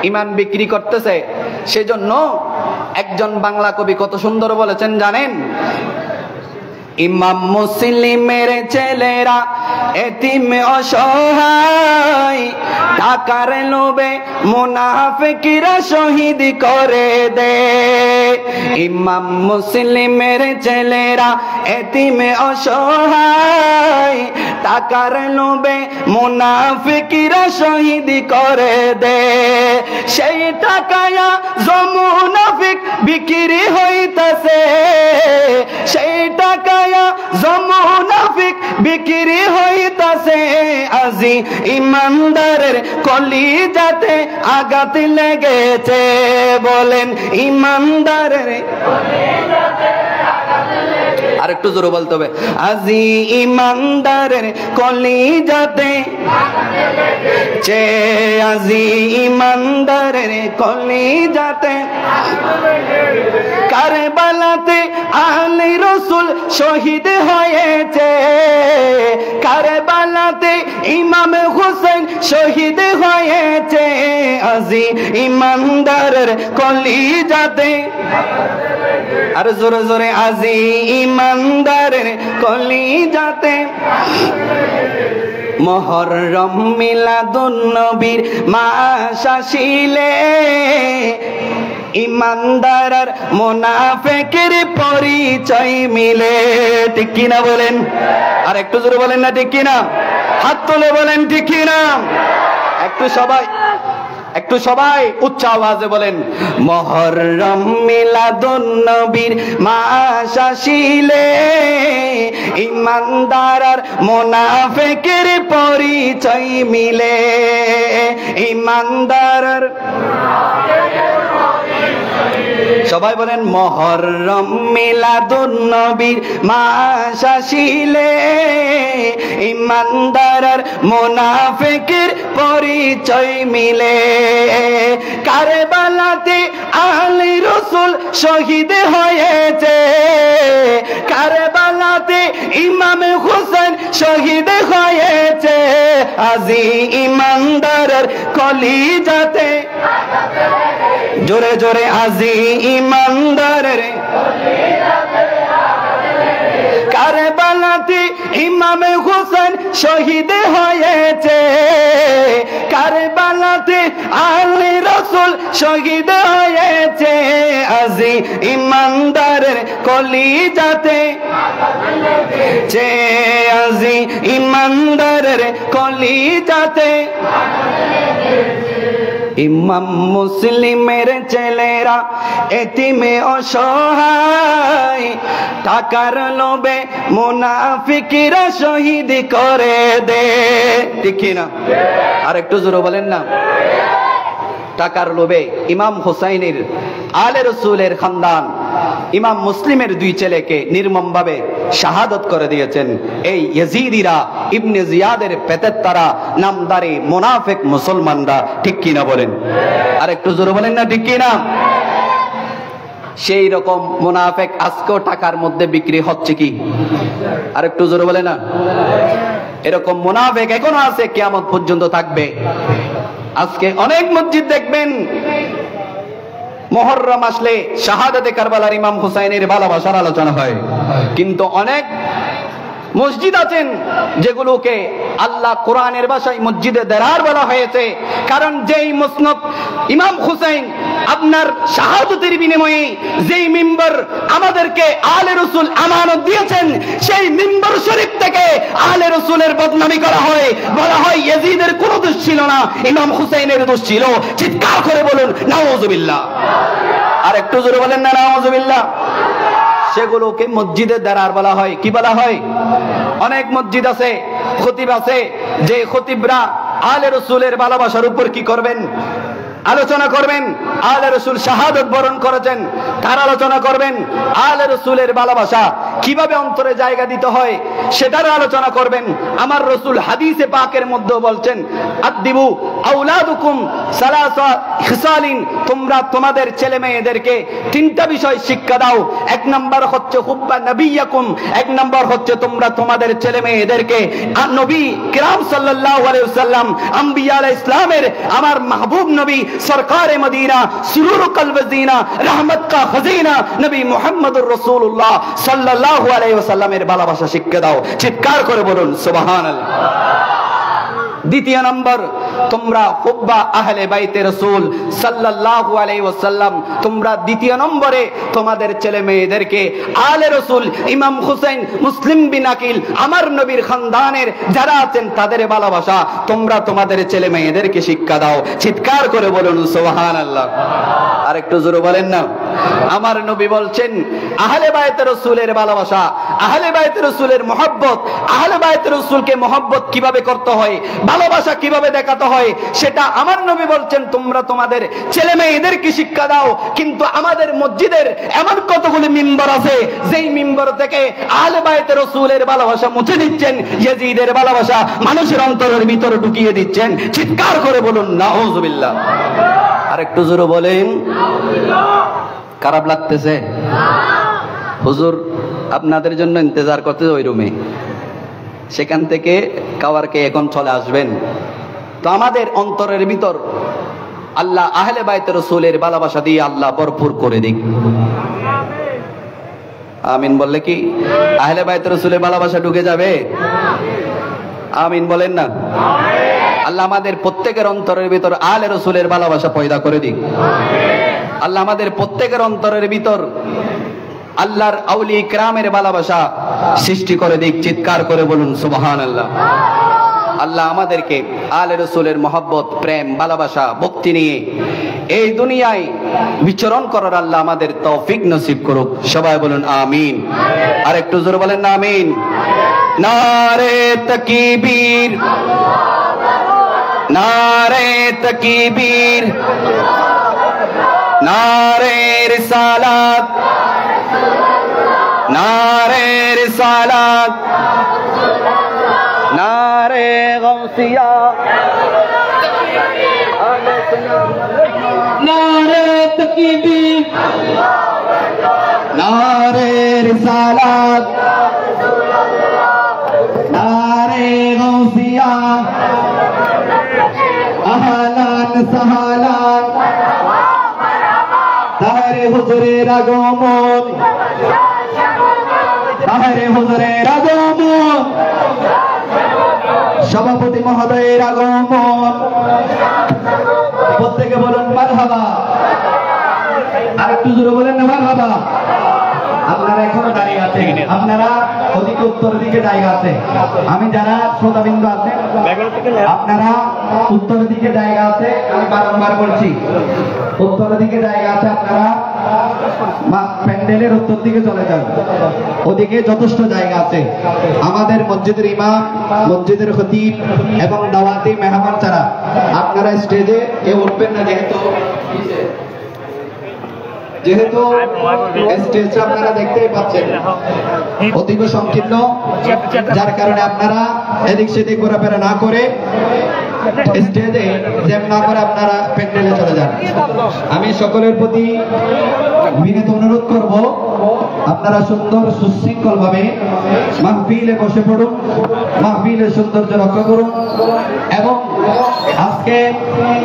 ঈমান বিক্রি করতেছে। সেজন্য একজন বাংলা কবি কত সুন্দর বলেছেন জানেন? ইমাম মুসলিমের ছেলেরা এতিম অসহায়, টাকার লোভে মুনাফিকরা শহীদ করে দে। ইমাম মুসলিমের ছেলেরা এতিম অসহায়, টাকার লোভে মুনাফিকরা শহীদ করে দে। সেই টাকায়া মুনাফিক বিক্রি হইতাছে, সেই টাকায়া মুনাফিক বিক্রি হইতাছে। আজি ইমানদারের কলিজাতে আঘাত লেগেছে, বলেন ইমানদারের। আর একটু জোরে বলতে হবে, আজি ইমানদারের কলিজাতে চে, আজি ইমানদারের কলিজাতে। কারবালাতে আলী রাসূল শহীদ হয়েছে, কারবালাতে ইমাম হুসাইন শহীদ হয়েছে। আজি ইমানদারের কলিজাতে, আর জোরে জোরে, আজি ইমানদারের কলিজাতে। মুহররম মিলাদুন নবীর মাস আসিলে, ইমানদার আর মুনাফিকের পরিচয় মিলে। ঠিক কিনা বলেন? আর একটু জোরে বলেন না ঠিক কিনা? হাত তুলে বলেন ঠিক কিনা? একটু সবাই উচ্চ আওয়াজে বলেন, মুহররম মিলাদুন নবীর মাস আসিলে, ইমানদার আর মুনাফিকের পরিচয় মিলে। ইমানদার আর, সবাই বলেন, মুহররম মিলাদুন নবীর মাস আসিলে, ইমানদার আর মুনাফিকের পরিচয় মিলে। কারবালাতে আলী রাসূল শহীদ হয়েছে, কারবালাতে ইমাম হুসাইন শহীদ হয়েছে। আজি ইমানদারের কলিজাতে, জোরে জোরে, আজি ইমানদারের। কারবালাতে ইমাম হুসাইন শহীদ হয়েছে, কারবালাতে আলী রাসূল শহীদ হয়েছে। আজি ইমানদারের কলিজাতে চে, আজি ইমানদারের কলিজাতে। ইমাম মুসলিমের ছেলেরা এতিমে অসহায়, টাকার লোভে মুনাফিকরা শহীদ করে দে। ঠিক না? আর একটু জোরে বলেন না। টাকার লোভে ইমাম হুসাইনের, আলে রসুলের খানদান, ইমাম মুসলিমের 2 ছেলেকে নির্মমভাবে শাহাদত করে দিয়েছেন এই ইয়াজিদিরা, ইবনে জিয়াদের পেতেত্তারা, নামদারি মুনাফিক মুসলমানরা। ঠিক কিনা বলেন? আর একটু জোরে বলেন না ঠিক কিনা? সেই রকম মুনাফিক আজকেও টাকার মধ্যে বিক্রি হচ্ছে কি? আর একটু জোরে বলেন না। এরকম মুনাফিক এখনো আছে, কিয়ামত পর্যন্ত থাকবে। আজকে অনেক মসজিদ দেখবেন মুহররম আসলে শাহাদাতে কারবালার ইমাম হুসাইনের ভালোবাসার আলোচনা হয়, কিন্তু অনেক মসজিদ আছেন যেগুলোকে আল্লাহ কোরআনের ভাষায় মসজিদে দেরার বলা হয়েছে। কারণ যেই মুসনদ ইমাম হুসাইন আপনার শাহাদাতের বিনিময়ে যেই মিম্বর আমাদেরকে আলে রসুল আমানত দিয়েছেন, সেই মিম্বর শরীফ থেকে আলে রসুলের বদনামি করা হয়, বলা হয় ইয়াজিদের কোনো দোষ ছিল না, ইমাম হুসাইনের দোষ ছিল। চিৎকার করে বলুন নাউজুবিল্লাহ। আর একটু জোরে বলেন না নাউজুবিল্লাহ। সেগুলোকে মসজিদের দ্বারার বলা হয়। কি বলা হয়? অনেক মসজিদ আছে, খতিব আছে, যে খতিবরা আলে রসুলের ভালোবাসার উপর কি করবেন? আলোচনা করবেন। আলে রসুল শাহাদত বরণ করেছেন, তার আলোচনা করবেন। আলে রসুলের ভালোবাসা কিভাবে অন্তরে জায়গা দিতে হয় সেটার আলোচনা করবেন। আমার রসুল হাদিসে পাকের মধ্যে বলছেন, আদিবু আওলাদুকুম সালাসা খিসালিন, তোমরা তোমাদের ছেলে মেয়েদেরকে তিনটা বিষয় শিক্ষা দাও। এক নাম্বার হচ্ছে হুব্বা নবিয়াকুম, এক নাম্বার হচ্ছে তোমরা তোমাদের ছেলে মেয়েদেরকে নবী কিরাম সাল্লাল্লাহু আলাইহি ওয়াসাল্লাম, আম্বিয়া আলাইহিস ইসলামের আমার মাহবুব নবী সরকারে মদিনা, সুরুর কলবজিনা, রহমত কা খজিনা নবী মুহাম্মদুর রাসূলুল্লাহ সাল্লাল্লাহু আলাইহি ওয়াসাল্লামের ভালোবাসা শিক্ষা দাও। চিৎকার করে বলুন সুবহানাল্লাহ। দ্বিতীয় নম্বর, তোমরা হুব্বা আহলে বাইতে রাসূল সাল্লাল্লাহু আলাইহি ওয়াসাল্লাম, তোমরা দ্বিতীয় নম্বরে তোমাদের ছেলে মেয়েদেরকে আলে রাসূল ইমাম হুসাইন, মুসলিম বিন আকিল, আমার নবীর খানদানের যারা আছেন তাদের ভালোবাসা তোমরা তোমাদের ছেলে মেয়েদেরকে শিক্ষা দাও। চিৎকার করে বলুন সুবহানাল্লাহ। আর একটু জোরে বলেন না। আমার নবী বলছেন আহলে বাইতে রাসূলের ভালোবাসা, আহলে বাইতে রাসূলের মহব্বত, আহলে বাইতে রাসূলকে মহব্বত কিভাবে করতে হয়, ভালোবাসা কিভাবে দেখাতে হয় সেটা আমার নবী বলছেন তোমরা তোমাদের ছেলে মেয়েদেরকে শিক্ষা দাও। কিন্তু আমাদের মসজিদের এমন কতগুলি মিম্বর আছে যেই মিম্বর থেকে আহলে বাইতে রাসূলের ভালোবাসা মুছে দিচ্ছেন, ইয়াজিদের ভালোবাসা মানুষের অন্তরের ভিতরে ঢুকিয়ে দিচ্ছেন। চিৎকার করে বলুন নাউজুবিল্লাহ। আর একটু জোরে বলেন। খারাপ লাগতেছে? হুজুর আপনাদের জন্য ইন্তজার করতেছে ওই রুমে, সেখান থেকে কাওয়ারকে এখন চলে আসবেন। তো আমাদের অন্তরের ভিতর আল্লাহ আহলে বাইতে রাসূলের ভালোবাসা দিয়ে আল্লাহ ভরপুর করে দিক। আমিন বললে কি আহলে বাইতে রাসূলের ভালোবাসা ঢুকে যাবে? আমিন বলেন না। আল্লাহ আমাদের প্রত্যেকের অন্তরের ভিতর আহলে রাসূলের ভালোবাসা পয়দা করে দিক। আল্লাহ আমাদের প্রত্যেকের অন্তরের ভিতর আল্লাহর আউলিয়া কিরামের ভালোবাসা সৃষ্টি করে দিক। চিৎকার করে বলুন সুবহানাল্লাহ। আল্লাহ আমাদেরকে আলে রাসূলের মহব্বত, প্রেম, ভালোবাসা, ভক্তি নিয়ে এই দুনিয়ায় বিচরণ করার আল্লাহ আমাদের তৌফিক নসিব করুক। সবাই বলুন আমিন। আর একটু জোরে বলেন না আমিন। নারে তাকবীর, নারে তাকবীর, নারে রিসালাত, নারে রিসালাত, নারে গাউসিয়া, নারে তাকবীর, নারে রিসালাত, নারে গাউসিয়া, আহলান সাহলান, তাহরে হুজুরের আগমন, তাহরে হুজুরের আগমন, সভাপতি মহোদয়ের আগমন। প্রত্যেকে বলুন মারহাবা। আর একটু জোরে বলেন না মারহাবা। আপনারা এখনো দাঁড়িয়ে আছেন, আপনারা ওদিকে উত্তর দিকে জায়গা আছে। আমি যারা শ্রোতাবিন্দু আছেন আপনারা উত্তর দিকে জায়গা আছে, আমি বারংবার বলছি উত্তর দিকে জায়গা আছে, আপনারা প্যান্ডেলের উত্তর দিকে চলে যান, ওদিকে যথেষ্ট জায়গা আছে। আমাদের মসজিদের ইমাম, মসজিদের খতিব এবং দাওয়াতি মেহমান ছাড়া আপনারা স্টেজে কেউ উঠবেন না, যেহেতু স্টেজটা আপনারা দেখতেই পাচ্ছেন অতীব সংকীর্ণ, যার কারণে আপনারা এদিক সেদিক ঘোরাফেরা না করে স্টেজে জ্যাম না করে আপনারা প্যান্ডেলে চলে যান। আমি সকলের প্রতি বিনীত অনুরোধ করব আপনারা সুন্দর সুশৃঙ্খল ভাবে মাহফিলে বসে পড়ুন, মাহফিলের সৌন্দর্য রক্ষা করুন এবং আজকে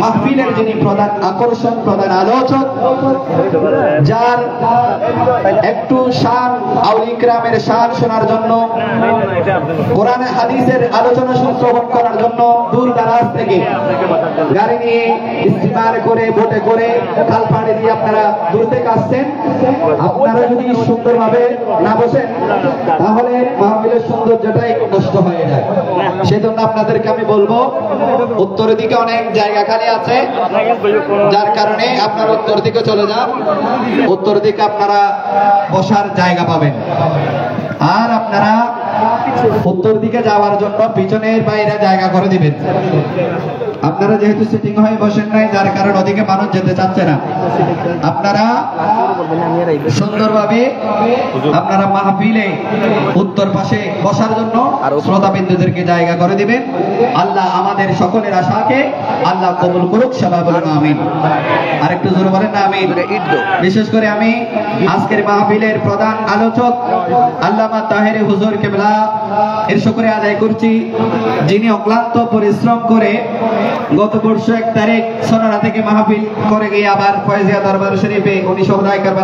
মাহফিলের যিনি প্রধান আকর্ষণ, প্রধান আলোচক, যার একটু শান আউলিয়া কিরামের শান শোনার জন্য, কোরআন হাদিসের আলোচনা শ্রবণ করার জন্য দূর দারাজ থেকে গাড়ি নিয়ে ইস্তিমার করে বোটে করে খাল পাড়ে দিয়ে আপনারা দূর থেকে আসছেন। আপনারা যদি সুন্দরভাবে না বসেন তাহলে মাহফিলের সৌন্দর্যটাই নষ্ট হয়ে যায়। সেজন্য আপনাদেরকে আমি বলবো উত্তরের দিকে অনেক জায়গা খালি আছে, যার কারণে আপনারা উত্তর দিকে চলে যান। উত্তর দিকে আপনারা বসার জায়গা পাবেন। আর আপনারা উত্তর দিকে যাওয়ার জন্য পিছনের বাইরে জায়গা করে দিবেন। আপনারা যেহেতু সিটিং হয়ে বসেন নাই, যার কারণে ওদিকে মানুষ যেতে চাচ্ছে না। আপনারা সুন্দরভাবে আপনারা মাহফিলে উত্তর পাশে বসার জন্য শ্রোতাবিন্দুদেরকে জায়গা করে দিবেন। আল্লাহ আমাদের সকলের আশাকে আল্লাহ কবুল করুক, সবাই বলুন আমিন। আর একটু জোরে বলেন না আমিন। বিশেষ করে আমি আজকের মাহফিলের প্রধান আলোচক আল্লামা তাহের হুজুর কেবলা এর শুকরিয়া আদায় করছি, যিনি অক্লান্ত পরিশ্রম করে গত বর্ষ 1 তারিখ সোনারা থেকে মাহফিল করে গিয়ে আবার ফয়জিয়া দরবার শরীফে উনি সহদায় কারবালা